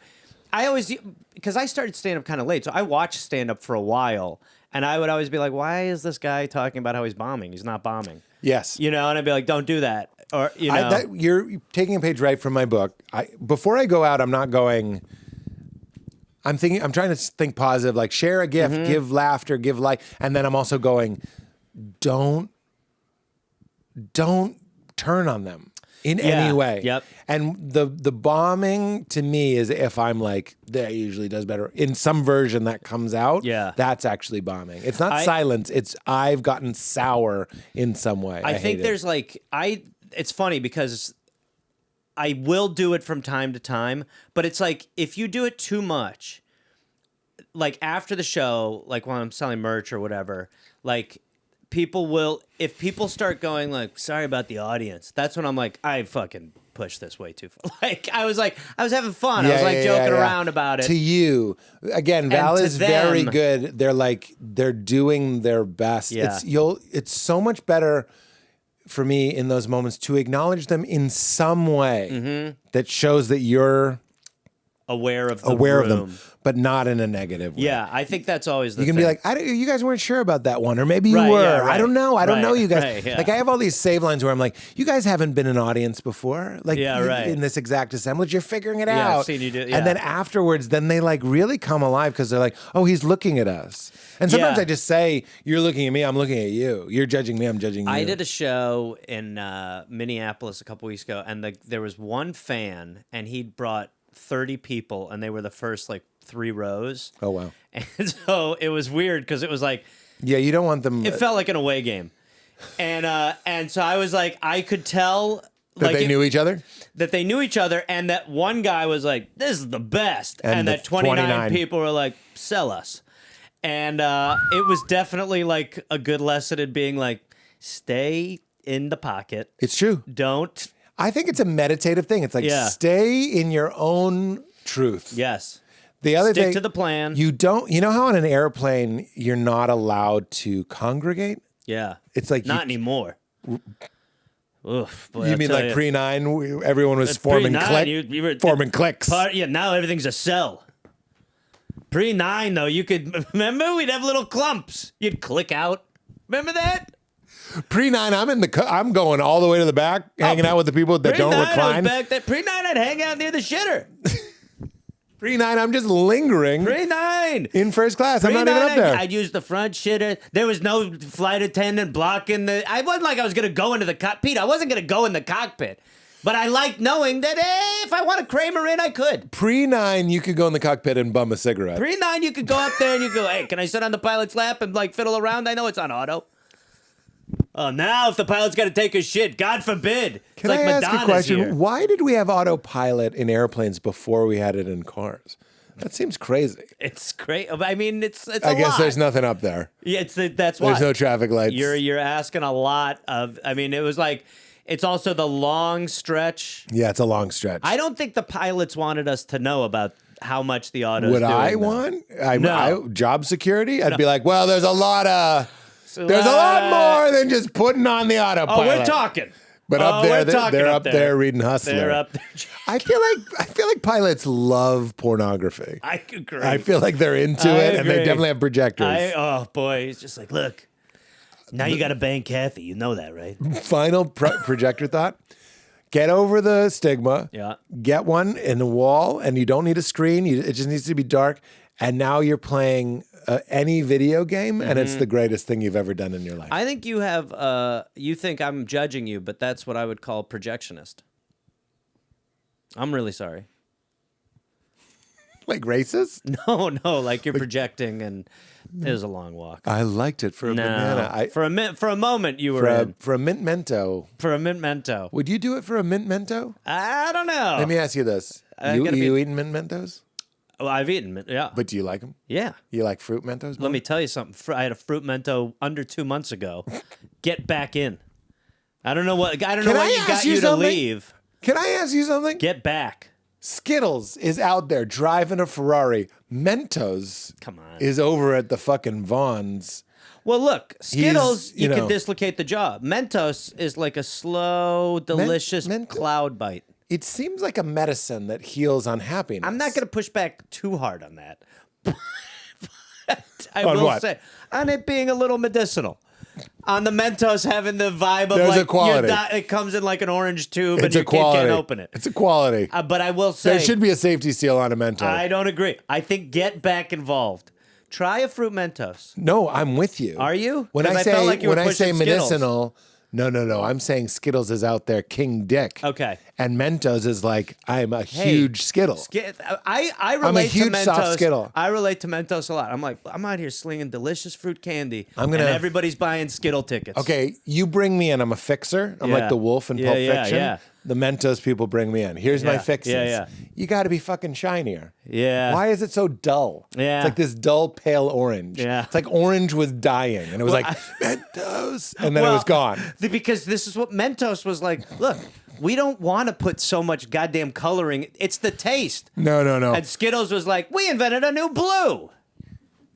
I always, because I started stand up kind of late, so I watched stand up for a while, and I would always be like, why is this guy talking about how he's bombing? He's not bombing. Yes. And I'd be like, don't do that. Or, You're taking a page right from my book. Before I go out, I'm not going. I'm trying to think positive, like share a gift, give laughter, give light, and then I'm also going, don't turn on them in any way. Yep. And the bombing to me is if I'm like, that usually does better. In some version that comes out, Yeah. that's actually bombing. It's not silence. It's I've gotten sour in some way. I hate think it. there's like it's funny because I will do it from time to time, but it's like if you do it too much, like after the show, like when I'm selling merch or whatever, like if people start going like, sorry about the audience, that's when I'm like, I fucking pushed this way too far. Like I was having fun. I was like joking around about it. To you, again, Val to is very them- good. They're doing their best. Yeah. It's so much better for me in those moments to acknowledge them in some way that shows that you're aware of the aware room. of them, but not in a negative way. Yeah, I think that's always the You can thing. be like, you guys weren't sure about that one, or maybe you Right, were. yeah, right. I don't know. I don't Right, know you guys. right, yeah. Like I have all these save lines where I'm like, you guys haven't been an audience before. Like Yeah, right. in this exact assemblage, you're figuring it Yeah, I've out. seen you do- yeah. And then afterwards, then they like really come alive because they're like, oh, he's looking at us. And sometimes Yeah. I just say, you're looking at me, I'm looking at you. You're judging me, I'm judging you. I did a show in Minneapolis a couple weeks ago, and there was one fan, and he'd brought 30 people, and they were the first like 3 rows. Oh, wow. And so it was weird because it was like Yeah, you don't want them it felt like an away game, and so I was like I could tell that like they knew each other. that they knew each other, and that one guy was like, "This is the best," and the that 29 29 people were like, "Sell us." And it was definitely like a good lesson in being like, stay in the pocket. It's true. Don't. I think it's a meditative thing. It's like Yeah. stay in your own truth. Yes. The other Stick thing, to the plan. You know how on an airplane you're not allowed to congregate? Yeah. It's like not anymore. Oof, boy, you I'll mean tell like you. pre-9, everyone was forming Pre-9, you were forming cliques. Yeah, now everything's a cell. Pre-9 though, you could remember we'd have little clumps. You'd click out. Remember that? Pre-9, I'm going all the way to the back, hanging out with the people that don't Pre-9, I was recline. back there. Pre-9, I'd hang out near the shitter. Pre-9, I'm just lingering Pre-9. in first class. I'm not even up there. I'd use the front shitter. There was no flight attendant blocking the. I wasn't like I was gonna go into the cockpit. I wasn't gonna go in the cockpit. But I like knowing that, hey, if I want to Kramer in, I could. Pre-9, you could go in the cockpit and bum a cigarette. Pre-9, you could go up there and you go, hey, can I sit on the pilot's lap and like fiddle around? I know it's on auto. Oh, now if the pilot's got to take a shit, God forbid. Can it's like I ask Madonna's a question? here. Why did we have autopilot in airplanes before we had it in cars? That seems crazy. It's great. I mean, it's a I guess lot. there's nothing up there. Yeah, that's why. There's no traffic lights. You're asking a lot of. I mean, it was like it's also the long stretch. Yeah, it's a long stretch. I don't think the pilots wanted us to know about how much the auto's Would doing. I though. want? No. Job security? I'd be like, well, there's a lot more than just putting on the autopilot. Oh, we're talking. But up there, they're up there reading Hustler. They're up there. I feel like pilots love pornography. I agree. I feel like they're into it, and they agree. definitely have projectors. Oh boy, it's just like, look. Now you got to bang Kathy. You know that, right? Final projector thought. Get over the stigma. Yeah. Get one in the wall, and you don't need a screen. It just needs to be dark. And now you're playing any video game, and it's the greatest thing you've ever done in your life. I think you have. You think I'm judging you, but that's what I would call projectionist. I'm really sorry. Like racist? No, like you're projecting, and it was a long walk. I liked it for a banana. For a moment you were in. For a mint mento. For a mint mento. Would you do it for a mint mento? I don't know. Let me ask you this: you eating mint mentos? Well, I've eaten mint. Yeah. But do you like them? Yeah. You like fruit mentos? Let me tell you something. I had a fruit mento under 2 months ago. Get back in. I don't know what you got you to leave. Can I ask you something? Get back. Skittles is out there driving a Ferrari. Mentos Come on. is over at the fucking Vons. Well, look, Skittles, you you know. can dislocate the jaw. Mentos is like a slow, delicious cloud bite. It seems like a medicine that heals unhappiness. I'm not going to push back too hard on that. But I On will what? say, on it being a little medicinal. On the Mentos having the vibe of There's like a quality. it comes in like an orange tube It's and your a kid quality. can't open it. It's a quality. But I will say, There should be a safety seal on a Mentos. I don't agree. I think get back involved. Try a fruit Mentos. No, I'm with you. Are you? When 'Cause I I say felt like you were when I say pushing Skittles. medicinal, no. I'm saying Skittles is out there king dick. Okay. And Mentos is like I'm a huge Skittle. I relate huge to Mentos. soft Skittle. I relate to Mentos a lot. I'm like, I'm out here slinging delicious fruit candy. And everybody's buying Skittle tickets. Okay, you bring me in. I'm a fixer. I'm Yeah. like the wolf in Pulp Fiction. Yeah. The Mentos people bring me in. Here's my Yeah, fixes. yeah. You got to be fucking shinier. Yeah. Why is it so dull? Yeah. It's like this dull pale orange. Yeah. It's like orange was dying, and it was like Mentos, and then it was gone. Because this is what Mentos was like. Look, we don't want to put so much goddamn coloring. It's the taste. No. And Skittles was like, we invented a new blue.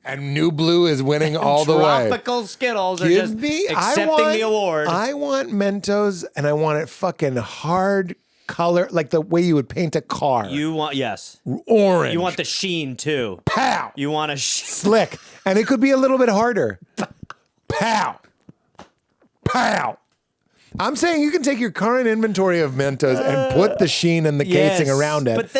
And New Blue is winning all the way. Tropical Skittles are just accepting the award. I want Mentos, and I want it fucking hard color, like the way you would paint a car. You want, yes. Orange. You want the sheen too. Pow. You want a Slick. And it could be a little bit harder. Pow. Pow. I'm saying you can take your current inventory of Mentos and put the sheen and the casing around it.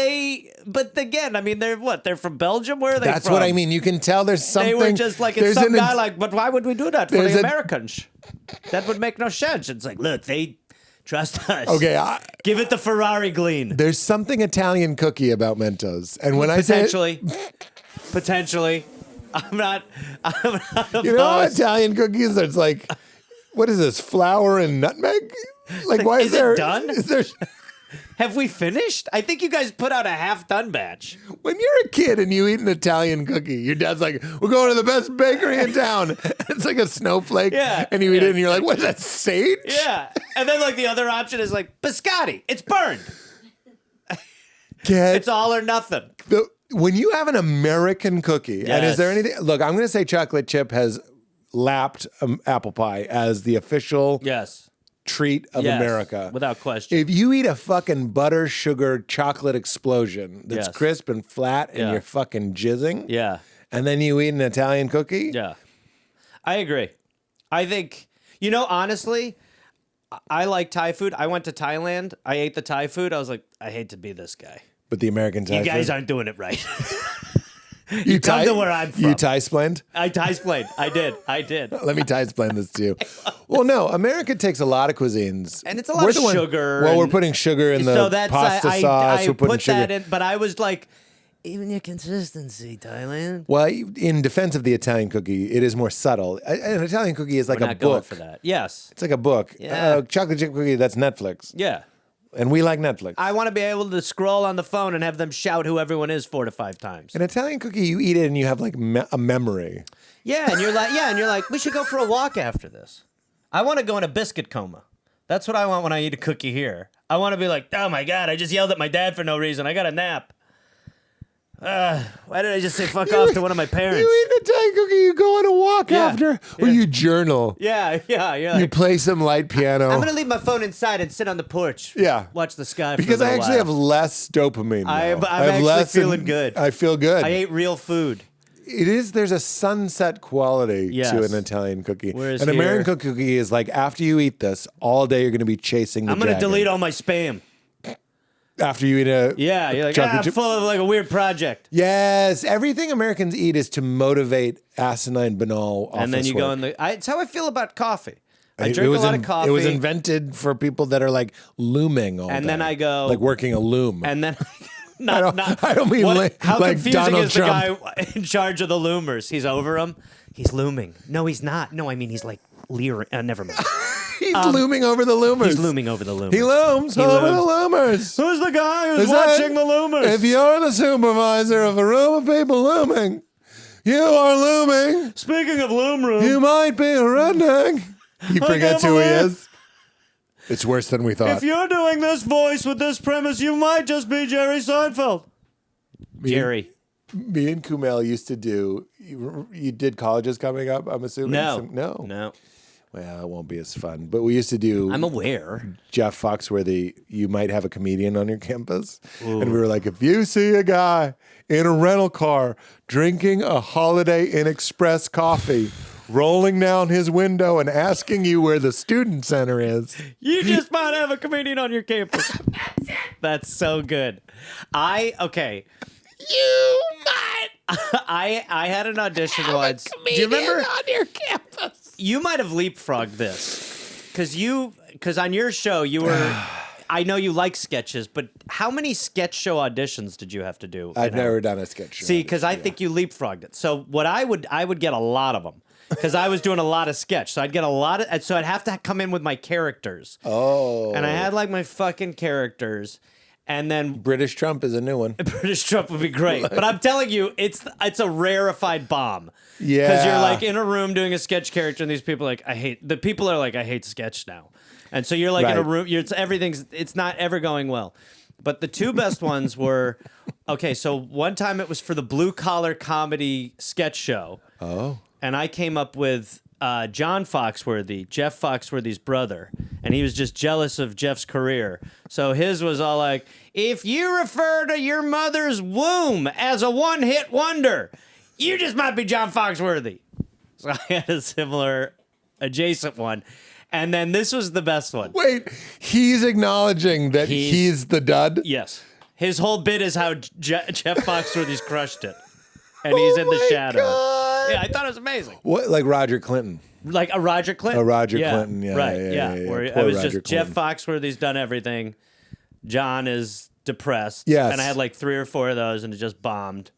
But again, I mean, they're what? They're from Belgium? Where are they That's from? what I mean. You can tell there's something. They were just like, it's there's some an- guy like, but why would we do that for there's the a- Americans? That would make no sense. It's like, look, they trust us. Okay, Give it the Ferrari glean. there's something Italian cookie about Mentos. And when I say Potentially. I'm not you know opposed. Italian cookies, it's like, what is this, flour and nutmeg? Like, why is it there? done? Is there? Have we finished? I think you guys put out a half-done batch. When you're a kid and you eat an Italian cookie, your dad's like, we're going to the best bakery in town. It's like a snowflake. Yeah. And you eat it and you're like, what is that, sage? Yeah. And then like the other option is like biscotti. It's burned. It's all or nothing. When you have an American cookie, and is there Yes. anything? Look, I'm going to say chocolate chip has lapped apple pie as the official Yes. treat of Yes, America. without question. If you eat a fucking butter, sugar, chocolate explosion that's Yes. crisp and flat and Yeah. you're fucking jizzing, Yeah. and then you eat an Italian cookie, Yeah. I agree. I think, you know, honestly, I like Thai food. I went to Thailand. I ate the Thai food. I was like, I hate to be this guy. but the American Thai You guys food- aren't doing it right. You come to where I'm from. You tie-splained? I tie-splained. I did. Let me tie-splain this to you. Well, no, America takes a lot of cuisines. And it's a lot of sugar. Well, we're and- putting sugar in the so that's, pasta sauce. I We're putting put sugar. that in, but I was like, even your consistency, Thailand. Well, in defense of the Italian cookie, it is more subtle. An Italian cookie is like We're a not going book. for that. Yes. It's like a book. Yeah. Chocolate chip cookie, that's Netflix. Yeah. And we like Netflix. I want to be able to scroll on the phone and have them shout who everyone is 4 to 5 times. An Italian cookie, you eat it and you have like a memory. Yeah, and you're like, we should go for a walk after this. I want to go in a biscuit coma. That's what I want when I eat a cookie here. I want to be like, oh my God, I just yelled at my dad for no reason. I got a nap. Why did I just say fuck off to one of my parents? You eat an Italian cookie, you go on a walk Yeah. after, or you journal. Yeah. You're You like, play some light piano. I'm going to leave my phone inside and sit on the porch. Yeah. Watch the sky for Because a I little actually while. have less dopamine now. I'm I have actually less feeling good. I feel good. I ate real food. There's a sunset quality Yes. to an Italian cookie. Whereas an American here- cookie is like, after you eat this, all day you're going to be chasing the I'm going to dragon. delete all my spam. After you eat a Yeah, you're like, chocolate I'm chip- full of like a weird project. Yes, everything Americans eat is to motivate asinine, banal office And then you go work. in the. It's how I feel about coffee. I It drink a was lot of coffee. It was invented for people that are like looming all And day. then I go- like working a loom. And then. I don't mean how like confusing Donald is Trump. the guy in charge of the loomers? He's over him. He's looming. No, he's not. No, I mean he's like leering. Never mind. He's looming over the loomers. He's looming over the loomers. He looms He over looms. the loomers. Who's the guy who's Is that- watching the loomers? If you're the supervisor of a room of people looming, you are looming. Speaking of loom room, You might be a redneck. He forgets who he believe- is. It's worse than we thought. if you're doing this voice with this premise, you might just be Jerry Seinfeld. Jerry. Me and Kumail used to do. You did colleges coming up, I'm assuming? No. No. Well, it won't be as fun. But we used to do I'm aware. Jeff Foxworthy, you might have a comedian on your campus. And we were like, if you see a guy in a rental car drinking a Holiday Inn Express coffee, rolling down his window and asking you where the student center is. You just might have a comedian on your campus. That's so good. Okay. You might I had an audition once. Do you remember? on your campus. You might have leapfrogged this because on your show you were. I know you like sketches, but how many sketch show auditions did you have to do? I've never done a sketch show. See, because I think you leapfrogged it. So what I would get a lot of them because I was doing a lot of sketch. So I'd get a lot of. So I'd have to come in with my characters. Oh. And I had like my fucking characters. And then British Trump is a new one. British Trump would be great. But I'm telling you, it's a rarefied bomb. Yeah. Because you're like in a room doing a sketch character, and these people are like, I hate sketch now. And so you're like in a Right. room, it's not ever going well. But the two best ones were, okay, so one time it was for the Blue Collar Comedy sketch show. Oh. And I came up with John Foxworthy, Jeff Foxworthy's brother, and he was just jealous of Jeff's career. So his was all like, if you refer to your mother's womb as a one-hit wonder, you just might be John Foxworthy. So I had a similar adjacent one. And then this was the best one. Wait, he's acknowledging that he's the dud? Yes. His whole bit is how Jeff Foxworthy's crushed it. And he's in the shadow. God. Yeah, I thought it was amazing. What, like Roger Clinton? Like a Roger Clinton. A Roger Clinton, yeah, Right, yeah. Where Poor I was Roger just, Jeff Clinton. Foxworthy's done everything. John is depressed. Yes. And I had like 3 or 4 of those and it just bombed.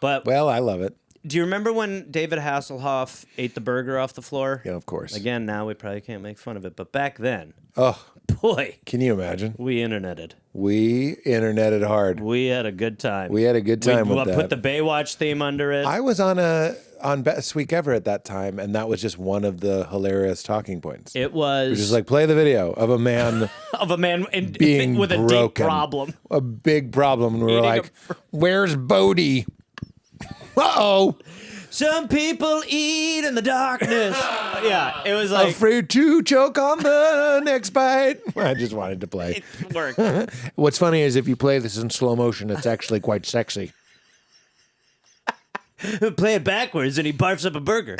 But Well, I love it. do you remember when David Hasselhoff ate the burger off the floor? Yeah, of course. Again, now we probably can't make fun of it. But back then, Oh, boy, can you imagine? we interneted. We interneted hard. We had a good time. We had a good time we with that. put the Baywatch theme under it. I was on Best Week Ever at that time, and that was just one of the hilarious talking points. It was Which is like, play the video of a man of a man being with a deep broken. problem. A big problem. And we were Eating like, where's Bodie? Uh-oh. Some people eat in the darkness. Yeah, it was like Afraid to choke on the next bite. I just wanted to play. it worked. What's funny is if you play this in slow motion, it's actually quite sexy. Play it backwards and he barfs up a burger.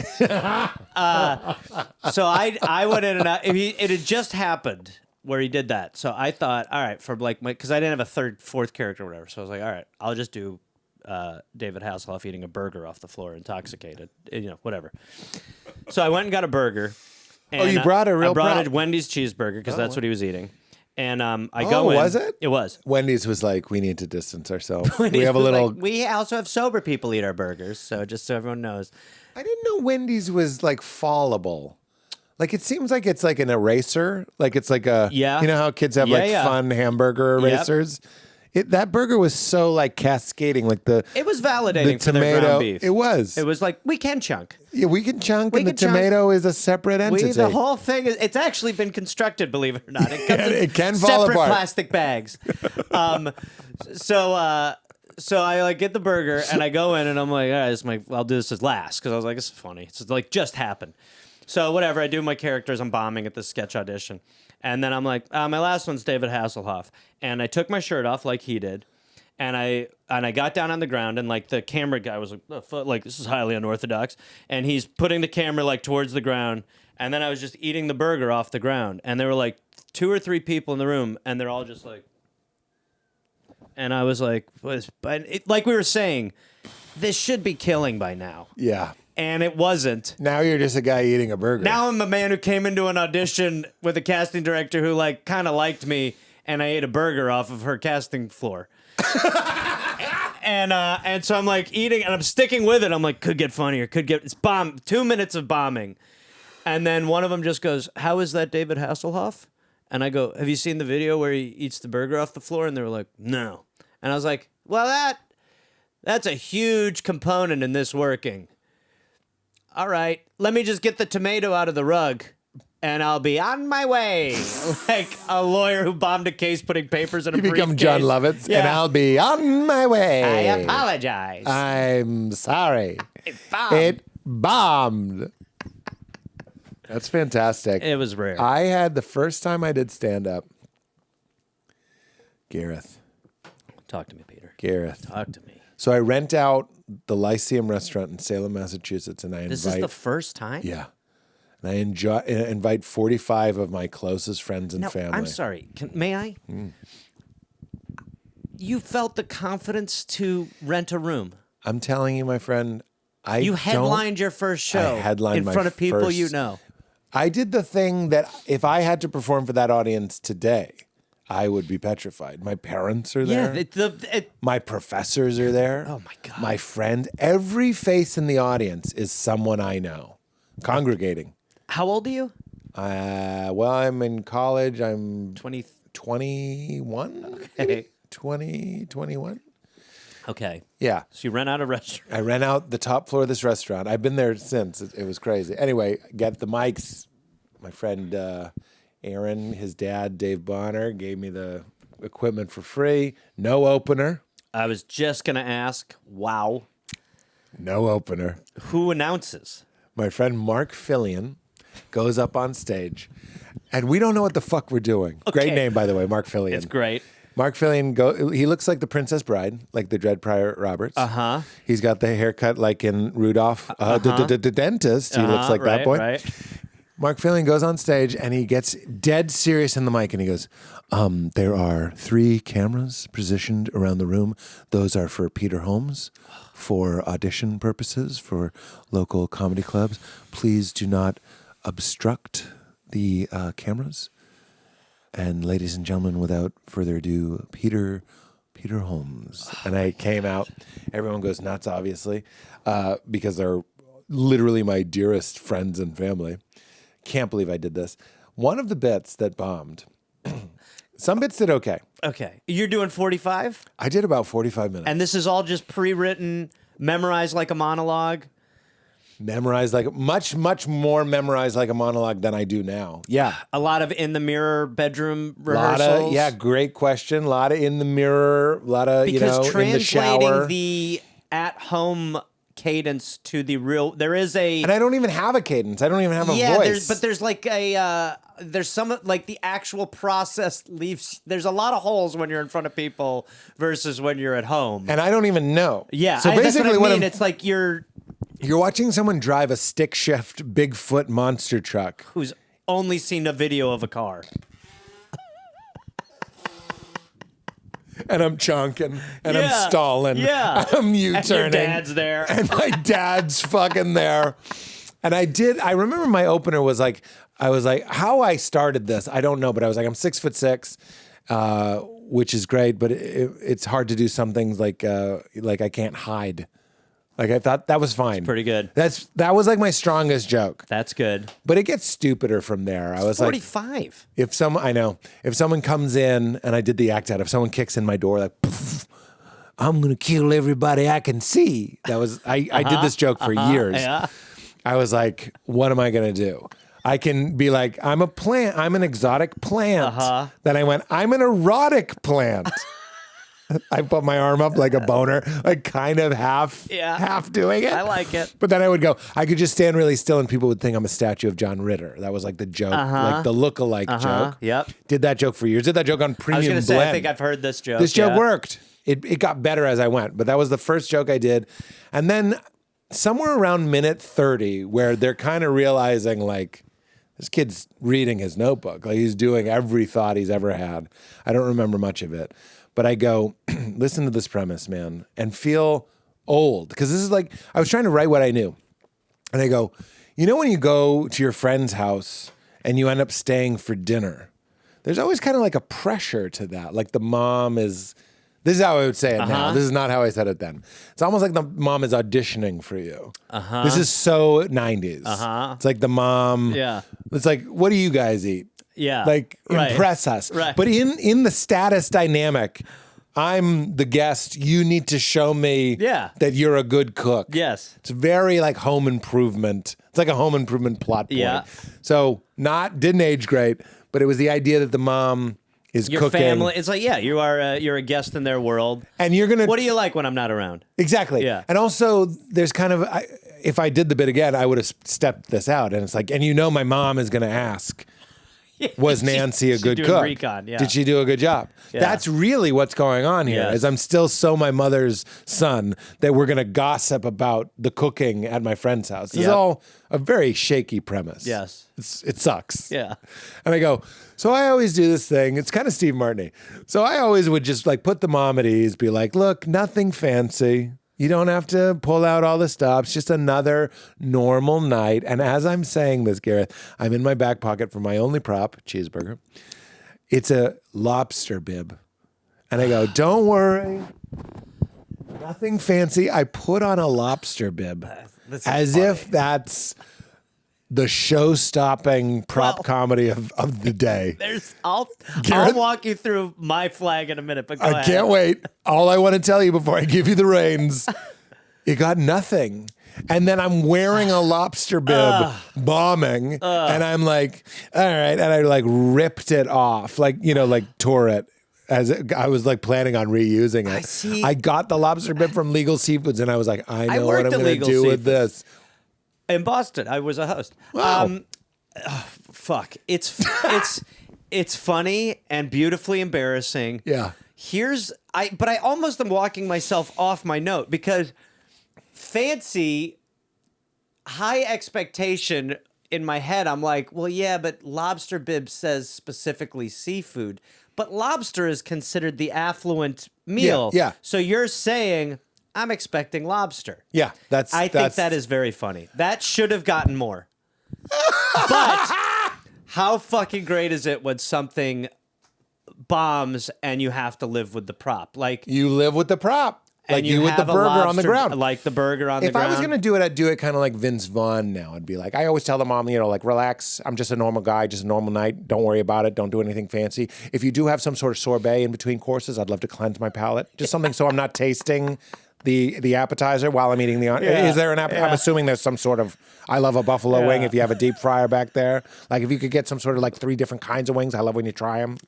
So I went in and out. It had just happened where he did that. So I thought, all right, for like because I didn't have a third, fourth character or whatever. So I was like, all right, I'll just do David Hasselhoff eating a burger off the floor, intoxicated, whatever. So I went and got a burger. And, you brought a real I brought prop. a Wendy's cheeseburger because that's what he was eating. And I Oh, go in. was it? It was. Wendy's was like, we need to distance ourselves. Wendy's We have a was little. like, we also have sober people eat our burgers, so just so everyone knows. I didn't know Wendy's was like fallable. Like it seems like it's like an eraser. Like it's like a Yeah. You know how kids have like Yeah. fun hamburger Yep. erasers. That burger was so like cascading, like the It was validating for their tomato. ground beef. It was. It was like, we can chunk. Yeah, we can chunk, We and the can chunk. tomato is a separate entity. The whole thing is, it's actually been constructed, believe it or not. It comes in It can fall separate apart. plastic bags. So I like get the burger and I go in and I'm like, all right, I'll do this as last because I was like, this is funny. It's like just happened. So whatever, I do my characters. I'm bombing at this sketch audition, and then I'm like, my last one's David Hasselhoff, and I took my shirt off like he did. And I got down on the ground, and like the camera guy was like, this is highly unorthodox, and he's putting the camera like towards the ground, and then I was just eating the burger off the ground, and there were like 2 or 3 people in the room, and they're all just like, and I was like, like we were saying, this should be killing by now, Yeah. and it wasn't. Now you're just a guy eating a burger. Now I'm a man who came into an audition with a casting director who like kind of liked me, and I ate a burger off of her casting floor. And so I'm like eating and I'm sticking with it. I'm like, could get funnier, it's 2 minutes of bombing. And then one of them just goes, how is that David Hasselhoff? And I go, have you seen the video where he eats the burger off the floor? And they were like, no. And I was like, well, that's a huge component in this working. All right, let me just get the tomato out of the rug. And I'll be on my way, like a lawyer who bombed a case putting papers in a you briefcase. become John Lovitz, Yeah. and I'll be on my way. I apologize. I'm sorry. It bombed. It bombed. That's fantastic. It was rare. I had the first time I did stand up. Gareth. Talk to me, Peter. Gareth. Talk to me. So I rent out the Lyceum restaurant in Salem, Massachusetts, and I invite. This is the first time? Yeah. And I invite 45 of my closest friends and No, family. I'm sorry. May I? You felt the confidence to rent a room. I'm telling you, my friend, You headlined your first show headlined in my front of people first- you know. I did the thing that if I had to perform for that audience today, I would be petrified. My parents are there. Yeah, My professors are there. Oh, my God. My friend. Every face in the audience is someone I know congregating. how old are you? Well, I'm in college. I'm 20. 21. Okay. 21. Okay. Yeah. So you rent out a restaurant. I rent out the top floor of this restaurant. I've been there since. It was crazy. Anyway, get the mics. My friend Aaron, his dad, Dave Bonner, gave me the equipment for free. No opener. I was just going to ask, wow, No opener. who announces? My friend Mark Fillion goes up on stage, and we don't know what the fuck we're doing. Okay. Great name, by the way, Mark Fillion. It's great. Mark Fillion, he looks like the Princess Bride, like the Dread Pryor Roberts. Uh-huh. He's got the haircut like in Rudolph, the dentist. He looks like that boy. Right. Mark Fillion goes on stage and he gets dead serious in the mic and he goes, there are 3 cameras positioned around the room. Those are for Peter Holmes, for audition purposes, for local comedy clubs. Please do not obstruct the cameras. And ladies and gentlemen, without further ado, Peter Holmes. And I came out. Everyone goes nuts, obviously, because they're literally my dearest friends and family. Can't believe I did this. One of the bits that bombed, some bits did okay. Okay. You're doing 45? I did about 45 minutes. And this is all just pre-written, memorized like a monologue? Memorized like, much more memorized like a monologue than I do now. Yeah. A lot of in the mirror bedroom rehearsals? Great question. A lot of in the mirror, a lot of, Because in the shower. translating the at-home cadence to the real, there is a... And I don't even have a cadence. I don't even have a voice. There's like a... there's some, like the actual process leaves... There's a lot of holes when you're in front of people versus when you're at home. And I don't even know. Yeah, So basically, that's what I mean. I'm- It's like you're... You're watching someone drive a stick shift Bigfoot monster truck. Who's only seen a video of a car. and I'm chunking, and Yeah. I'm stalling, Yeah. I'm And U-turning. your dad's there. And my dad's fucking there. And I remember my opener was like, I was like, how I started this, I don't know, but I was like, I'm 6'6", which is great, but it's hard to do some things like I can't hide. Like I thought that was fine. Pretty good. That was like my strongest joke. That's good. But it gets stupider from there. I was 45. like, if someone comes in, and I did the act out, if someone kicks in my door like, poof, I'm gonna kill everybody I can see. That was I did this joke for years. Yeah. I was like, what am I gonna do? I can be like, I'm a plant. I'm an exotic plant. Then I went, I'm an erotic plant. I put my arm up like a boner, like kind of half doing it. I like it. But then I would go, I could just stand really still and people would think I'm a statue of John Ritter. That was like the joke, like the look-alike joke. Yep. Did that joke for years. Did that joke on Premium I was going to say, Blend. I think I've heard this joke. This joke worked. It got better as I went, but that was the first joke I did. And then somewhere around minute 30, where they're kind of realizing like, this kid's reading his notebook. Like he's doing every thought he's ever had. I don't remember much of it. But I go, listen to this premise, man, and feel old. Because this is like, I was trying to write what I knew. And I go, you know when you go to your friend's house and you end up staying for dinner, there's always kind of like a pressure to that. Like the mom is, this is how I would say it now. This is not how I said it then. It's almost like the mom is auditioning for you. This is so 90s. It's like the mom. Yeah. It's like, what do you guys eat? Yeah. Like, Right. impress us. Right. But in the status dynamic, I'm the guest. You need to show me that you're a good cook. Yes. It's very like Home Improvement. It's like a Home Improvement plot point. Yeah. So didn't age great, but it was the idea that the mom is Your cooking. family. It's like, you're a guest in their world. And you're going to... What do you like when I'm not around? Exactly. Yeah. And also, there's kind of... if I did the bit again, I would have stepped this out. And it's like, and you know my mom is going to ask... Was Nancy a good doing cook? recon, yeah. Did she do a good job? Yeah. That's really what's going on here. Yes. Is I'm still so my mother's son that we're going to gossip about the cooking at my friend's house. This is Yep. all a very shaky premise. Yes. It sucks. Yeah. And I go, so I always do this thing. It's kind of Steve Martin-y. So I always would just like put the mom at ease, be like, look, nothing fancy. You don't have to pull out all the stops, just another normal night. And as I'm saying this, Gareth, I'm in my back pocket for my only prop, cheeseburger. It's a lobster bib. And I go, don't worry, nothing fancy. I put on a lobster bib as if that's the show-stopping prop comedy of the day. I'll Gareth? walk you through my flag in a minute, but go I ahead. can't wait. All I want to tell you before I give you the reins, it got nothing. And then I'm wearing a lobster bib, bombing, and I'm like, all right. And I like ripped it off, like, like tore it. I was like planning on reusing it. I got the lobster bib from Legal Seafoods, and I was like, I know what worked I'm at going to Legal do with Seafoods. this. In Boston, I was a host. Wow. Fuck. It's funny and beautifully embarrassing. Yeah. But I almost am walking myself off my note because fancy, high expectation in my head. I'm like, well, yeah, but lobster bib says specifically seafood, but lobster is considered the affluent meal. Yeah. So you're saying I'm expecting lobster. Yeah. I think that is very funny. That should have gotten more. But how fucking great is it when something bombs and you have to live with the prop? Like you live with the prop. Like and you with the have a burger on the lobster- ground. Like the burger on the If ground. I was going to do it, I'd do it kind of like Vince Vaughn now. I'd be like, I always tell the mom, like, relax. I'm just a normal guy, just a normal night. Don't worry about it. Don't do anything fancy. If you do have some sort of sorbet in between courses, I'd love to cleanse my palate. Just something so I'm not tasting the appetizer while I'm eating the... Is there an appetizer? I'm assuming there's some sort of... I love a buffalo wing if you have a deep fryer back there. Like if you could get some sort of like 3 different kinds of wings. I love when you try them.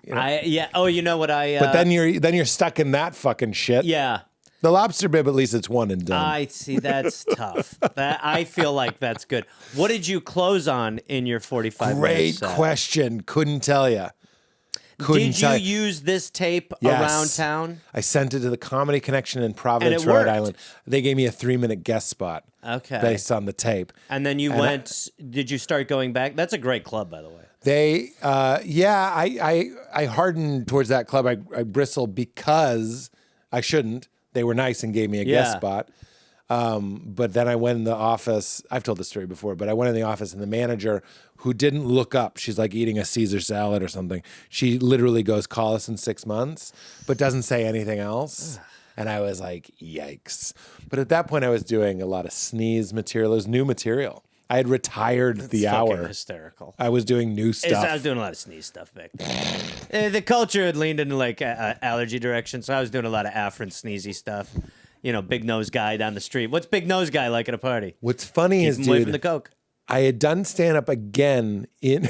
Oh, you know what I... But then you're stuck in that fucking shit. Yeah. The lobster bib, at least it's one and done. I see. That's tough. I feel like that's good. What did you close on in your 45 Great minutes? question. Couldn't tell you. Did you use this tape around town? I sent it to the Comedy Connection in Providence, And it Rhode worked? Island. They gave me a 3-minute guest spot. Okay. Based on the tape. And then you went... did you start going back? That's a great club, by the way. I hardened towards that club. I bristle because I shouldn't. They were nice and gave me a guest spot. But then I went in the office. I've told this story before, but I went in the office and the manager, who didn't look up, she's like eating a Caesar salad or something. She literally goes, call us in 6 months, but doesn't say anything else. And I was like, yikes. But at that point, I was doing a lot of sneeze material. It was new material. I had retired the hour. Hysterical. I was doing new stuff. I was doing a lot of sneeze stuff back then. The culture had leaned into like allergy direction, so I was doing a lot of Afrin sneezy stuff. You know, big nose guy down the street. What's big nose guy like at a party? What's funny is, Keep him away dude, from the coke. I had done stand up again in.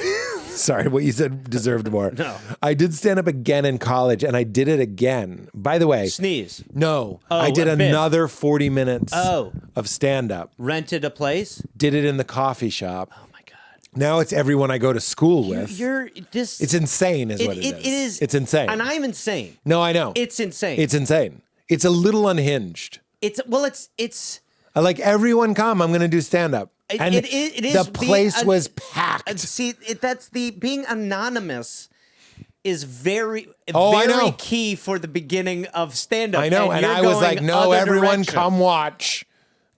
Sorry, what you said deserved more. No. I did stand up again in college, and I did it again. By the way, Sneeze. no, Oh, I did a bit. another 40 minutes Oh. of stand up. Rented a place. Did it in the coffee shop. Oh my god. Now it's everyone I go to school with. You're this. It's insane, is what it is. It is. It's insane. And I'm insane. No, I know. It's insane. It's insane. It's a little unhinged. It's I like everyone come. I'm going to do stand up. And it is the place being was packed. See, that's the being anonymous is very I know. very key for the beginning of stand up. I know. And you're I was going like, no, other everyone direction. come watch.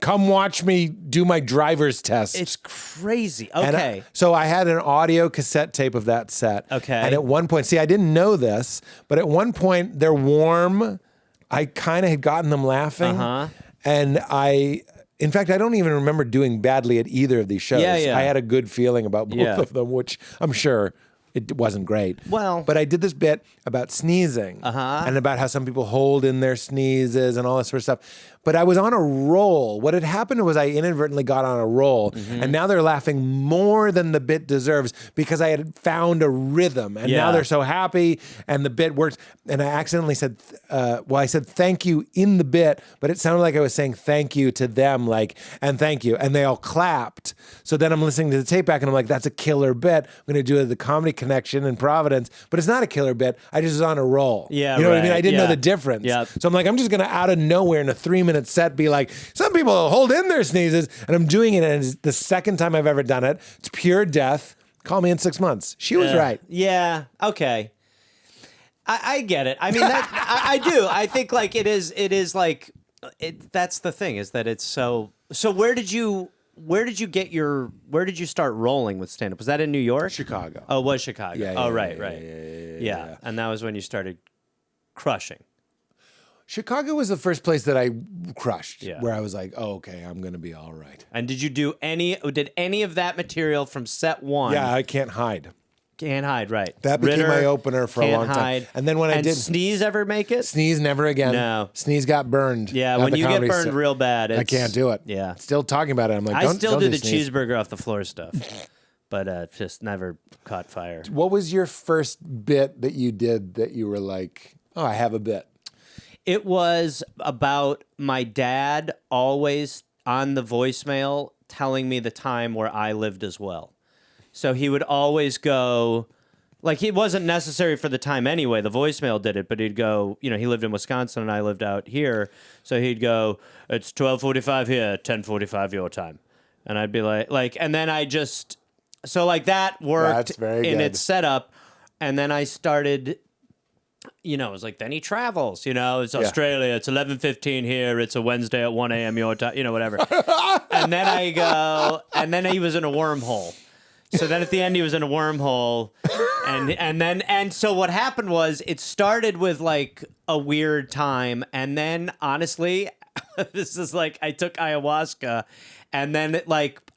Come watch me do my driver's test. It's crazy. And Okay. so I had an audio cassette tape of that set. Okay. And at one point, see, I didn't know this, but at one point they're warm. I kind of had gotten them laughing. And in fact, I don't even remember doing badly at either of these shows. Yeah. I had a good feeling about both Yeah. of them, which I'm sure it wasn't great. Well- but I did this bit about sneezing and about how some people hold in their sneezes and all that sort of stuff. But I was on a roll. What had happened was I inadvertently got on a roll, and now they're laughing more than the bit deserves because I had found a rhythm, and now Yeah. they're so happy, and the bit works. And I accidentally said, I said thank you in the bit, but it sounded like I was saying thank you to them, like, and thank you, and they all clapped. So then I'm listening to the tape back, and I'm like, that's a killer bit. I'm going to do it at the Comedy Connection in Providence, but it's not a killer bit. I just was on a roll. Yeah, you know what I mean? right. I didn't know Yeah. the difference. Yep. So I'm like, I'm just going to out of nowhere in a 3-minute set be like, some people hold in their sneezes, and I'm doing it, and it's the second time I've ever done it. It's pure death. Call me in 6 months. She was right. Yeah. Okay. I get it. I mean, I do. I think like it is like that's the thing is that it's so. So where did you start rolling with stand up? Was that in New York? Chicago. Oh, it was Chicago. Yeah, Right. Yeah. And that was when you started crushing. Chicago was the first place that I crushed, Yeah. where I was like, oh, okay, I'm going to be all right. And did any of that material from set one? Yeah, I can't hide. Can't hide, right. That became Ritter, my opener for a Can't long time. Hide. And then when I did Sneeze ever make it? Sneeze, never again. No. Sneeze got burned. Yeah, at when the you get comedy burned set. real bad, I can't do it. Yeah. Still talking about it. I'm like, I don't still do the sneeze. cheeseburger off the floor stuff, but just never caught fire. What was your first bit that you did that you were like, oh, I have a bit? It was about my dad always on the voicemail telling me the time where I lived as well. So he would always go, like it wasn't necessary for the time anyway. The voicemail did it, but he'd go, he lived in Wisconsin and I lived out here. So he'd go, it's 12:45 here, 10:45 your time. And I'd be like, and then I just, so like that worked That's very in good. its setup. And then I started, it was like, then he travels, it's Australia, it's 11:15 here, it's a Wednesday at 1 a.m. your time, whatever. And then I go, and then he was in a wormhole. So then at the end he was in a wormhole, and so what happened was it started with like a weird time, and then honestly, this is like I took ayahuasca, and then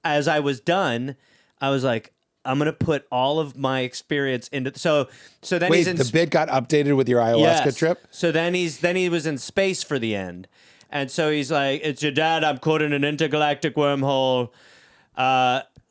as I was done, I was like, I'm gonna put all of my experience into so then Wait, he's in the bit got updated with your ayahuasca Yes. trip? So then he was in space for the end. And so he's like, it's your dad, I'm caught in an intergalactic wormhole.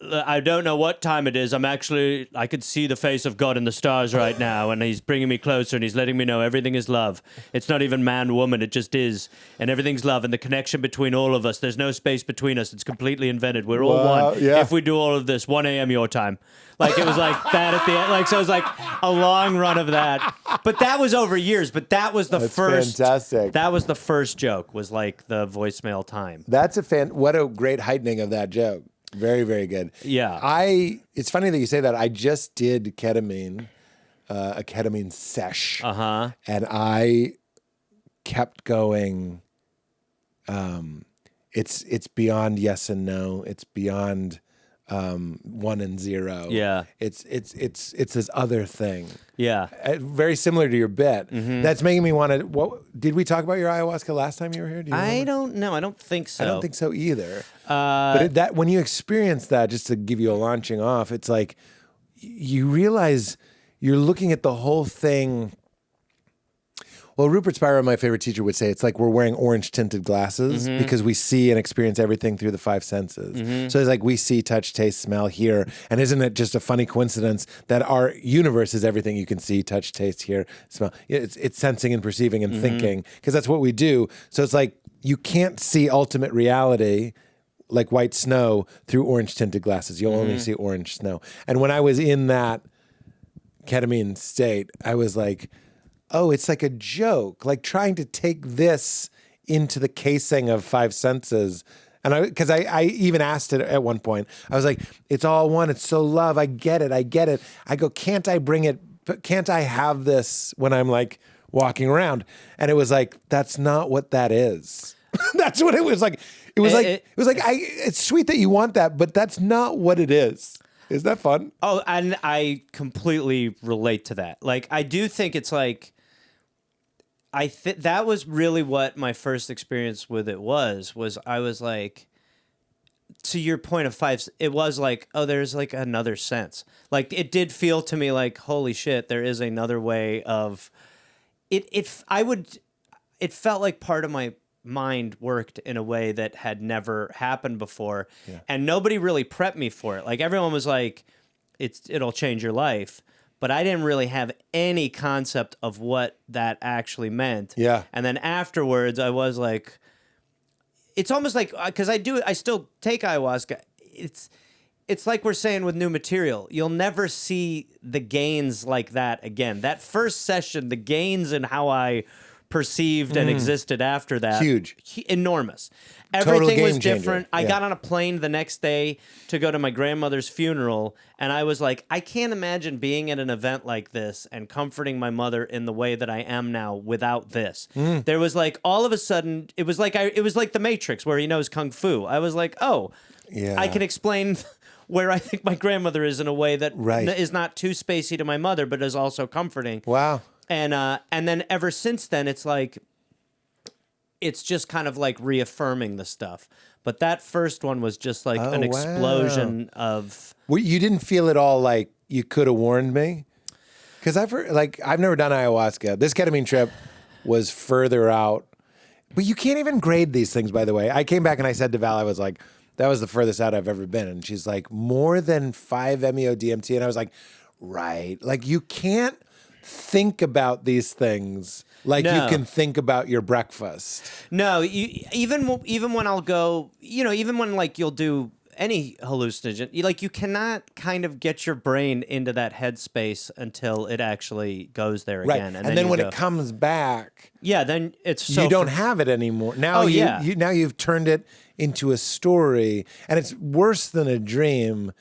I don't know what time it is. I could see the face of God in the stars right now, and he's bringing me closer, and he's letting me know everything is love. It's not even man, woman, it just is. And everything's love, and the connection between all of us, there's no space between us. It's completely invented. We're all Wow, one. yeah. If we do all of this, 1 a.m. your time. Like, it was like that at the end. Like, so it was like a long run of that. But that was over years, but that was the That's first. fantastic. That was the first joke, was like the voicemail time. That's what a great heightening of that joke. Very, very good. Yeah. It's funny that you say that. I just did ketamine, a ketamine sesh. And I kept going. It's beyond yes and no. It's beyond 1 and 0. Yeah. It's this other thing. Yeah. Very similar to your bit. That's making me want to. What did we talk about your ayahuasca last time you were here? Do you remember? I don't know. I don't think so. I don't think so either. But that when you experience that, just to give you a launching off, it's like you realize you're looking at the whole thing. Well, Rupert Spira, my favorite teacher, would say it's like we're wearing orange-tinted glasses because we see and experience everything through the 5 senses. So it's like we see, touch, taste, smell, hear. And isn't it just a funny coincidence that our universe is everything you can see, touch, taste, hear, smell? It's sensing and perceiving and thinking because that's what we do. So it's like you can't see ultimate reality like white snow through orange-tinted glasses. You'll only see orange snow. And when I was in that ketamine state, I was like, oh, it's like a joke, like trying to take this into the casing of 5 senses. And because I even asked it at one point, I was like, it's all one. It's so love. I get it. I go, can't I bring it? Can't I have this when I'm like walking around? And it was like, that's not what that is. That's what it was like. It's sweet that you want that, but that's not what it is. Is that fun? Oh, and I completely relate to that. Like, I do think it's like, that was really what my first experience with it was I was like, to your point of 5, it was like, oh, there's like another sense. Like, it did feel to me like, holy shit, there is another way of it. It felt like part of my mind worked in a way that had never happened before. Yeah. And nobody really prepped me for it. Like, everyone was like, it'll change your life. But I didn't really have any concept of what that actually meant. Yeah. And then afterwards, I was like, it's almost like, because I still take ayahuasca. It's like we're saying with new material. You'll never see the gains like that again. That first session, the gains in how I perceived and existed after that. Huge. Enormous. Total Everything was game changer. different. I got on a plane the next day to go to my grandmother's funeral, and I was like, I can't imagine being at an event like this and comforting my mother in the way that I am now without this. There was like, all of a sudden, it was like The Matrix where he knows Kung Fu. I was like, oh, Yeah. I can explain where I think my grandmother is in a way that is not too spacey to my mother, but is also comforting. Wow. And then ever since then, it's like, it's just kind of like reaffirming the stuff. But that first one was just like an explosion of. Well, you didn't feel at all like you could have warned me? Because I've never done ayahuasca. This ketamine trip was further out. But you can't even grade these things, by the way. I came back and I said to Val, I was like, that was the furthest out I've ever been. And she's like, more than 5 MEO DMT. And I was like, right. Like, you can't think about these things like you can think about your breakfast. No, even when I'll go, even when like you'll do any hallucinogen, you cannot kind of get your brain into that headspace until it actually goes there again. And then when it comes back, then it's so you don't have it anymore. Now now you've turned it into a story, and it's worse than a dream.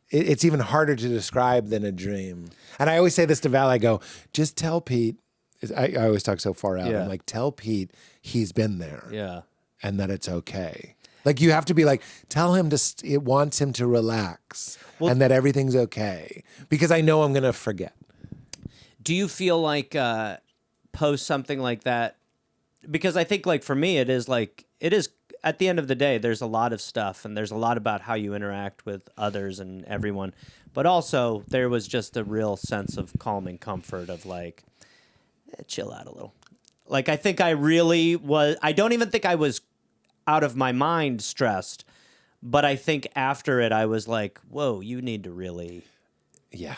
It's even harder to describe than a dream. And I always say this to Val. I go, just tell Pete. I always talk so far out. I'm like, tell Pete he's been there. Yeah. And that it's okay. Like, you have to be like, tell him it wants him to relax and that everything's okay. Because I know I'm going to forget. Do you feel like post something like that? Because I think like for me, it is at the end of the day, there's a lot of stuff and there's a lot about how you interact with others and everyone. But also there was just a real sense of calming comfort of like, chill out a little. Like, I think I really was, I don't even think I was out of my mind stressed, but I think after it, I was like, whoa, you need to really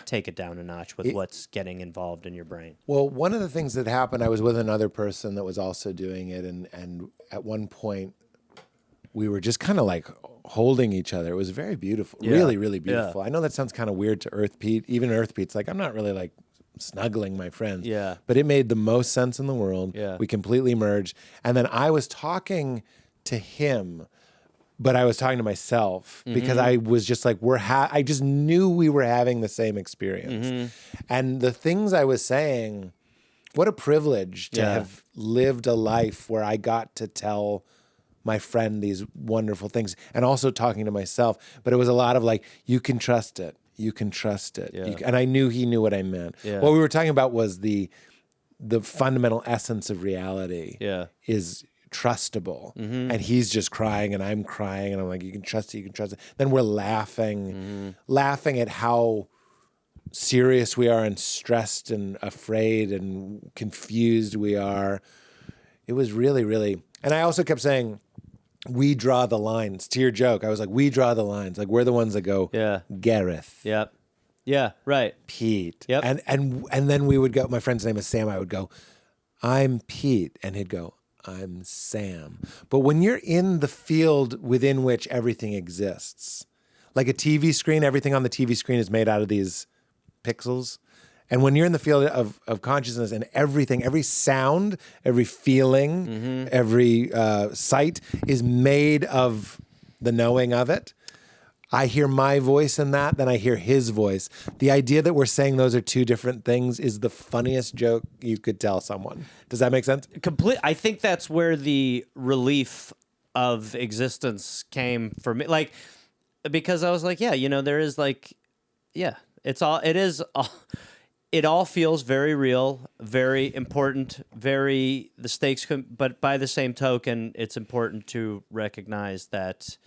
take it down a notch with what's getting involved in your brain. Well, one of the things that happened, I was with another person that was also doing it. And at one point we were just kind of like holding each other. It was very beautiful, really, really beautiful. I know that sounds kind of weird to Earth Pete. Even Earth Pete's like, I'm not really like snuggling my friends. Yeah. But it made the most sense in the world. Yeah. We completely merged. And then I was talking to him but I was talking to myself because I was just like, I just knew we were having the same experience. And the things I was saying, what a privilege to have lived a life where I got to tell my friend these wonderful things and also talking to myself. But it was a lot of like, you can trust it. You can trust it. Yeah. And I knew he knew what I meant. Yeah. What we were talking about was the fundamental essence of reality is trustable. And he's just crying and I'm crying and I'm like, you can trust it, you can trust it. Then we're laughing at how serious we are and stressed and afraid and confused we are. It was really, really, and I also kept saying, we draw the lines. To your joke, I was like, we draw the lines. Like, we're the ones that go, Gareth. Yep. Yeah, right. Pete. Yep. And then we would go, my friend's name is Sam, I would go, I'm Pete. And he'd go, I'm Sam. But when you're in the field within which everything exists, like a TV screen, everything on the TV screen is made out of these pixels. And when you're in the field of consciousness and everything, every sound, every feeling, every sight is made of the knowing of it. I hear my voice in that, then I hear his voice. The idea that we're saying those are two different things is the funniest joke you could tell someone. Does that make sense? I think that's where the relief of existence came for me. Like, because I was like, yeah, there is like, yeah, it all feels very real, very important, the stakes, but by the same token, it's important to recognize that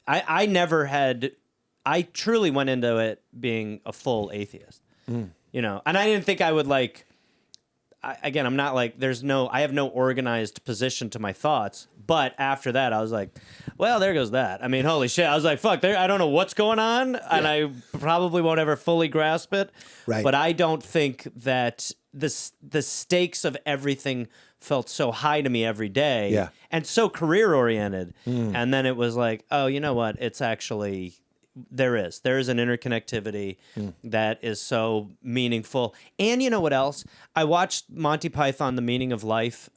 I truly went into it being a full atheist, and I didn't think I would I'm not like, I have no organized position to my thoughts, but after that, I was like, well, there goes that. I mean, holy shit. I was like, fuck, I don't know what's going on, and I probably won't ever fully grasp it, but I don't think that the stakes of everything felt so high to me every day and so career-oriented, and then it was like, oh, you know what? It's actually... There is an interconnectivity that is so meaningful. And you know what else? I watched Monty Python, The Meaning of Life,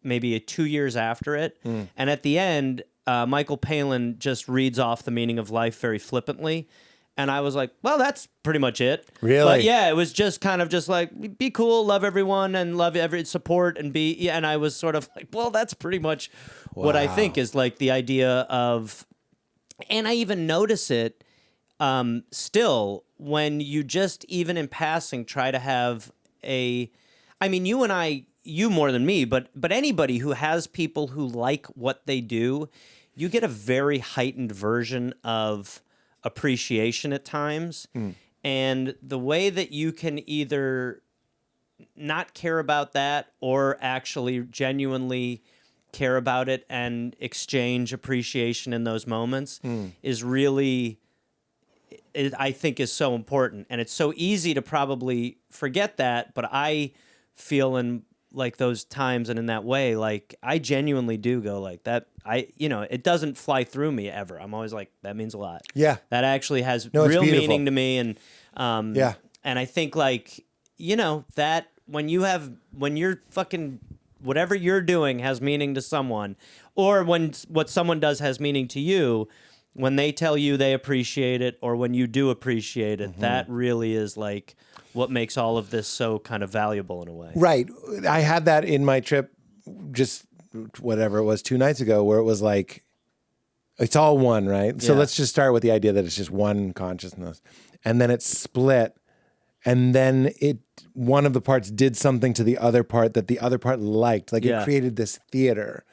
maybe 2 years after it. And at the end, Michael Palin just reads off the meaning of life very flippantly. And I was like, well, that's pretty much it. Really? But yeah, it was just kind of just like, be cool, love everyone, and love every support, and and I was sort of like, well, that's pretty much what I think is like the idea of... And I even notice it still when you just, even in passing, try to have I mean, you more than me, but anybody who has people who like what they do, you get a very heightened version of appreciation at times. And the way that you can either not care about that or actually genuinely care about it and exchange appreciation in those moments is really, I think, is so important. And it's so easy to probably forget that, but I feel in like those times and in that way, like I genuinely do go like that. It doesn't fly through me ever. I'm always like, that means a lot. Yeah. That actually has real meaning to me. And, and I think like, that when you're fucking, whatever you're doing has meaning to someone, or when what someone does has meaning to you, when they tell you they appreciate it, or when you do appreciate it, that really is like what makes all of this so kind of valuable in a way. Right. I had that in my trip just whatever it was 2 nights ago, where it was like, it's all one, right? So let's just start with the idea that it's just one consciousness, and then it's split. And then one of the parts did something to the other part that the other part liked. Like it created this theater.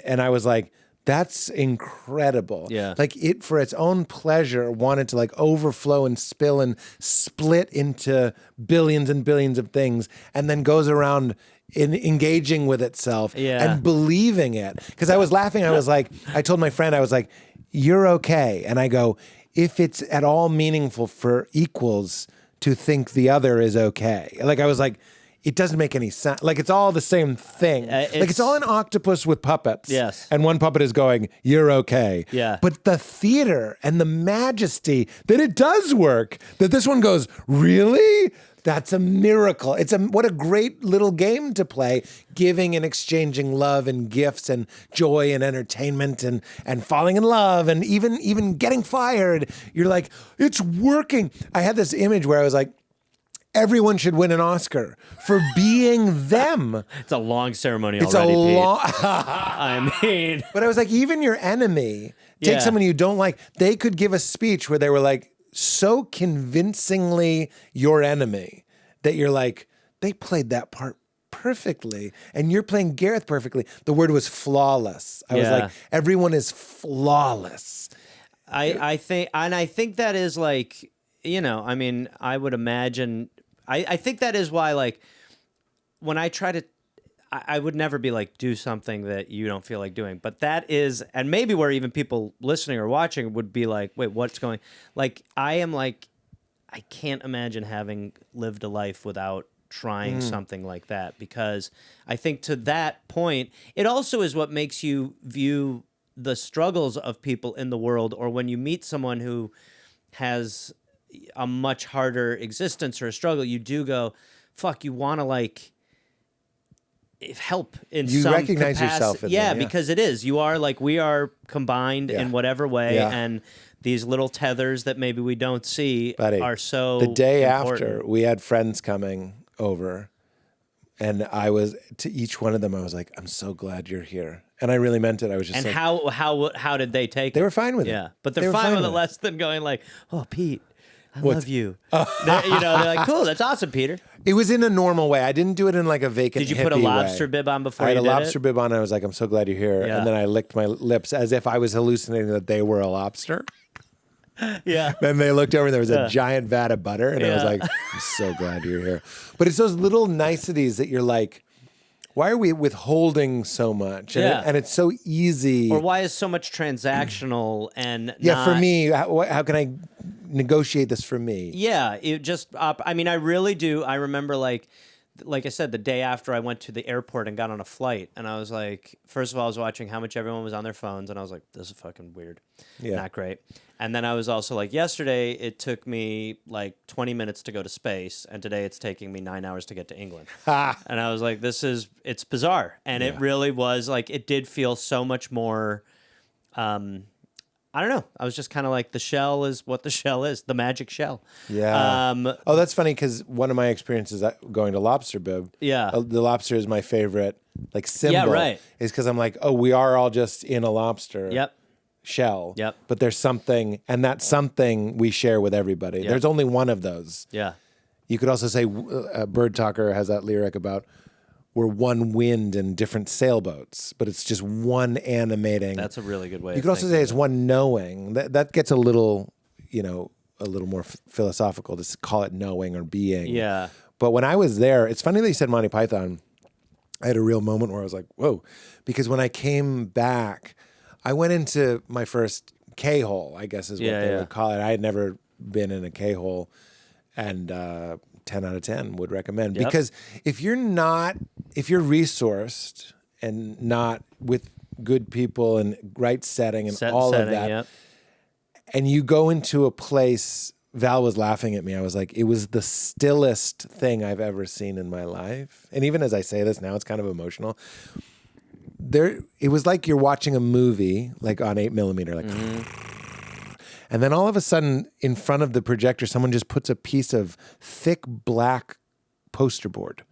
And I was like, that's incredible. Yeah. Like it, for its own pleasure, wanted to like overflow and spill and split into billions and billions of things, and then goes around in engaging with itself and believing it. Because I was laughing. I was like, I told my friend, I was like, you're okay. And I go, if it's at all meaningful for equals to think the other is okay. Like I was like, it doesn't make any sense. Like, it's all the same thing. Like, it's all an octopus with puppets. Yes. And one puppet is going, you're okay. Yeah. But the theater and the majesty that it does work, that this one goes, really? That's a miracle. What a great little game to play, giving and exchanging love and gifts and joy and entertainment and falling in love and even getting fired. You're like, it's working. I had this image where I was like, everyone should win an Oscar for being them. It's a long ceremony It's already, a Pete. long. I mean, But I was like, even your enemy, take Yeah. someone you don't like. They could give a speech where they were like so convincingly your enemy that you're like, they played that part perfectly, and you're playing Gareth perfectly. The word was flawless. I was Yeah. like, everyone is flawless. I think that is like, I mean, I would imagine, I think that is why, like, when I try to, I would never be like, do something that you don't feel like doing. But that is, and maybe where even people listening or watching would be like, wait, what's going, like, I am like, I can't imagine having lived a life without trying something like that, because I think to that point, it also is what makes you view the struggles of people in the world, or when you meet someone who has a much harder existence or a struggle, you do go, fuck, you want to like help in You some recognize capacity. yourself in yeah, them, yeah. because it is. You are like, we are combined Yeah. in whatever way, Yeah. and these little tethers that maybe we don't see Buddy, are so the day important. after, we had friends coming over, and I was, to each one of them, I was like, I'm so glad you're here. And I really meant it. I was just And like, how did they take they it? were fine with it. Yeah, but They they're were fine with it it. less than going like, oh, Pete, I love you. They're like, cool, that's awesome, Peter. It was in a normal way. I didn't do it in like a vacant, Did you put a hippie lobster way. bib on before I had you a did lobster it? bib on, and I was like, I'm so glad you're here. Yeah. And then I licked my lips as if I was hallucinating that they were a lobster. Yeah. Then they looked over and there was a giant vat of butter. And I was Yeah. like, I'm so glad you're here. But it's those little niceties that you're like, why are we withholding so much? And, Yeah. and it's so easy. Or why is so much transactional and Yeah, for not- me, how can I negotiate this for me? Yeah, it just. I mean, I really do. I remember, like I said, the day after I went to the airport and got on a flight, and I was like, first of all, I was watching how much everyone was on their phones, and I was like, this is fucking weird. Yeah. Not great. And then I was also like, yesterday it took me like 20 minutes to go to space, and today it's taking me 9 hours to get to England. And I was like, it's bizarre. And it really was like, it did feel so much more. I don't know. I was just kind of like, the shell is what the shell is, the magic shell. Yeah. Oh, that's funny because one of my experiences going to Lobster Bib. Yeah. The lobster is my favorite, like symbol. Yeah, right. Is because I'm like, oh, we are all just in a lobster. Yep. Shell. Yep. But there's something, and that something we share with everybody. Yep. There's only one of those. Yeah. You could also say Bird Talker has that lyric about we're one wind in different sailboats, but it's just one animating. That's a really good way. You could also say it's one knowing. That gets a little, a little more philosophical to call it knowing or being. Yeah. But when I was there, it's funny that you said Monty Python. I had a real moment where I was like, whoa, because when I came back, I went into my first K-hole, I guess is what they would call it. I had never been in a K-hole, and 10 out of 10 would recommend. Yep. Because if you're resourced and not with good people and right setting and all of that, Yep. and you go into a place, Val was laughing at me. I was like, it was the stillest thing I've ever seen in my life. And even as I say this now, it's kind of emotional. It was like you're watching a movie, like on 8mm, like, and then all of a sudden, in front of the projector, someone just puts a piece of thick black poster board.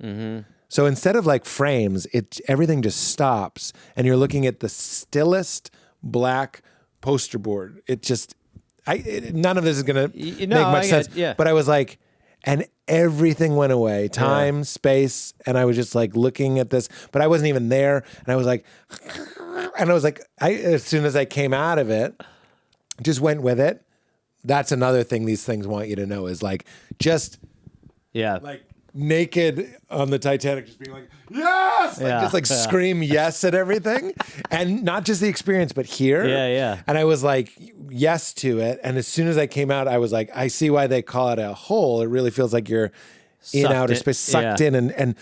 So instead of like frames, everything just stops, and you're looking at the stillest black poster board. None of this is gonna make much sense. But I was like, and everything went away, time, space, and I was just like looking at this, but I wasn't even there, and I was like, as soon as I came out of it, just went with it. That's another thing these things want you to know is like just like naked on the Titanic, just being like, yes, just like scream yes at everything, and not just the experience, but here. And I was like, yes to it. And as soon as I came out, I was like, I see why they call it a hole. It really feels like you're in Sucked outer in. space, sucked Yeah. in. And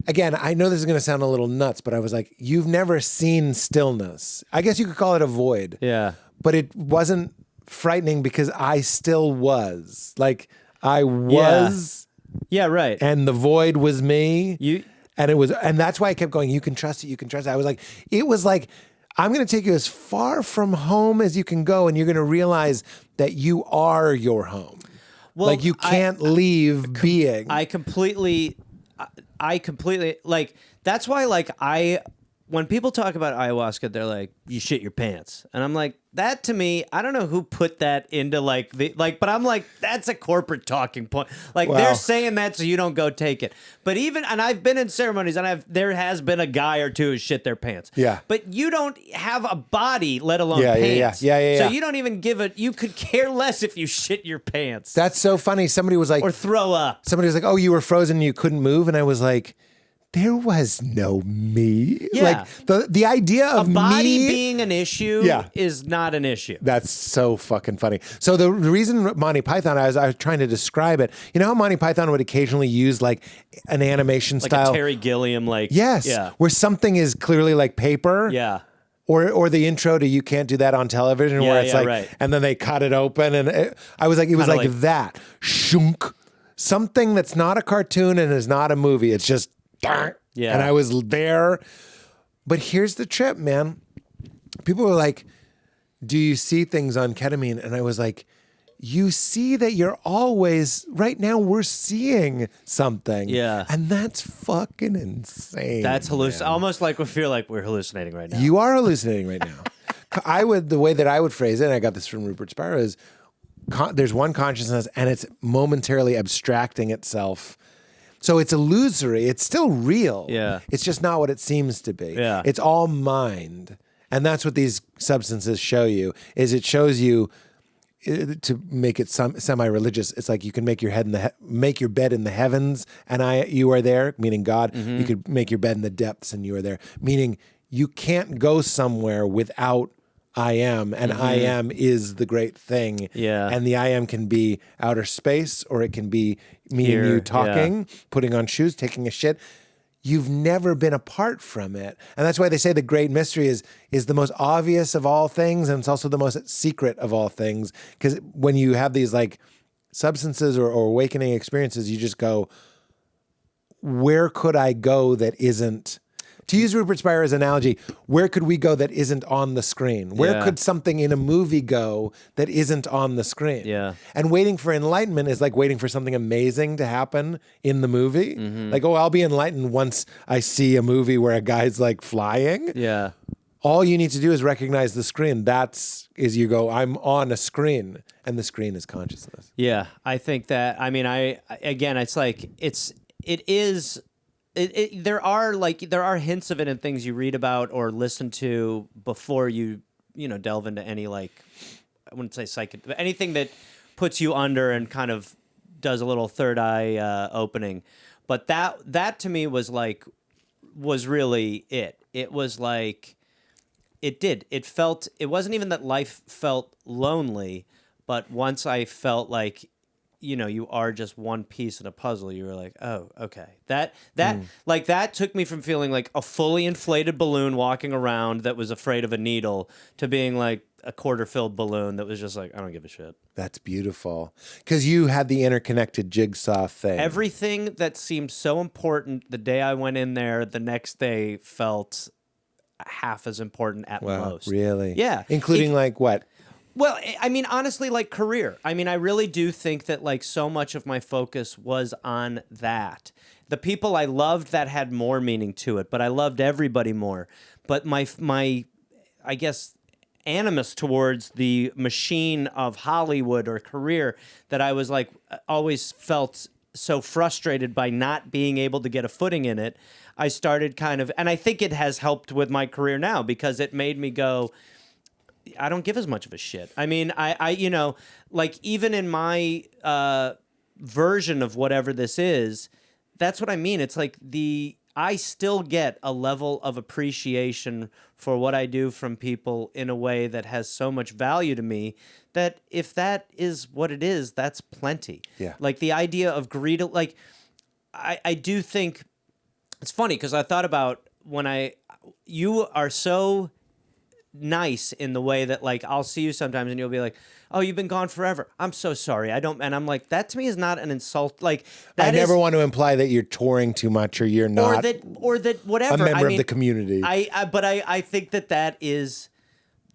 again, I know this is going to sound a little nuts, but I was like, you've never seen stillness. I guess you could call it a void. Yeah. But it wasn't frightening because I still was. Like, I was, Yeah, right. and the void was me. You And that's why I kept going, you can trust it, you can trust it. I was like, it was like, I'm going to take you as far from home as you can go, and you're going to realize that you are your home. Well, like, you can't leave being. I completely like, that's why, like, when people talk about ayahuasca, they're like, you shit your pants. And I'm like, that to me, I don't know who put that into but I'm like, that's a corporate talking point. Like, Wow. they're saying that so you don't go take it. But and I've been in ceremonies and there has been a guy or two who shit their pants. Yeah. But you don't have a body, let alone Yeah. pants. Yeah. So you don't even you could care less if you shit your pants. That's so funny. Somebody was like, or throw up. somebody was like, oh, you were frozen and you couldn't move. And I was like, there was no me. Yeah. Like, the idea of A body me being an issue Yeah. is not an issue. That's so fucking funny. So the reason Monty Python, I was trying to describe it. You know how Monty Python would occasionally use like an animation Like style? a Terry Gilliam, like Yes. yeah, Where something is clearly like paper. yeah, Or the intro to You Can't Do That on Television, Yeah, where it's yeah, like, right. and then they cut it open, and I was like, it was Kinda like like- that, shunk, something that's not a cartoon and is not a movie. It's just, Yeah. And I was there, but here's the trip, man. People were like, "Do you see things on ketamine?" And I was like, "You see that you're always right now. We're seeing something, Yeah. and that's fucking insane. that's man. almost like we feel like we're hallucinating right now. You are hallucinating right now. The way that I would phrase it, and I got this from Rupert Spira, is there's one consciousness and it's momentarily abstracting itself. So it's illusory. It's still real. Yeah. It's just not what it seems to be. Yeah. It's all mind. And that's what these substances show you, is it shows you, to make it semi-religious, it's like you can make your make your bed in the heavens and you are there, meaning God. Mm-hmm. You could make your bed in the depths and you are there, meaning you can't go somewhere without I am, and I am is the great thing. Mm-hmm. Yeah. And the I am can be outer space, or it can be me Here, and you yeah. talking, putting on shoes, taking a shit. You've never been apart from it. And that's why they say the great mystery is the most obvious of all things, and it's also the most secret of all things. Because when you have these like substances or awakening experiences, you just go, where could I go that isn't, to use Rupert Spira's analogy, where could we go that isn't on the screen? Where Yeah. could something in a movie go that isn't on the screen? Yeah. And waiting for enlightenment is like waiting for something amazing to happen in the movie. Like, oh, I'll be enlightened once I see a movie where a guy's like flying. yeah, All you need to do is recognize the screen. You go, I'm on a screen, and the screen is consciousness. yeah. I think that. I mean, again, it's like there are hints of it in things you read about or listen to before you delve into any, like, I wouldn't say psychic, but anything that puts you under and kind of does a little third eye opening. But that to me was really it. It was like it felt, it wasn't even that life felt lonely, but once I felt like, you are just one piece in a puzzle, you were like, oh, okay. That took me from feeling like a fully inflated balloon walking around that was afraid of a needle to being like a quarter-filled balloon that was just like, I don't give a shit. That's beautiful. Because you had the interconnected jigsaw thing. Everything that seemed so important the day I went in there, the next day felt half as important at Wow, most. really? Yeah. Including like what? Well, I mean, honestly, like career. I mean, I really do think that like so much of my focus was on that. The people I loved, that had more meaning to it, but I loved everybody more. But my I guess, animus towards the machine of Hollywood or career, that I was like, always felt so frustrated by not being able to get a footing in it. I started kind of, and I think it has helped with my career now, because it made me go, I don't give as much of a shit. I mean, I like, even in my version of whatever this is, that's what I mean. It's like I still get a level of appreciation for what I do from people in a way that has so much value to me that if that is what it is, that's plenty. Yeah. Like the idea of greed, like I do think it's funny because I thought about you are so nice in the way that like I'll see you sometimes and you'll be like, oh, you've been gone forever. I'm so sorry. And I'm like, that to me is not an insult. Like that I never want to imply that you're touring too much or you're not or that whatever. a member of the community. But I think that is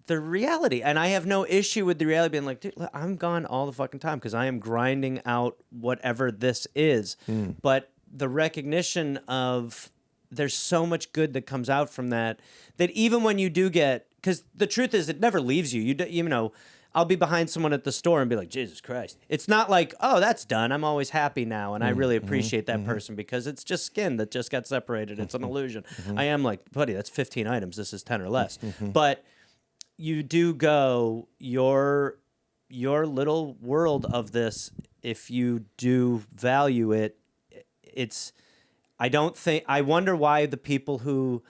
the reality, and I have no issue with the reality being like, dude, look, I'm gone all the fucking time because I am grinding out whatever this is. But the recognition of there's so much good that comes out from that even when you do get, because the truth is it never leaves you. You know, I'll be behind someone at the store and be like, Jesus Christ. It's not like, oh, that's done. I'm always happy now. And I really appreciate that person because it's just skin that just got separated. It's an illusion. I am like, buddy, that's 15 items. This is 10 or less. But you do go, your little world of this, if you do value it, I wonder why the people who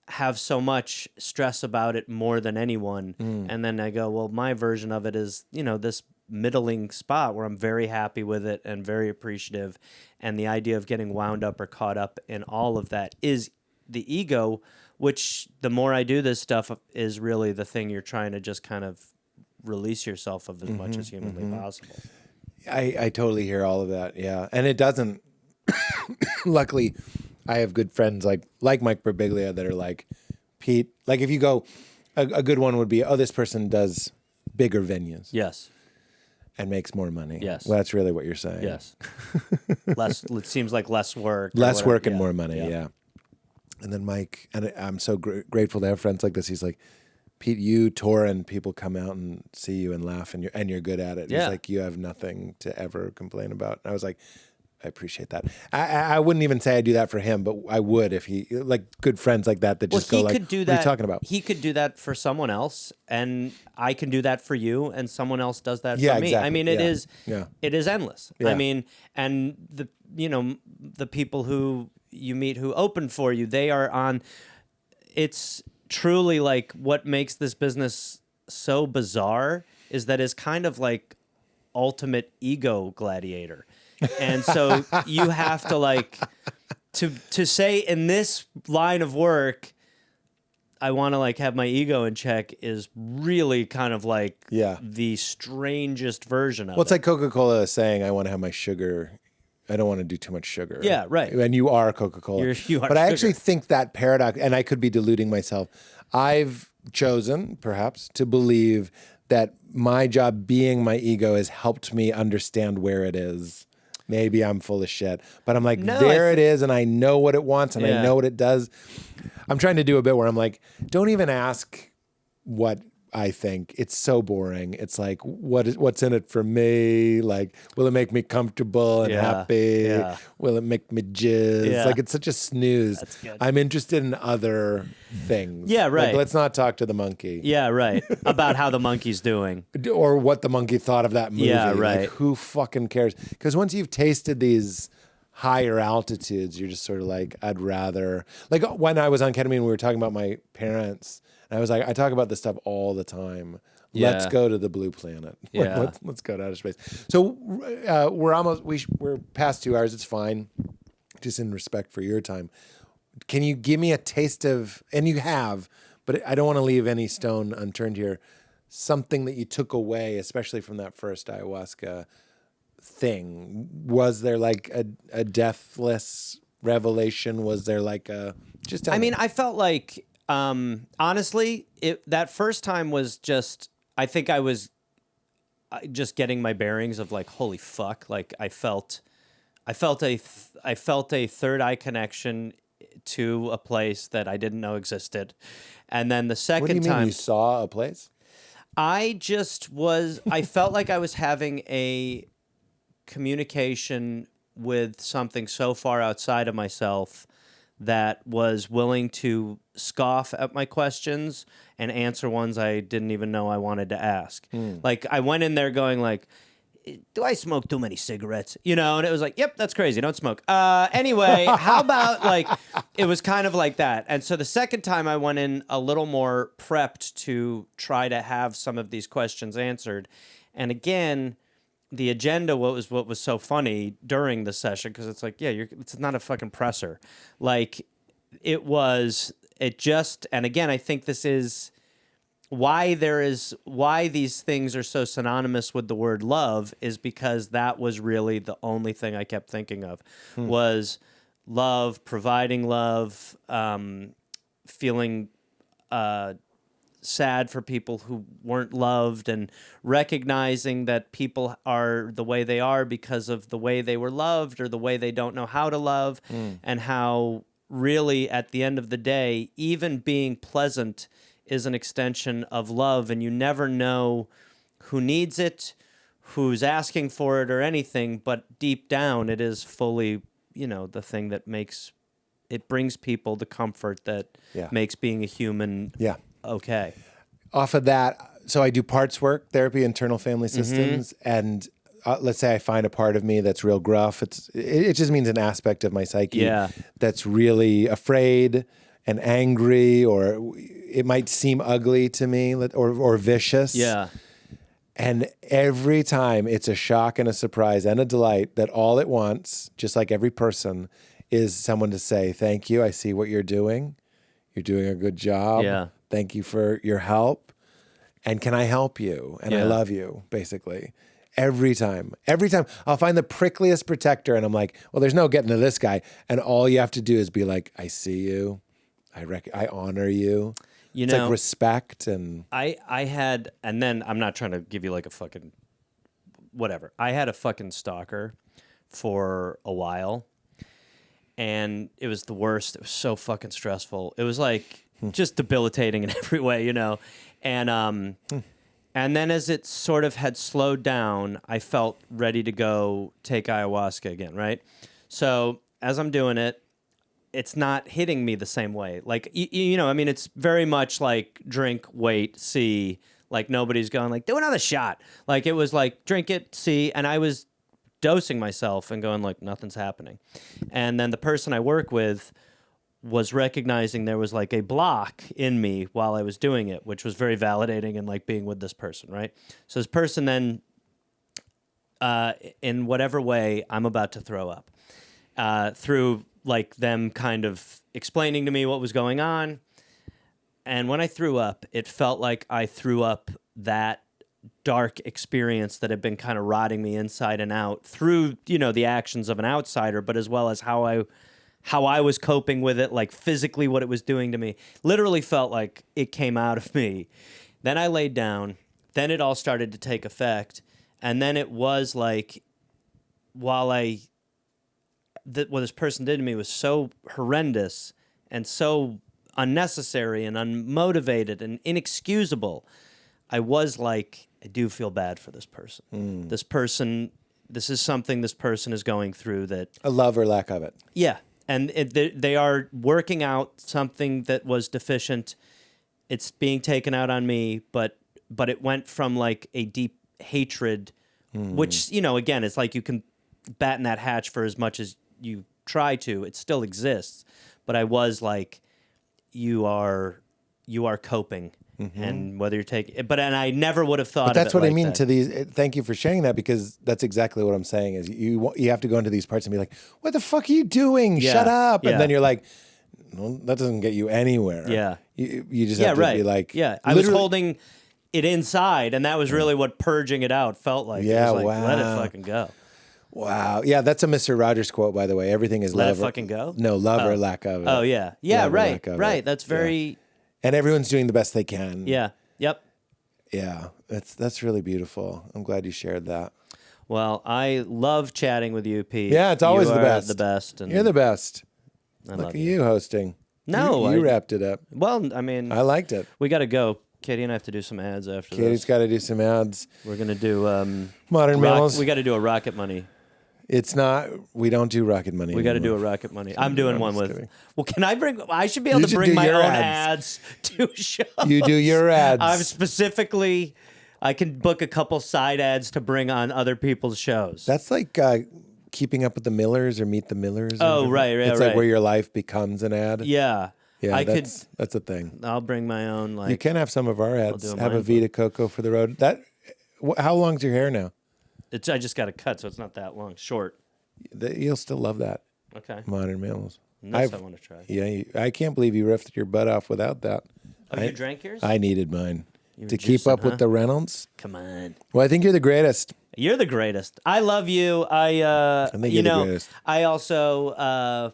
have so much stress about it more than anyone. And then I go, well, my version of it is, you know, this middling spot where I'm very happy with it and very appreciative. And the idea of getting wound up or caught up in all of that is the ego, which the more I do this stuff is really the thing you're trying to just kind of release yourself of as much as humanly possible. I totally hear all of that. Yeah. And it doesn't, luckily, I have good friends like Mike Birbiglia that are like, Pete, like if you go, a good one would be, oh, this person does bigger venues. Yes. And makes more money. Yes. Well, that's really what you're saying. Yes. It seems like less work. Less work and more money. Yeah. And then Mike, and I'm so grateful to have friends like this. He's like, Pete, you tour and people come out and see you and laugh and you're good at it. Yeah. He's like, you have nothing to ever complain about. And I was like, I appreciate that. I wouldn't even say I do that for him, but I would if he, like good friends like that just go like, what are you talking about? He could do that for someone else, and I can do that for you, and someone else does that for me. Exactly. I mean, it is endless. Yeah. I mean, and the people who you meet who open for you, they are on, it's truly like what makes this business so bizarre is that it's kind of like ultimate ego gladiator. And so you have to like to say in this line of work, I want to like have my ego in check is really kind of like the strangest version of it. Well, it's like Coca-Cola saying, I want to have my sugar. I don't want to do too much sugar. Yeah, right. And you are Coca-Cola. You are but I sugar. actually think that paradox, and I could be deluding myself, I've chosen perhaps to believe that my job being my ego has helped me understand where it is. Maybe I'm full of shit, but I'm like, it is, and I know what it wants, and I know what it does. I'm trying to do a bit where I'm like, don't even ask what I think. It's so boring. It's like, what's in it for me? Like, will it make me comfortable and happy? Yeah. Will it make me jizz? Yeah. Like, it's such a snooze. That's good. I'm interested in other things. Yeah, right. Like, let's not talk to the monkey. Yeah, right. About how the monkey's doing. Or what the monkey thought of that movie. Yeah, right. Like, who fucking cares? Because once you've tasted these higher altitudes, you're just sort of like, I'd rather... Like, when I was on ketamine, we were talking about my parents, and I was like, I talk about this stuff all the time. Yeah. Let's go to the blue planet. Yeah. Like, let's go to outer space. So we're past 2 hours. It's fine. Just in respect for your time. Can you give me a taste of, and you have, but I don't want to leave any stone unturned here, something that you took away, especially from that first ayahuasca thing? Was there like a deathless revelation? Was there like a, just tell me. I mean, I felt like, honestly, that first time was just, I think I was just getting my bearings of like, holy fuck. Like I felt a third eye connection to a place that I didn't know existed. And then the second What do you mean time you saw a place? I felt like I was having a communication with something so far outside of myself that was willing to scoff at my questions and answer ones I didn't even know I wanted to ask. Like I went in there going like, do I smoke too many cigarettes? You know, and it was like, yep, that's crazy. Don't smoke. Anyway, how about like, it was kind of like that. And so the second time I went in a little more prepped to try to have some of these questions answered. And again, the agenda what was so funny during the session, because it's like, yeah, it's not a fucking presser. Like, and again, I think this is why these things are so synonymous with the word love, is because that was really the only thing I kept thinking of was love, providing love, feeling sad for people who weren't loved, and recognizing that people are the way they are because of the way they were loved or the way they don't know how to love, and how really at the end of the day, even being pleasant is an extension of love, and you never know who needs it, who's asking for it or anything, but deep down it is fully, the thing that brings people the comfort that makes being a human okay. Off of that, so I do parts work, therapy, internal family systems, and let's say I find a part of me that's real gruff. It just means an aspect of my psyche that's really afraid and angry, or it might seem ugly to me, or vicious. Yeah. And every time it's a shock and a surprise and a delight that all it wants, just like every person, is someone to say, thank you, I see what you're doing. You're doing a good job. Yeah. Thank you for your help. And can I help you? And I love you, basically. Every time I'll find the prickliest protector, and I'm like, well, there's no getting to this guy. And all you have to do is be like, I see you. I honor you. It's like respect. And I had, and then I'm not trying to give you like a fucking whatever. I had a fucking stalker for a while, and it was the worst. It was so fucking stressful. It was like just debilitating in every way, And then as it sort of had slowed down, I felt ready to go take ayahuasca again, right? So as I'm doing it, it's not hitting me the same way. Like, it's very much like drink, wait, see. Like, nobody's going like, do another shot. Like, it was like, drink it, see. And I was dosing myself and going like, nothing's happening. And then the person I work with was recognizing there was like a block in me while I was doing it, which was very validating, and like being with this person, right? So this person then, in whatever way, I'm about to throw up, through like them kind of explaining to me what was going on. And when I threw up, it felt like I threw up that dark experience that had been kind of rotting me inside and out through, the actions of an outsider, but as well as how I was coping with it, like physically what it was doing to me. Literally felt like it came out of me. Then I laid down. Then it all started to take effect. And then it was like, what this person did to me was so horrendous and so unnecessary and unmotivated and inexcusable. I was like, I do feel bad for this person. This is something this person is going through that... a love or lack of it. Yeah. And they are working out something that was deficient. It's being taken out on me, but it went from like a deep hatred, which, again, it's like you can batten that hatch for as much as you try to. It still exists. But I was like, you are coping. And whether you're taking... and I never would have thought but that's of it what like I mean that. to these... Thank you for sharing that, because that's exactly what I'm saying is you have to go into these parts and be like, what the fuck are you doing? Yeah. Shut up. Yeah. And then you're like, well, that doesn't get you anywhere. Yeah. You just have to be like... Yeah, I was holding it inside, and that was really what purging it out felt like. Yeah, it was like, wow. let it fucking go. Wow. Yeah, that's a Mr. Rogers quote, by the way. Everything is Let love. it fucking go? No, love or lack of it. Oh, yeah. Yeah, Love or right, lack of right. it. That's very... And everyone's doing the best they can. Yeah, yep. Yeah, that's really beautiful. I'm glad you shared that. Well, I love chatting with you, Pete. Yeah, it's always You the are best. the best. And You're the best. I Look love at you hosting. No, you wrapped it up. Well, I mean... I liked it. We got to go. Katie and I have to do some ads after Katie's this. got to do some ads. We're going to do... Modern Mammals. We got to do a Rocket Money. It's not... We don't do Rocket Money We got to do anymore. a Rocket Money. I'm doing one just with... kidding. Well, can I bring... I should be able You to should bring do my your own ads. ads to shows. You do your ads. I'm specifically... I can book a couple side ads to bring on other people's shows. That's like Keeping Up with the Millers or Meet the Millers. Or Oh, whatever. right, It's like where your life becomes an ad. Yeah. Yeah, that's a thing. I'll bring my own. Like You can have some of our ads. do a Have a mindful. VITA COCO for the road. How long's your hair now? I just got a cut, so it's not that long. Short. You'll still love that. Okay. Modern Mammals. This I want to try. Yeah, I can't believe you riffed your butt off without that. Oh, you drank yours? I needed mine were to keep juicing, up with huh? the Reynolds. Come on. Well, I think you're the greatest. You're the greatest. I love you. I think you you're the know, greatest. I also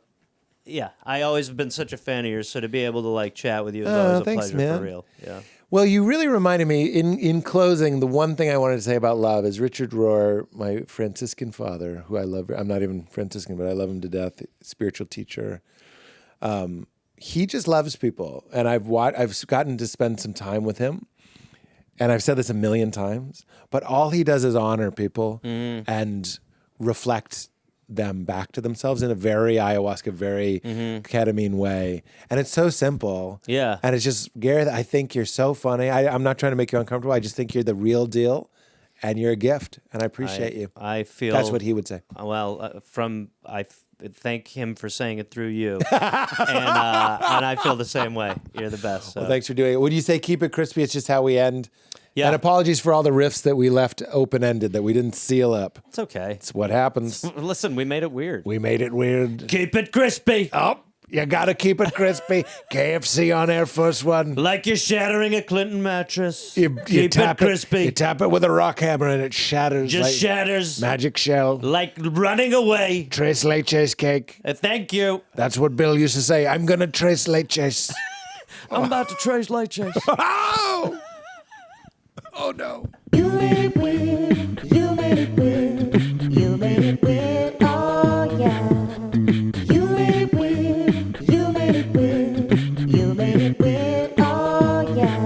yeah, I always have been such a fan of yours, so to be able to like chat with you is always a thanks, pleasure man. for real. Yeah. Well, you really reminded me, in closing, the one thing I wanted to say about love is Richard Rohr, my Franciscan father, who I love. I'm not even Franciscan, but I love him to death, spiritual teacher. He just loves people. And I've gotten to spend some time with him. And I've said this a million times, but all he does is honor people and reflect them back to themselves in a very ayahuasca, very ketamine way. And it's so simple. Yeah. And it's just, Gareth, I think you're so funny. I'm not trying to make you uncomfortable. I just think you're the real deal and you're a gift. And I appreciate you. I feel That's what he would say. Well, thank him for saying it through you, and I feel the same way. You're the best. So. Well, thanks for doing it. Would you say keep it crispy? It's just how we end. Yeah. And apologies for all the riffs that we left open-ended, that we didn't seal up. It's okay. It's what happens. Listen, we made it weird. We made it weird. Keep it crispy. Oh, you gotta keep it crispy. KFC on air, first one. Like you're shattering a Clinton mattress. You Keep tap it crispy. You tap it with a rock hammer and it shatters. Just like shatters. magic shell. Like running away. Tres leches cake. Thank you. That's what Bill used to say. I'm gonna tres leches. I'm about to trace light chase. Oh! Oh no. You made it weird. You made it weird. You made it weird. Oh yeah. You made it weird. You made it weird. You made it weird. Oh yeah.